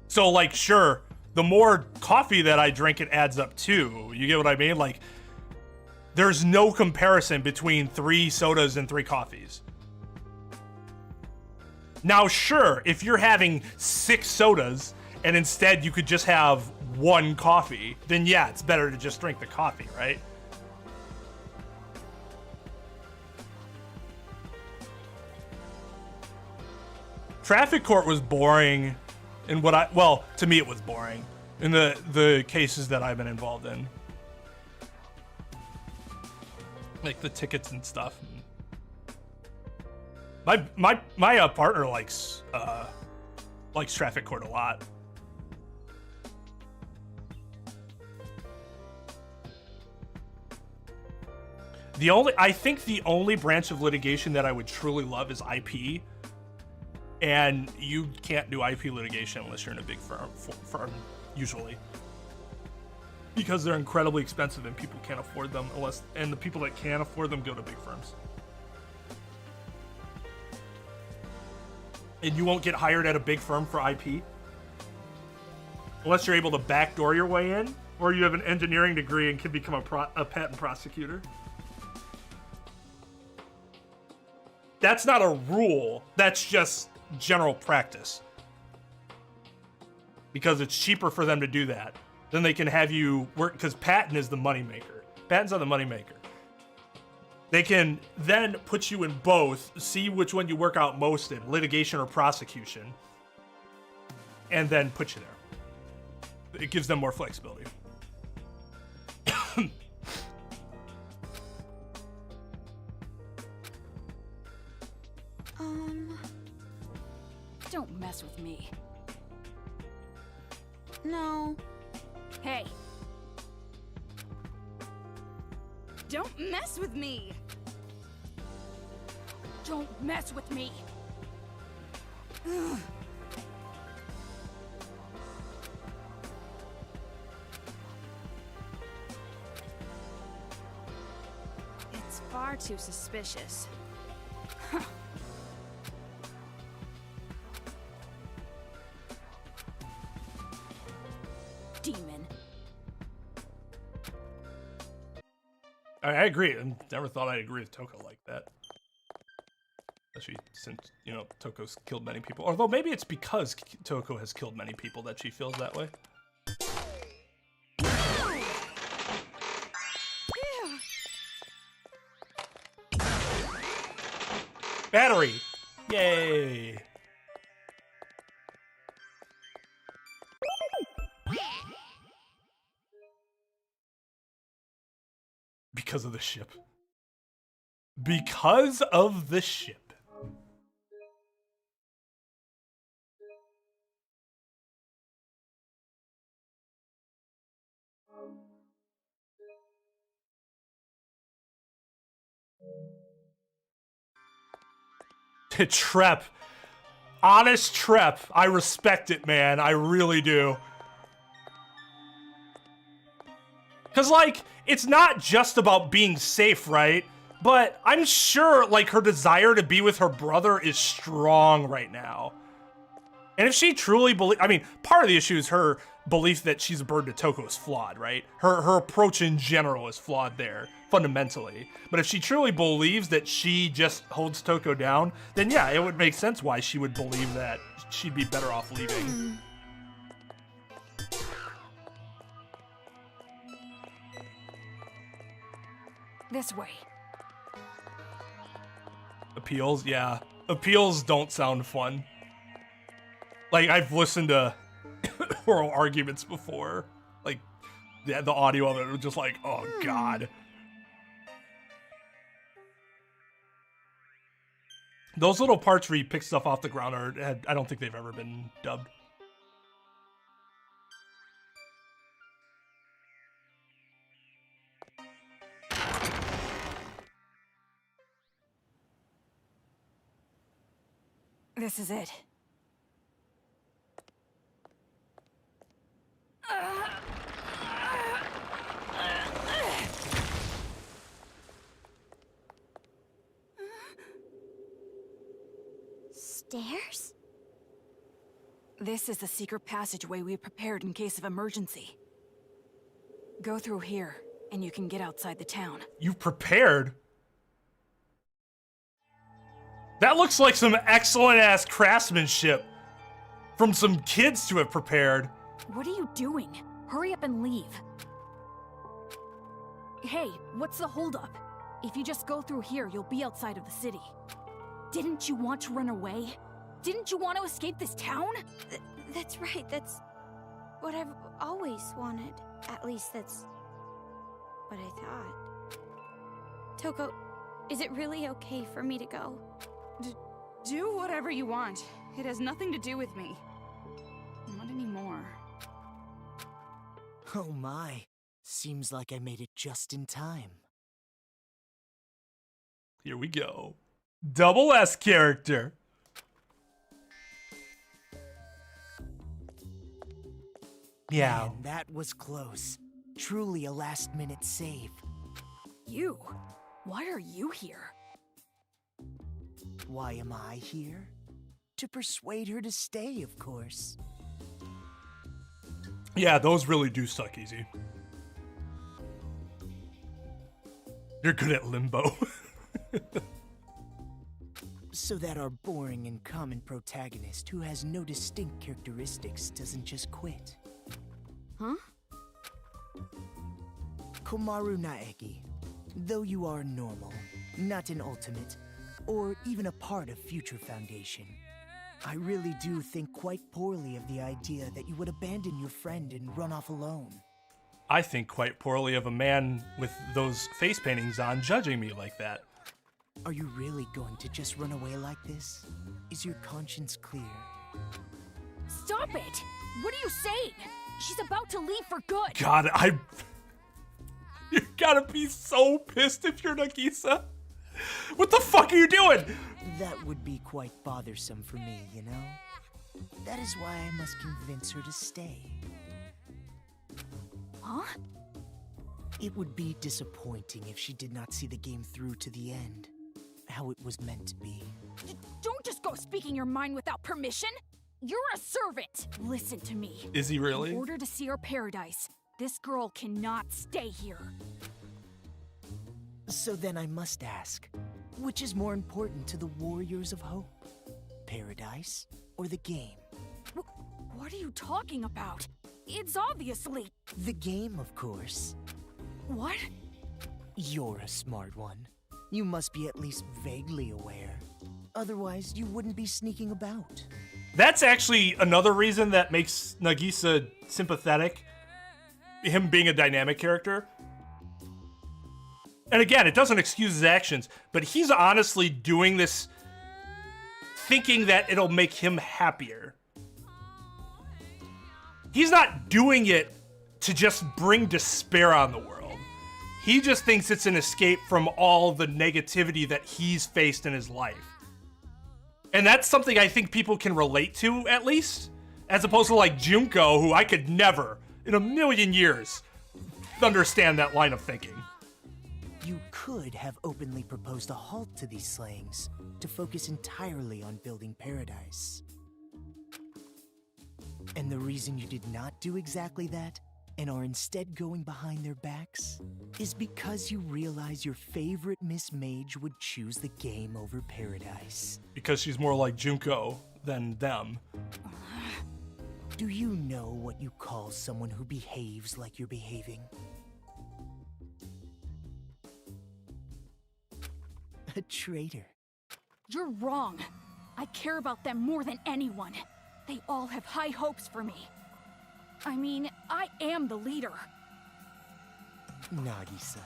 So, like, sure, the more coffee that I drink, it adds up too. You get what I mean? Like, there's no comparison between 3 sodas and 3 coffees. Now, sure, if you're having 6 sodas and instead you could just have 1 coffee, then yeah, it's better to just drink the coffee, right? Traffic court was boring in well, to me it was boring in the cases that I've been involved in. Like the tickets and stuff. My partner likes traffic court a lot. I think the only branch of litigation that I would truly love is IP, and you can't do IP litigation unless you're in a big firm usually, because they're incredibly expensive and people can't afford them and the people that can afford them go to big firms. And you won't get hired at a big firm for IP unless you're able to backdoor your way in, or you have an engineering degree and can become a patent prosecutor. That's not a rule. That's just general practice. Because it's cheaper for them to do that. Then they can have you work, because patent is the moneymaker. Patents are the moneymaker. They can then put you in both, see which one you work out most in, litigation or prosecution, and then put you there. It gives them more flexibility. Don't mess with me. No. Hey, Don't mess with me! don't mess with me. It's far too suspicious. Demon. I agree. I never thought I'd agree with Toko like that. Especially since, you know, Toko's killed many people. Although maybe it's because Toko has killed many people that she feels that way. Battery! Yay! Because of the ship. Because of the ship. Trep. Honest Trep. I respect it, man. I really do. Because, like, it's not just about being safe, right? But I'm sure, like, her desire to be with her brother is strong right now. And if she truly I mean, part of the issue is her belief that she's a burden to Toko is flawed, right? Her approach in general is flawed there, fundamentally. But if she truly believes that she just holds Toko down, then yeah, it would make sense why she would believe that she'd be better off leaving. This way. Appeals, yeah. Appeals don't sound fun. Like, I've listened to oral arguments before. Like, the audio of it was just like, oh god. Those little parts where you pick stuff off the ground I don't think they've ever been dubbed. This is it. Stairs? This is the secret passageway we prepared in case of emergency. Go through here, and you can get outside the town. You've prepared? That looks like some excellent-ass craftsmanship from some kids to have prepared. What are you doing? Hurry up and leave. Hey, what's the holdup? If you just go through here, you'll be outside of the city. Didn't you want to run away? Didn't you want to escape this town? That's right, that's what I've always wanted. At least that's what I thought. Toko, is it really okay for me to go? Do whatever you want. It has nothing to do with me. Not anymore. Oh my. Seems like I made it just in time. Here we go. Double S character. Yeah. Man, that was close. Truly a last-minute save. You? Why are you here? Why am I here? To persuade her to stay, of course. Yeah, those really do suck easy. You're good at limbo. So that our boring and common protagonist who has no distinct characteristics doesn't just quit. Huh? Komaru Naegi, though you are normal, not an ultimate, or even a part of Future Foundation, I really do think quite poorly of the idea that you would abandon your friend and run off alone. I think quite poorly of a man with those face paintings on judging me like that. Are you really going to just run away like this? Is your conscience clear? Stop it! What are you saying? She's about to leave for good! God, you gotta be so pissed if you're Nagisa. What the fuck are you doing? That would be quite bothersome for me, you know? That is why I must convince her to stay. Huh? It would be disappointing if she did not see the game through to the end, how it was meant to be. Don't just go speaking your mind without permission! You're a servant! Listen to me. Is he really? In order to see our paradise, this girl cannot stay here. So then I must ask, which is more important to the Warriors of Hope? Paradise or the game? What are you talking about? It's obviously... The game, of course. What? You're a smart one. You must be at least vaguely aware. Otherwise, you wouldn't be sneaking about. That's actually another reason that makes Nagisa sympathetic. Him being a dynamic character. And again, it doesn't excuse his actions, but he's honestly doing this thinking that it'll make him happier. He's not doing it to just bring despair on the world. He just thinks it's an escape from all the negativity that he's faced in his life. And that's something I think people can relate to, at least, as opposed to like Junko, who I could never, in a million years, understand that line of thinking. You could have openly proposed a halt to these slayings to focus entirely on building paradise. And the reason you did not do exactly that, and are instead going behind their backs, is because you realize your favorite Miss Mage would choose the game over paradise. Because she's more like Junko than them. Do you know what you call someone who behaves like you're behaving? A traitor. You're wrong. I care about them more than anyone. They all have high hopes for me. I mean, I am the leader. Nagisa.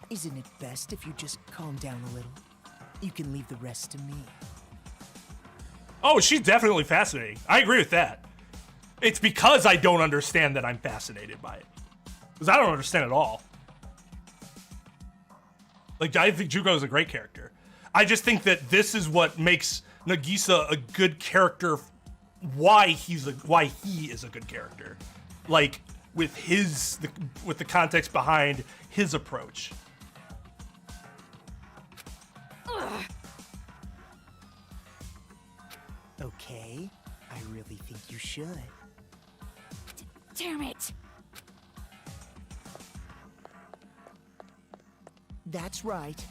Isn't it best if you just calm down a little? You can leave the rest to me. Oh, she's definitely fascinating. I agree with that. It's because I don't understand that I'm fascinated by it. Because I don't understand at all. Like, I think Junko is a great character. I just think that this is what makes Nagisa a good character, why he is a good character. Like, with the context behind his approach. Ugh. Okay, I really think you should. Damn it! That's right.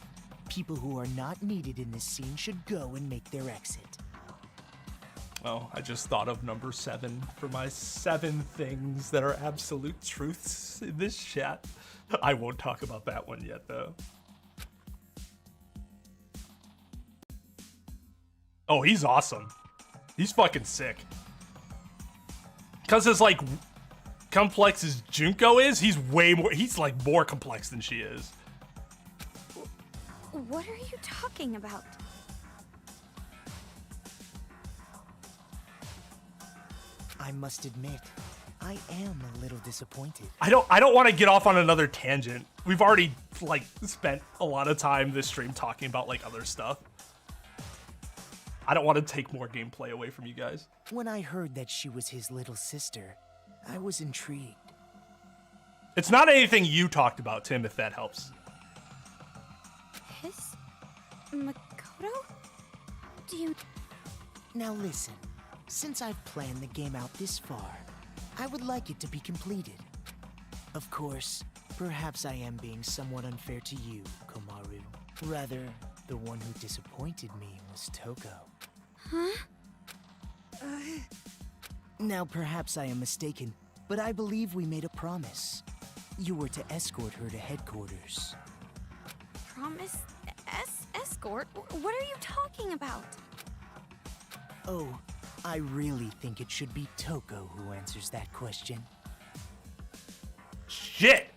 People who are not needed in this scene should go and make their exit. Oh, I just thought of number 7 for my 7 things that are absolute truths in this chat. I won't talk about that one yet, though. Oh, he's awesome. He's fucking sick. Because as, like, complex as Junko is, he's like, more complex than she is. What are you talking about? I must admit, I am a little disappointed. I don't want to get off on another tangent. We've already, like, spent a lot of time this stream talking about, like, other stuff. I don't want to take more gameplay away from you guys. When I heard that she was his little sister, I was intrigued. It's not anything you talked about, Tim, if that helps. His? Makoto? Do you... Now listen, since I've planned the game out this far, I would like it to be completed. Of course, perhaps I am being somewhat unfair to you, Komaru. Rather, the one who disappointed me was Toko. Huh? Now perhaps I am mistaken, but I believe we made a promise. You were to escort her to headquarters. Promise? Escort? What are you talking about? Oh, I really think it should be Toko who answers that question. Shit!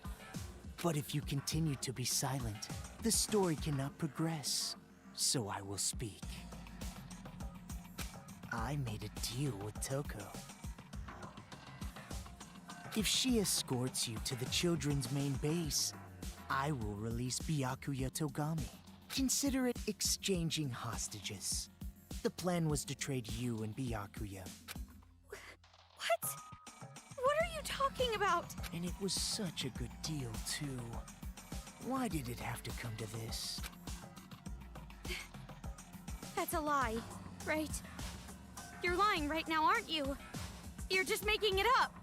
But if you continue to be silent, the story cannot progress. So I will speak. I made a deal with Toko. If she escorts you to the children's main base, I will release Byakuya Togami. Consider it exchanging hostages. The plan was to trade you and Byakuya. What? What are you talking about? And it was such a good deal, too. Why did it have to come to this? That's a lie, right? You're lying right now, aren't you? You're just making it up.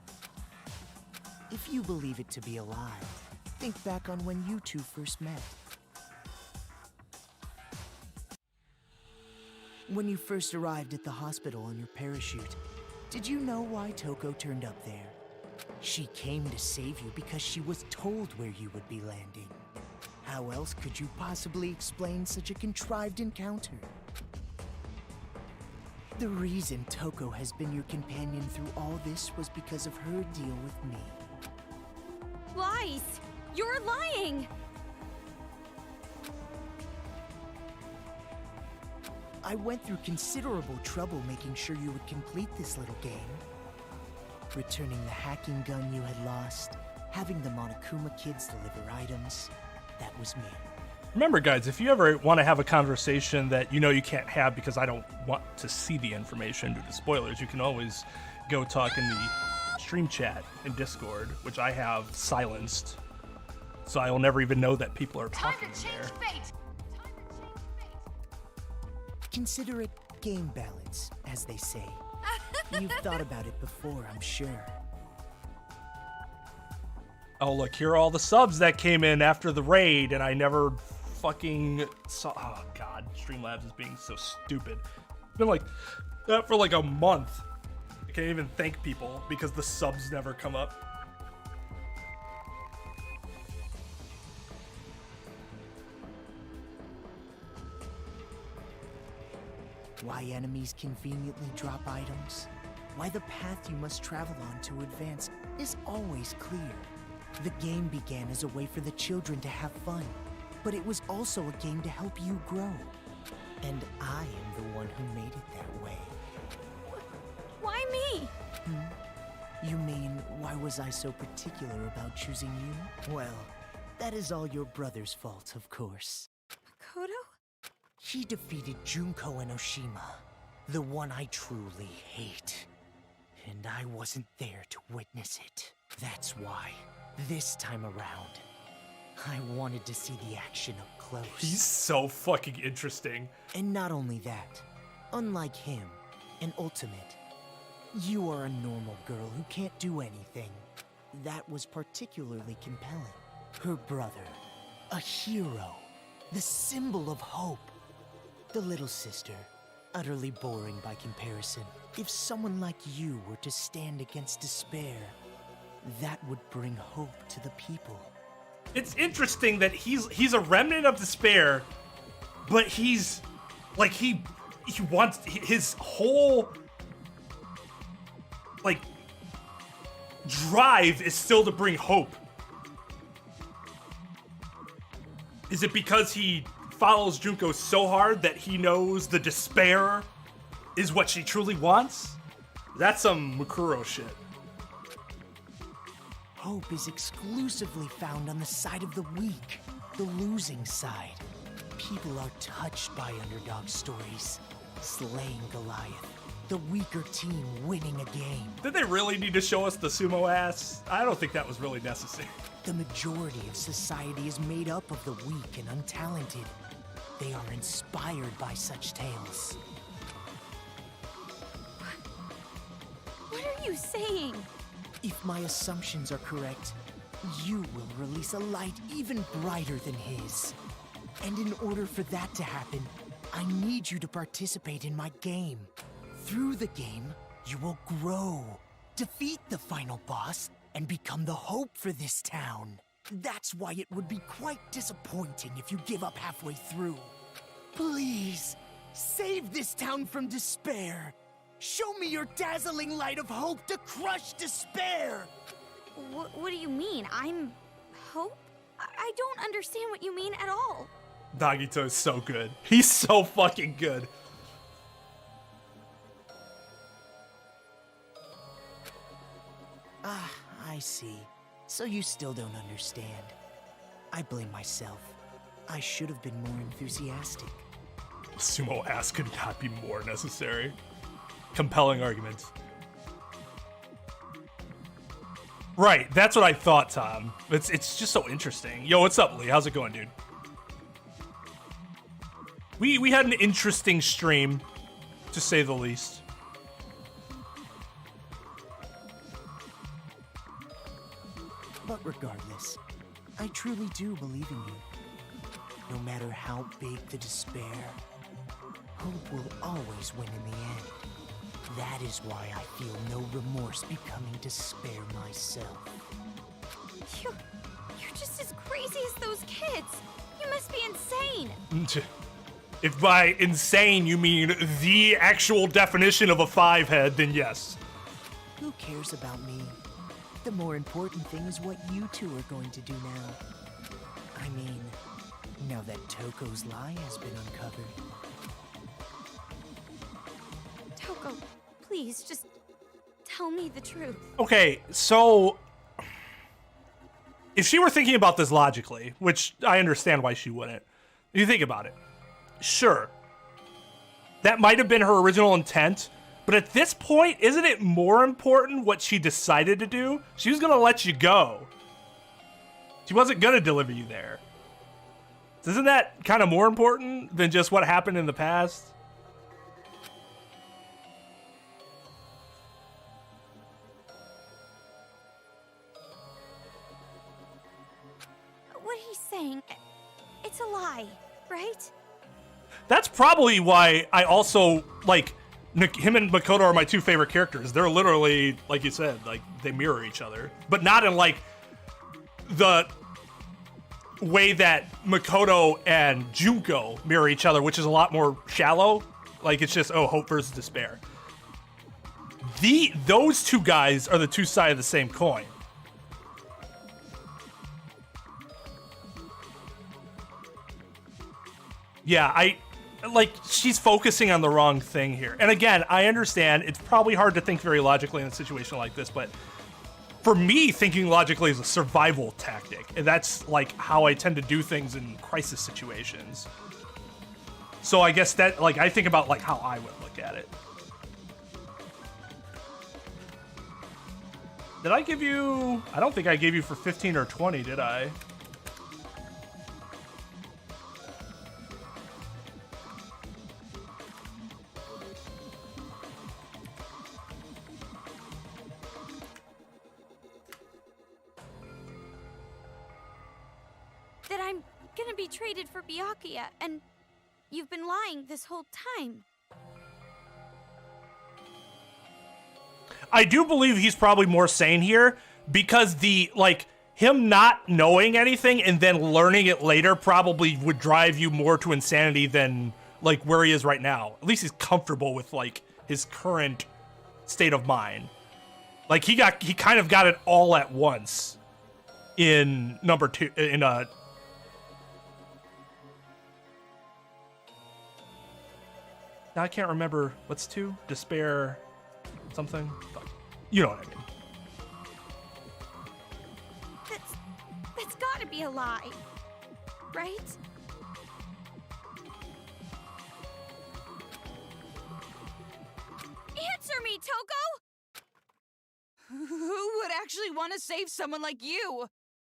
If you believe it to be a lie, think back on when you two first met. When you first arrived at the hospital on your parachute, did you know why Toko turned up there? She came to save you because she was told where you would be landing. How else could you possibly explain such a contrived encounter? The reason Toko has been your companion through all this was because of her deal with me. Lies! You're lying! I went through considerable trouble making sure you would complete this little game. Returning the hacking gun you had lost, having the Monokuma kids deliver items, that was me. Remember, guys, if you ever want to have a conversation that you know you can't have because I don't want to see the information due to spoilers, you can always go talk in the stream chat in Discord, which I have silenced, so I will never even know that people are talking there. Consider it game balance, as they say. You've thought about it before, I'm sure. Oh, look, here are all the subs that came in after the raid, and I never fucking saw. Oh, God, Streamlabs is being so stupid. It's been like that for like a month. I can't even thank people because the subs never come up. Why enemies conveniently drop items? Why the path you must travel on to advance is always clear. The game began as a way for the children to have fun, but it was also a game to help you grow. And I am the one who made it that way. Why me? You mean, why was I so particular about choosing you? Well, that is all your brother's fault, of course. Makoto? He defeated Junko and Oshima, the one I truly hate. And I wasn't there to witness it. That's why, this time around, I wanted to see the action up close. He's so fucking interesting. And not only that, unlike him, an ultimate, you are a normal girl who can't do anything. That was particularly compelling. Her brother, a hero, the symbol of hope. The little sister, utterly boring by comparison. If someone like you were to stand against despair, that would bring hope to the people. It's interesting that he's a remnant of despair, but he's like he wants his whole like drive is still to bring hope. Is it because he follows Junko so hard that he knows the despair is what she truly wants? That's some Mukuro shit. Hope is exclusively found on the side of the weak, the losing side. People are touched by underdog stories, slaying Goliath, the weaker team winning a game. Did they really need to show us the sumo ass? I don't think that was really necessary. The majority of society is made up of the weak and untalented. They are inspired by such tales. What are you saying? If my assumptions are correct, you will release a light even brighter than his. And in order for that to happen, I need you to participate in my game. Through the game, you will grow, defeat the final boss, and become the hope for this town. That's why it would be quite disappointing if you give up halfway through. Please, save this town from despair. Show me your dazzling light of hope to crush despair! What do you mean? I'm hope? I don't understand what you mean at all. Nagito is so good. He's so fucking good. Ah, I see. So you still don't understand. I blame myself. I should have been more enthusiastic. Sumo ass could not be more necessary. Compelling argument. Right, that's what I thought, Tom. It's just so interesting. Yo, what's up, Lee? How's it going, dude? We had an interesting stream, to say the least. But regardless, I truly do believe in you. No matter how big the despair, hope will always win in the end. That is why I feel no remorse becoming despair myself. You're just as crazy as those kids. You must be insane. If by insane you mean the actual definition of a 5-head, then yes. Who cares about me? The more important thing is what you two are going to do now. I mean, now that Toko's lie has been uncovered. Toko, please, just tell me the truth. Okay, so if she were thinking about this logically, which I understand why she wouldn't, you think about it. Sure, that might have been her original intent, but at this point, isn't it more important what she decided to do? She was gonna let you go. She wasn't gonna deliver you there. Isn't that kind of more important than just what happened in the past? What he's saying, it's a lie, right? That's probably why I also, like, him and Makoto are my two favorite characters. They're literally, like you said, like, they mirror each other. But not in, like, the way that Makoto and Junko mirror each other, which is a lot more shallow. Like, it's just, oh, hope versus despair. Those two guys are the two sides of the same coin. Yeah, like, she's focusing on the wrong thing here. And again, I understand it's probably hard to think very logically in a situation like this, but for me, thinking logically is a survival tactic. And that's, like, how I tend to do things in crisis situations. So I guess that, like, I think about, like, how I would look at it. Did I give you... I don't think I gave you for 15 or 20, did I? That I'm gonna be traded for Byakuya, and you've been lying this whole time. I do believe he's probably more sane here because him not knowing anything and then learning it later probably would drive you more to insanity than, like, where he is right now. At least he's comfortable with, like, his current state of mind. Like, he kind of got it all at once in number 2, now I can't remember what's 2? Despair something? Fuck. You know what I mean. That's gotta be a lie, right? Answer me, Toko! Who would actually want to save someone like you?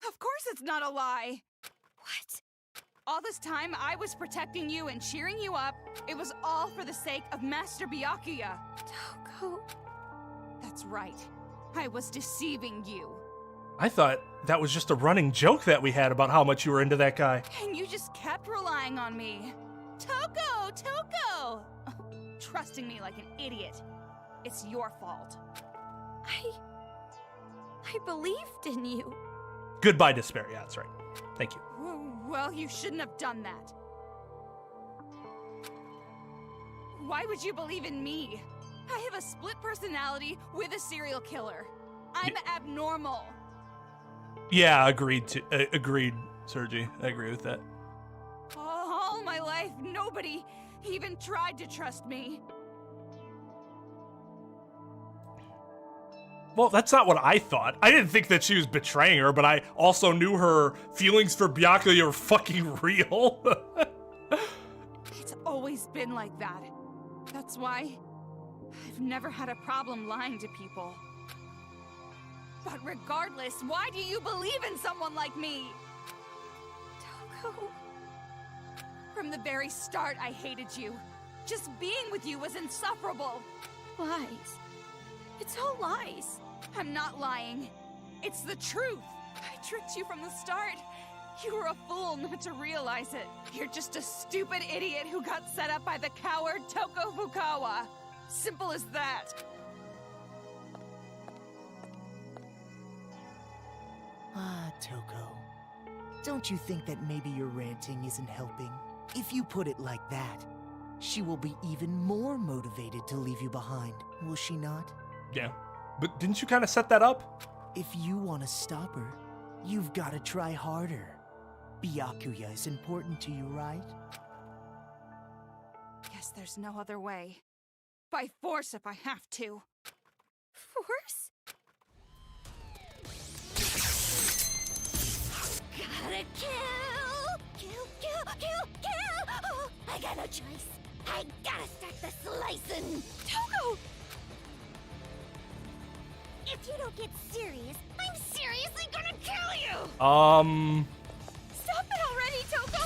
Of course it's not a lie. What? All this time, I was protecting you and cheering you up. It was all for the sake of Master Byakuya. Toko... That's right. I was deceiving you. I thought that was just a running joke that we had about how much you were into that guy. And you just kept relying on me. Toko! Toko! Trusting me like an idiot. It's your fault. I believed in you. Goodbye, despair. Yeah, that's right. Thank you. Well, you shouldn't have done that. Why would you believe in me? I have a split personality with a serial killer. I'm abnormal. Yeah, agreed, Sergi. I agree with that. All my life, nobody even tried to trust me. Well, that's not what I thought. I didn't think that she was betraying her, but I also knew her feelings for Byakuya were fucking real. It's always been like that. That's why I've never had a problem lying to people. But regardless, why do you believe in someone like me? Toko... From the very start, I hated you. Just being with you was insufferable. Lies. It's all lies. I'm not lying. It's the truth. I tricked you from the start. You were a fool not to realize it. You're just a stupid idiot who got set up by the coward Toko Fukawa. Simple as that. Ah, Toko. Don't you think that maybe your ranting isn't helping? If you put it like that, she will be even more motivated to leave you behind, will she not? Yeah. But didn't you kind of set that up? If you want to stop her, you've got to try harder. Byakuya is important to you, right? Guess there's no other way. By force if I have to. Force? Gotta kill! Kill! Oh, I got no choice. I gotta start the slicing! Toko! If you don't get serious, I'm seriously gonna kill you! Stop it already, Toko!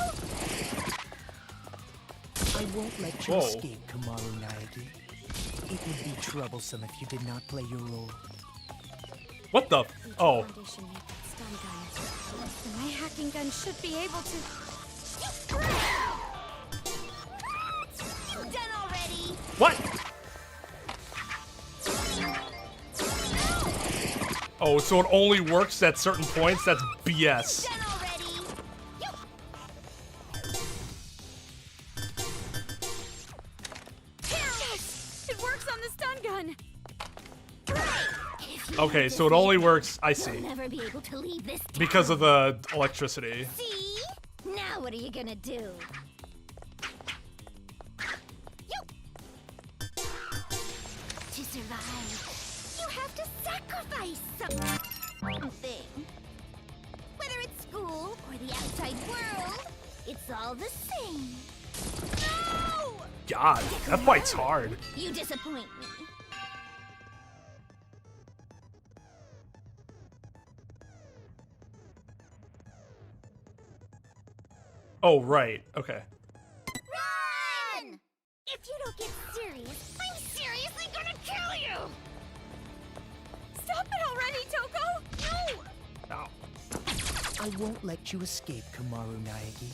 I won't let you Whoa. escape, Kamaru Naegi. It would be troublesome if you did not play your role. What the? Oh. Foundation made that stun gun. And my hacking gun should be able to... You done already? What? Oh, so it only works at certain points? That's BS. Done already? Yes! It works on the stun gun! Okay, so it only works, I see, You'll never be able to leave this town. because of the electricity. See? Now what are you gonna do? To survive, you have to sacrifice something. Whether it's school or the outside world, it's all the same. No! God, that fight's hard. You disappoint me. Oh, right. Okay. Run! If you don't get serious, I'm seriously gonna kill you! Stop it already, Toko! No! Ow. I won't let you escape, Kamaru Naegi.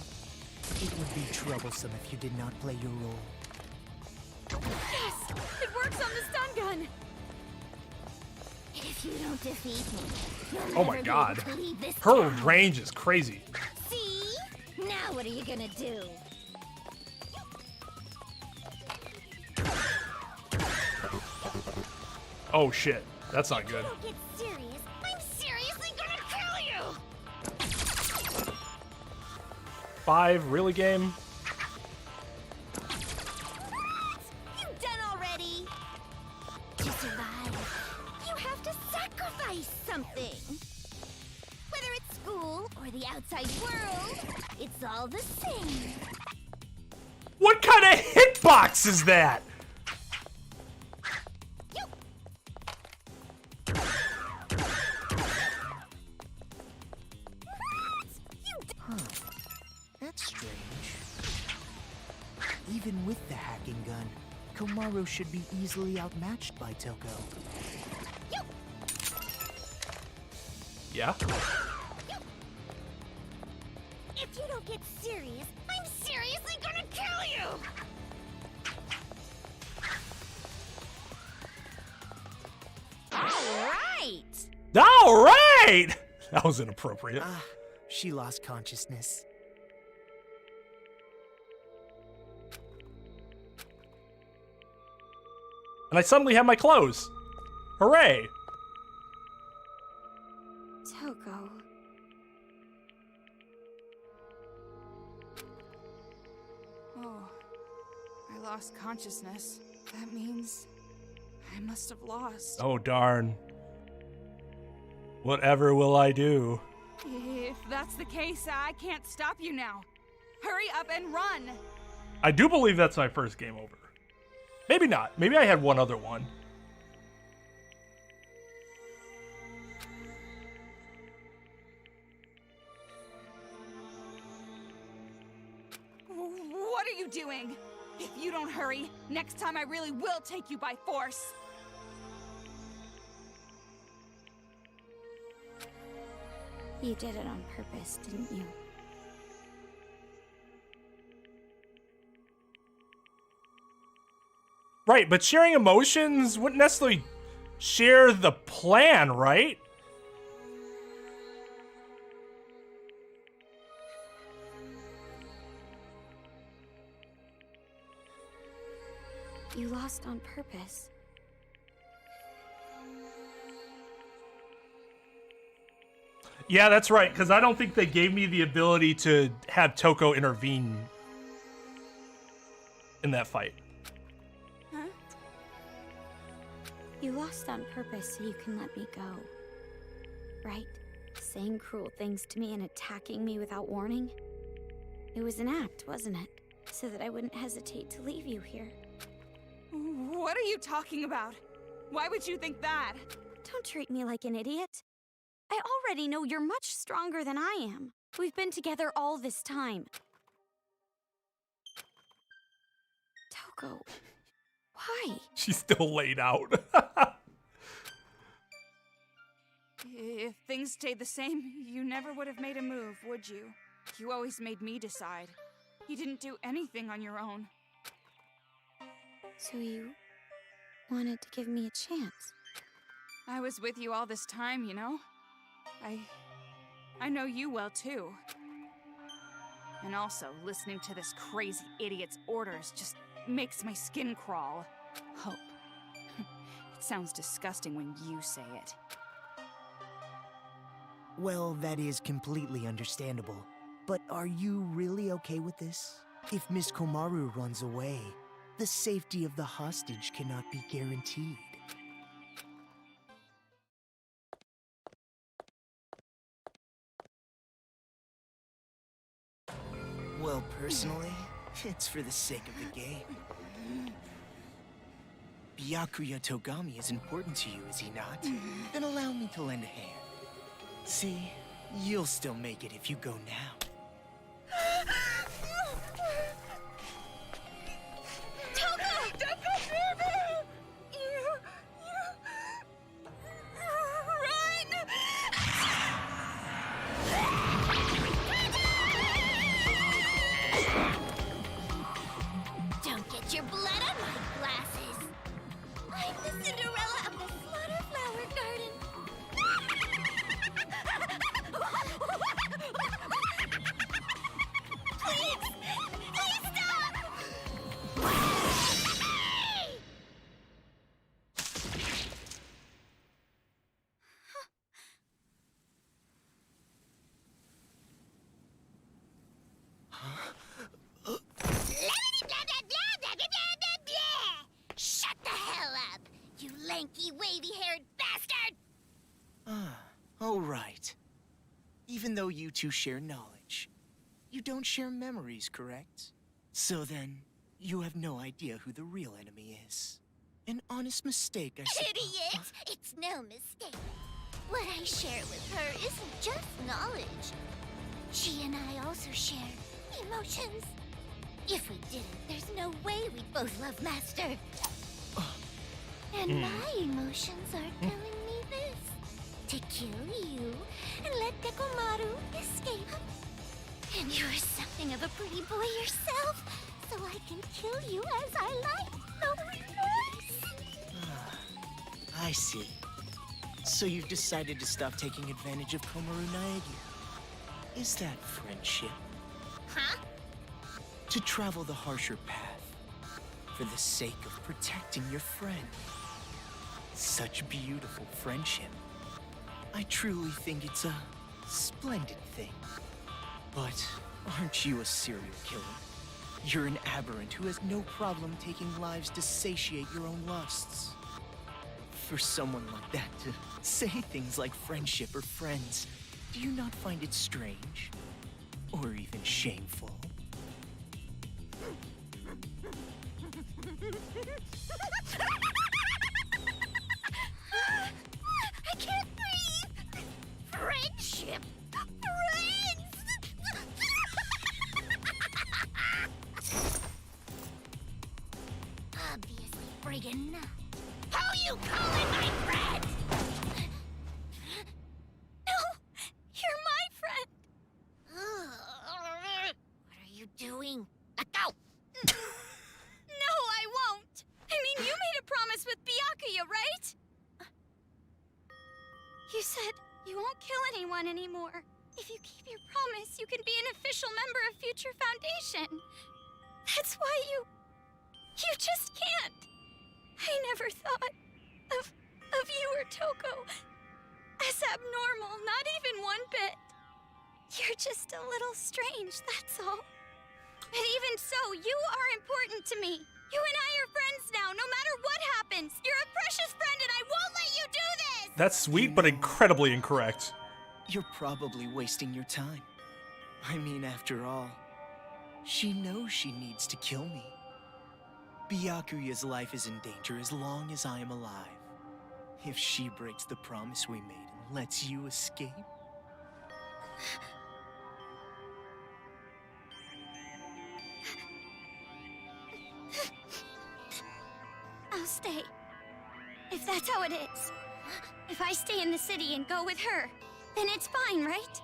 It would be troublesome if you did not play your role. Yes! It works on the stun gun! If you don't defeat me, you'll Oh my never God. be able to leave this Her town. range is crazy. See? Now what are you gonna do? Oh shit, that's not If good. you don't get serious, I'm seriously gonna kill you! 5, really, game? You done already? To survive, you have to sacrifice something. Whether it's school or the outside world, it's all the same. What kind of hitbox is that? That's strange. Even with the hacking gun, Komaru should be easily outmatched by Toko. Yeah? If you don't get serious, I'm seriously gonna kill you! All right! That was inappropriate. Ah, she lost consciousness. And I suddenly have my clothes. Hooray! Toko. Oh, I lost consciousness. That means I must have lost. Oh darn. Whatever will I do? If that's the case, I can't stop you now. Hurry up and run! I do believe that's my first game over. Maybe not. Maybe I had one other one. What are you doing? If you don't hurry, next time I really will take you by force. You did it on purpose, didn't you? Right, but sharing emotions wouldn't necessarily share the plan, right? You lost on purpose. Yeah, that's right, because I don't think they gave me the ability to have Toko intervene in that fight. Huh? You lost on purpose so you can let me go. Right? Saying cruel things to me and attacking me without warning. It was an act, wasn't it? So that I wouldn't hesitate to leave you here. What are you talking about? Why would you think that? Don't treat me like an idiot. I already know you're much stronger than I am. We've been together all this time. Toko, why? She's still laid out. If things stayed the same, you never would have made a move, would you? You always made me decide. You didn't do anything on your own. So you wanted to give me a chance? I was with you all this time, you know? I know you well, too. And also, listening to this crazy idiot's orders just makes my skin crawl. Hope. It sounds disgusting when you say it. Well, that is completely understandable. But are you really okay with this? If Miss Komaru runs away, the safety of the hostage cannot be guaranteed. Well, personally, it's for the sake of the game. Byakuya Togami is important to you, is he not? Then allow me to lend a hand. See, you'll still make it if you go now. Don't get your blood on my glasses. I'm the Cinderella of the Slaughter Flower Garden. Please! Please stop! Shut the hell up, you lanky, wavy-haired bastard! All right. Even though you two share knowledge, you don't share memories, correct? So then, you have no idea who the real enemy is. An honest mistake, I suppose. Idiot! It's no mistake. What I share with her isn't just knowledge. She and I also share emotions. If we didn't, there's no way we'd both love Master. And my emotions are telling me this. To kill you and let Dekomaru escape. And you're something of a pretty boy yourself, so I can kill you as I like. No remorse. I see. So you've decided to stop taking advantage of Komaru Naegi. Is that friendship? Huh? To travel the harsher path for the sake of protecting your friend. Such beautiful friendship. I truly think it's a splendid thing. But aren't you a serial killer? You're an aberrant who has no problem taking lives to satiate your own lusts. For someone like that to say things like friendship or friends, do you not find it strange? Or even shameful? I can't breathe! Friendship! Friends! Obviously friggin' not. Who you calling my friend? No! You're anymore. If you keep your promise, you can be an official member of Future Foundation. That's why you just can't. I never thought of you or Toko as abnormal, not even one bit. You're just a little strange, that's all. But even so, you are important to me. You and I are friends now, no matter what happens. You're a precious friend and I won't let you do this! That's sweet, but incredibly incorrect. You're probably wasting your time. I mean, after all, she knows she needs to kill me. Byakuya's life is in danger as long as I am alive. If she breaks the promise we made and lets you escape... I'll stay. If that's how it is. If I stay in the city and go with her, then it's fine, right?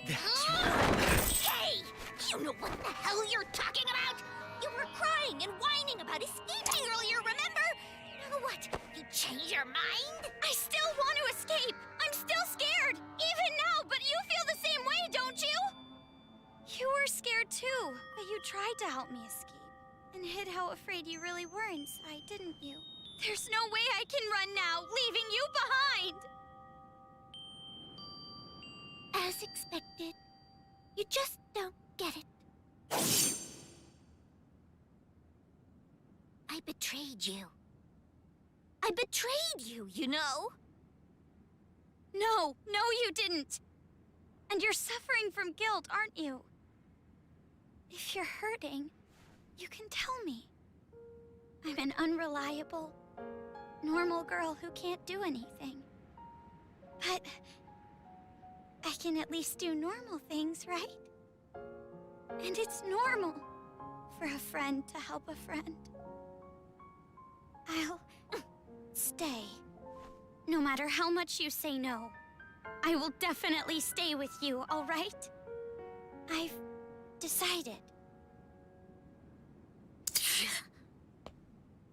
That's right. Hey! You know what the hell you're talking about? You were crying and whining about escaping earlier, remember? Now what? You change your mind? I still want to escape. I'm still scared. Even now, but you feel the same way, don't you? You were scared too, but you tried to help me escape. And hid how afraid you really were inside, didn't you? There's no way I can run now, leaving you behind! As expected. You just don't get it. I betrayed you. I betrayed you, you know? No, you didn't. And you're suffering from guilt, aren't you? If you're hurting, you can tell me. I'm an unreliable, normal girl who can't do anything. But I can at least do normal things, right? And it's normal for a friend to help a friend. I'll stay. No matter how much you say no, I will definitely stay with you, all right? I've decided.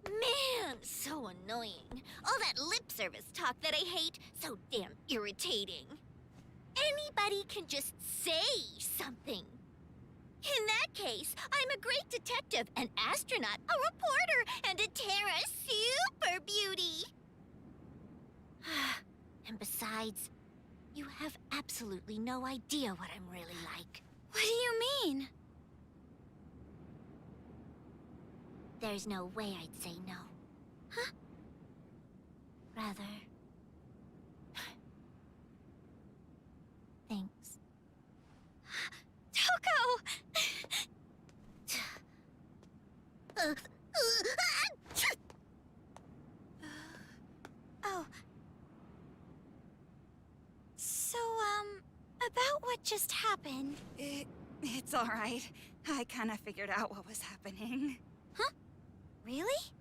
Man, so annoying. All that lip service talk that I hate, so damn irritating. Anybody can just say something. In that case, I'm a great detective, an astronaut, a reporter, and a Terra super beauty. And besides, you have absolutely no idea what I'm really like. What do you mean? There's no way I'd say no. Huh? Rather... Thanks. Toko! Oh. So, about what just happened. It's all right. I kind of figured out what was happening. Huh? Really?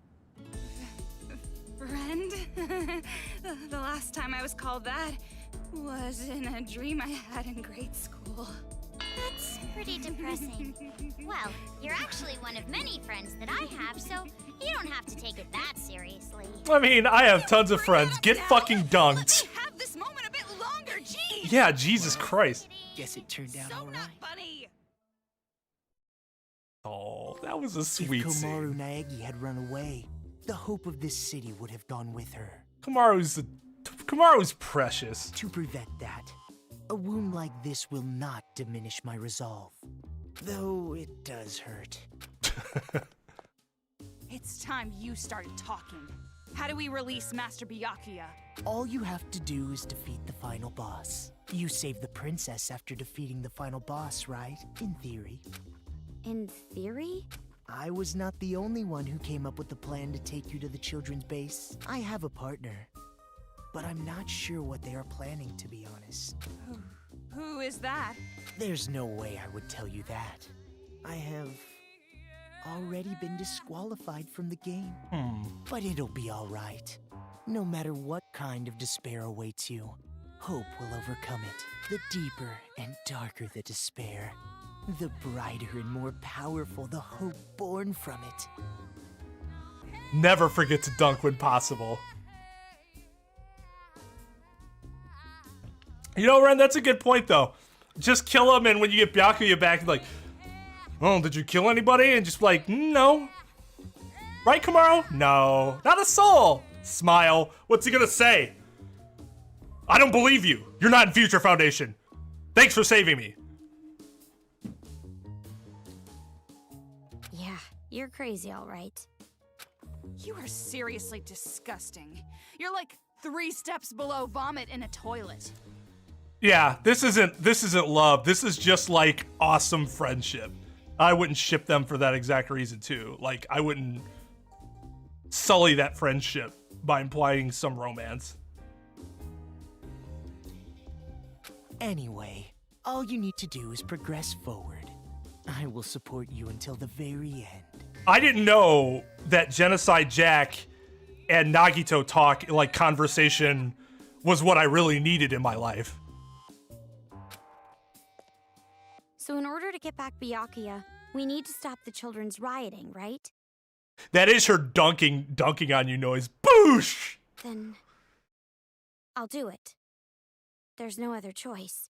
Friend? The last time I was called that was in a dream I had in grade school. That's pretty depressing. Well, you're actually one of many friends that I have, so you don't have to take it that seriously. I mean, I have tons of friends. Get fucking dunked. Let me have this moment a bit longer, jeez! Yeah, Jesus Christ. Guess it turned out So alright. not funny! Oh, that was a If sweet Komaru scene. Naegi had run away, the hope of this city would have gone with her. Komaru's precious. To prevent that, a wound like this will not diminish my resolve. Though it does hurt. It's time you started talking. How do we release Master Byakuya? All you have to do is defeat the final boss. You saved the princess after defeating the final boss, right? In theory. In theory? I was not the only one who came up with the plan to take you to the children's base. I have a partner. But I'm not sure what they are planning, to be honest. Who is that? There's no way I would tell you that. I have already been disqualified from the game. But it'll be alright. No matter what kind of despair awaits you, hope will overcome it. The deeper and darker the despair, the brighter and more powerful the hope born from it. Never forget to dunk when possible. You know, Ren, that's a good point, though. Just kill him, and when you get Byakuya back, like, oh, did you kill anybody? And just like, no. Right, Kamaro? No. Not a soul. Smile. What's he gonna say? I don't believe you. You're not in Future Foundation. Thanks for saving me. Yeah, you're crazy, all right. You are seriously disgusting. You're like 3 steps below vomit in a toilet. Yeah, this isn't love. This is just like awesome friendship. I wouldn't ship them for that exact reason too. Like, I wouldn't sully that friendship by implying some romance. Anyway, all you need to do is progress forward. I will support you until the very end. I didn't know that Genocide Jack and Nagito talk, like, conversation was what I really needed in my life. So in order to get back Byakuya, we need to stop the children's rioting, right? That is her dunking on you noise. Boosh! Then I'll do it. There's no other choice.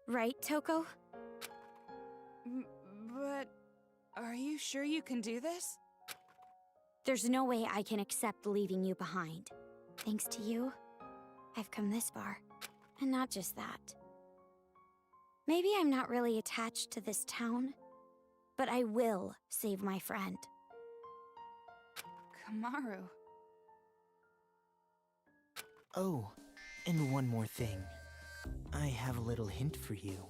Right, Toko? But are you sure you can do this? There's no way I can accept leaving you behind. Thanks to you, I've come this far. And not just that. Maybe I'm not really attached to this town, but I will save my friend. Kamaru. Oh, and one more thing. I have a little hint for you.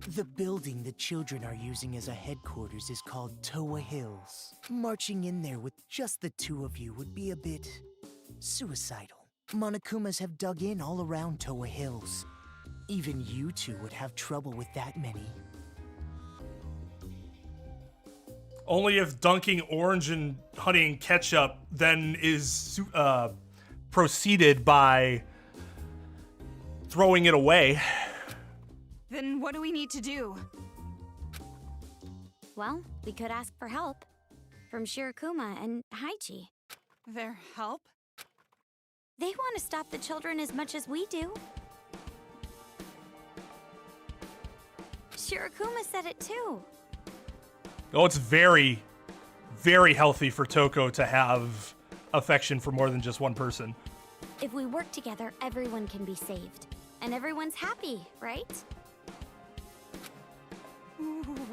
The building the children are using as a headquarters is called Towa Hills. Marching in there with just the 2 of you would be a bit suicidal. Monokumas have dug in all around Towa Hills. Even you 2 would have trouble with that many. Only if dunking orange and honey and ketchup then is proceeded by throwing it away. Then what do we need to do? Well, we could ask for help from Shirokuma and Haichi. Their help? They want to stop the children as much as we do. Shirokuma said it too. Oh, it's very, very healthy for Toko to have affection for more than just one person. If we work together, everyone can be saved. And everyone's happy, right?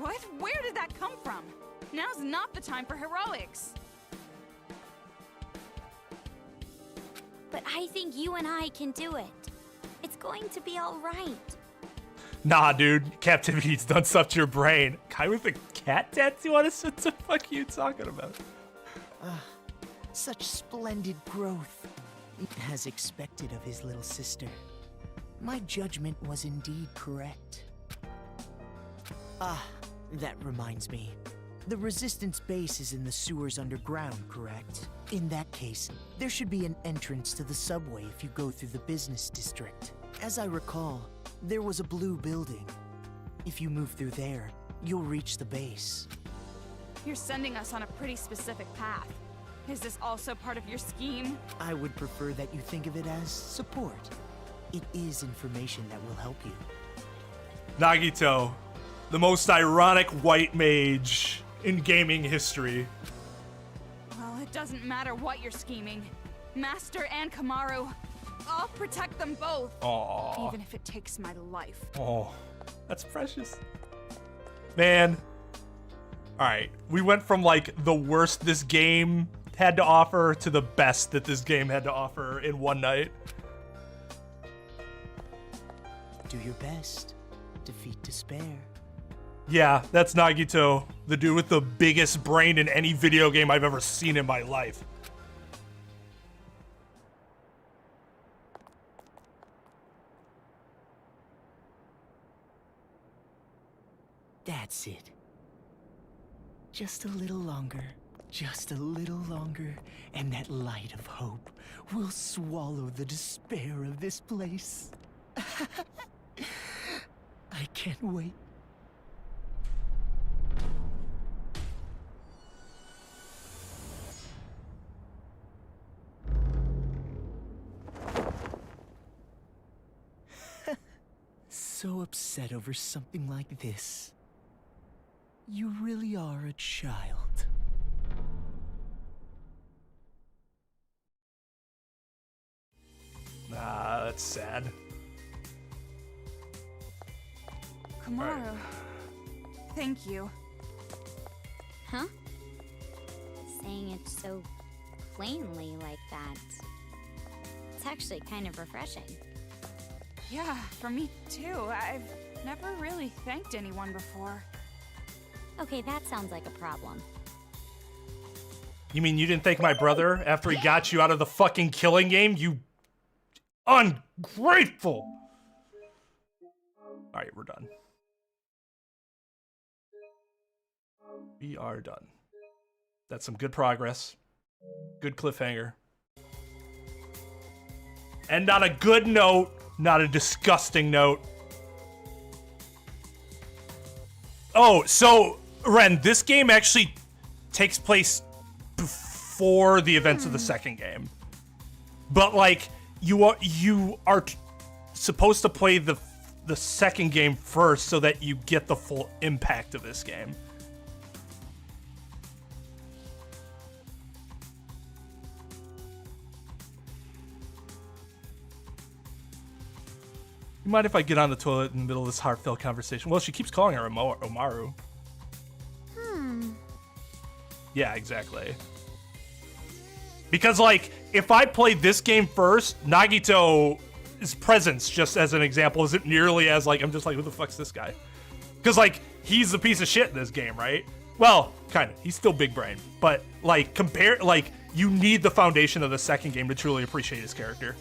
What? Where did that come from? Now's not the time for heroics. But I think you and I can do it. It's going to be all right. Nah, dude. Captivity's done stuff to your brain. Guy with a cat tattoo on his... What the fuck are you talking about? Such splendid growth. As expected of his little sister. My judgment was indeed correct. That reminds me. The Resistance base is in the sewers underground, correct? In that case, there should be an entrance to the subway if you go through the business district. As I recall, there was a blue building. If you move through there, you'll reach the base. You're sending us on a pretty specific path. Is this also part of your scheme? I would prefer that you think of it as support. It is information that will help you. Nagito, the most ironic white mage in gaming history. Well, it doesn't matter what you're scheming. Master and Kamaru, I'll protect them both. Aww. Even if it takes my life. Oh, that's precious. Man. Alright, we went from like the worst this game had to offer to the best that this game had to offer in one night. Do your best. Defeat despair. Yeah, that's Nagito, the dude with the biggest brain in any video game I've ever seen in my life. That's it. Just a little longer. Just a little longer, and that light of hope will swallow the despair of this place. I can't wait. so upset over something like this. You really are a child. Nah, that's sad. Komaru, thank you. Huh? Saying it so plainly like that. It's actually kind of refreshing. Yeah, for me too. I've never really thanked anyone before. Okay, that sounds like a problem. You mean you didn't thank my brother after he got you out of the fucking killing game? You ungrateful! Alright, we're done. We are done. That's some good progress. Good cliffhanger. And on a good note, not a disgusting note. Oh, so, Ren, this game actually takes place before the events of the second game. But, like, you are supposed to play the second game first so that you get the full impact of this game. You mind if I get on the toilet in the middle of this heartfelt conversation? Well, she keeps calling her Omaru. Yeah, exactly. Because, like, if I played this game first, Nagito's presence, just as an example, isn't nearly as, like, I'm just like, who the fuck's this guy? Because, like, he's the piece of shit in this game, right? Well, kind of. He's still big brain. But, like, you need the foundation of the second game to truly appreciate his character.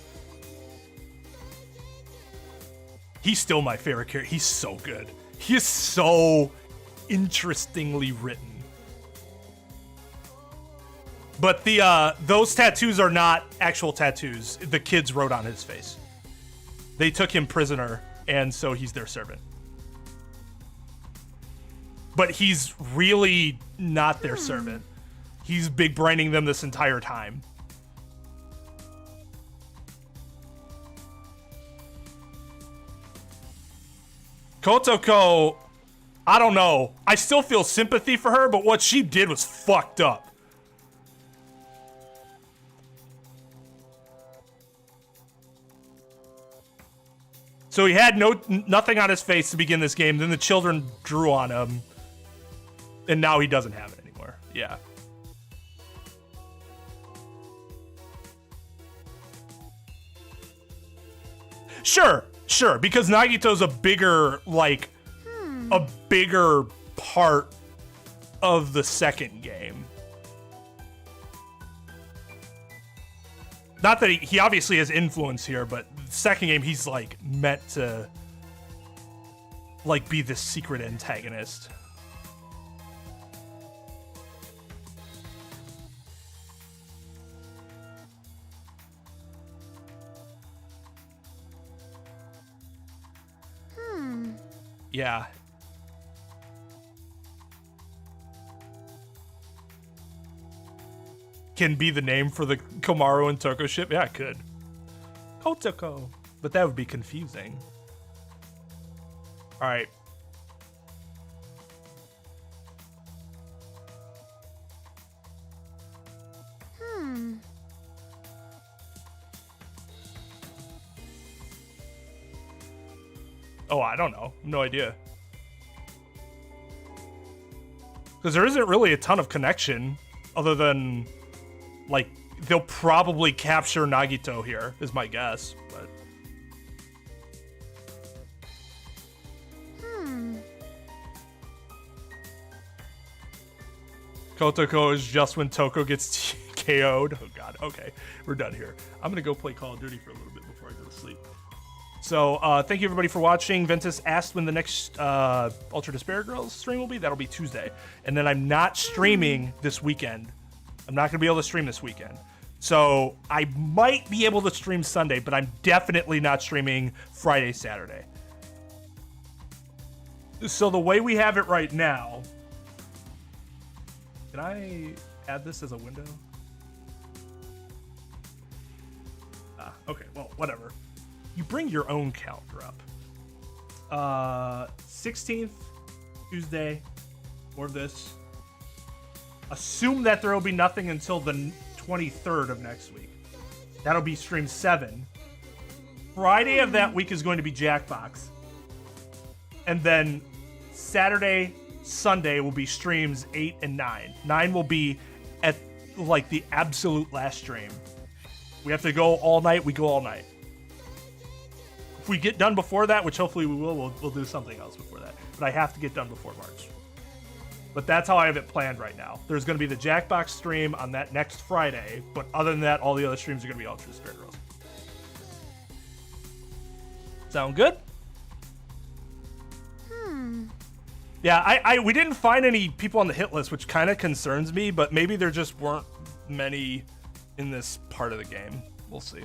He's still my favorite character. He's so good. He is so interestingly written. But those tattoos are not actual tattoos. The kids wrote on his face. They took him prisoner, and so he's their servant. But he's really not their servant. He's big braining them this entire time. Kotoko, I don't know. I still feel sympathy for her, but what she did was fucked up. So he had nothing on his face to begin this game, then the children drew on him, and now he doesn't have it anymore. Yeah. Sure, because Nagito's a bigger, like, a bigger part of the second game. Not that he obviously has influence here, but the second game he's, like, meant to, like, be this secret antagonist. Yeah. Can be the name for the Komaru and Toko ship? Yeah, it could. Kotoko. But that would be confusing. Alright. Oh, I don't know. No idea. Because there isn't really a ton of connection other than, like, they'll probably capture Nagito here, is my guess. But Kotoko is just when Toko gets KO'd. Oh god, okay. We're done here. I'm gonna go play Call of Duty for a little bit before I go to sleep. So, thank you everybody for watching. Ventus asked when the next Ultra Despair Girls stream will be. That'll be Tuesday. And then I'm not streaming this weekend. I'm not going to be able to stream this weekend. So, I might be able to stream Sunday, but I'm definitely not streaming Friday, Saturday. So, the way we have it right now... Can I add this as a window? Okay, well, whatever. You bring your own calendar up. 16th, Tuesday, more of this. Assume that there will be nothing until the 23rd of next week. That'll be stream 7. Friday of that week is going to be Jackbox. And then Saturday, Sunday will be streams 8 and 9. 9 will be at like the absolute last stream. We have to go all night, we go all night. If we get done before that, which hopefully we will, we'll do something else before that. But I have to get done before March. But that's how I have it planned right now. There's going to be the Jackbox stream on that next Friday, but other than that, all the other streams are going to be all True Spirit Girls. Sound good? Yeah, we didn't find any people on the hit list, which kind of concerns me, but maybe there just weren't many in this part of the game. We'll see.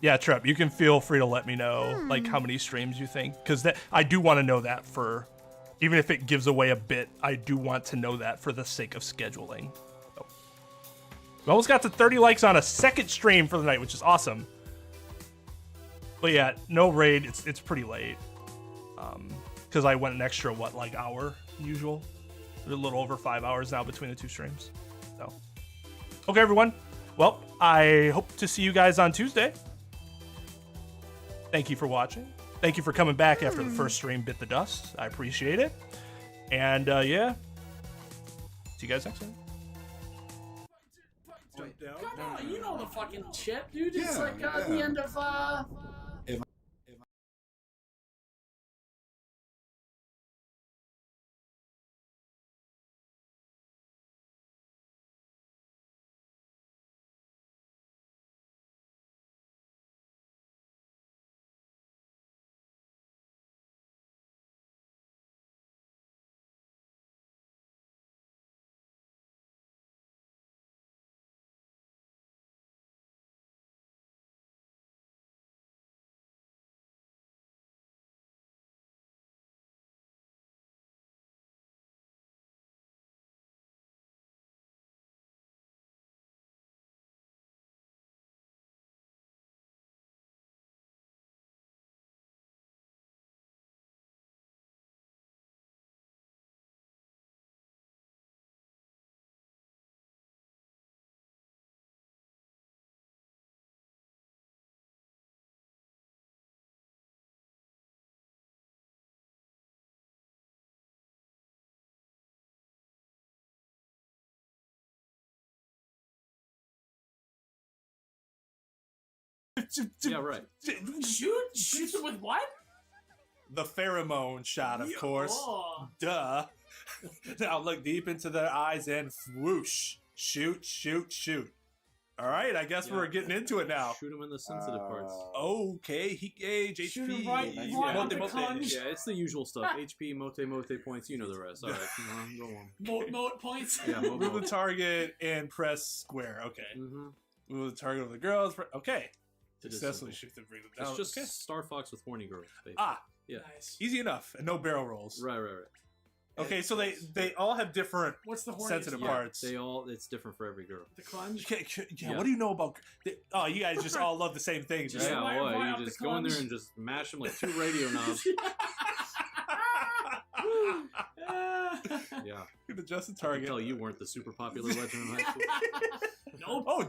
Yeah, Trep, you can feel free to let me know like how many streams you think, because I do want to know that for, even if it gives away a bit, I do want to know that for the sake of scheduling. So. We almost got to 30 likes on a second stream for the night, which is awesome. But yeah, no raid. It's pretty late, because I went an extra hour usual. We're a little over 5 hours now between the two streams. So, okay, everyone. Well, I hope to see you guys on Tuesday. Thank you for watching. Thank you for coming back after the first stream bit the dust. I appreciate it. And yeah, see you guys next time. Come on, you know the fucking chip, dude. It's the end of Yeah, right. shoot them with what? The pheromone shot, of course. Oh. Duh. Now look deep into their eyes and whoosh. Shoot, shoot, shoot. All right, I guess we're getting into it now. Shoot them in the sensitive parts. Okay, heat gauge, Shoot HP. 'em right in mote, the mote. conch. Yeah, it's the usual stuff. HP, mote points, you know the rest. All right, go on. Moat points. Yeah, Move the target and press square. Okay. Move the target of the girls. Okay. Successfully shoot them, bring them down. It's just okay. Star Fox with horny girls. Basically. Ah, yeah. Nice. Easy enough, and no barrel rolls. Right. Okay, so they all have different What's the horniest sensitive part? parts. It's different for every girl. The clunge. Yeah. What do you know about? Oh, you guys just all love the same things, right? Yeah, why what? You just go in there and just mash them like 2 radio knobs. Yeah. Adjust the I can target. tell you weren't the super popular legend in high school. Nope. Oh.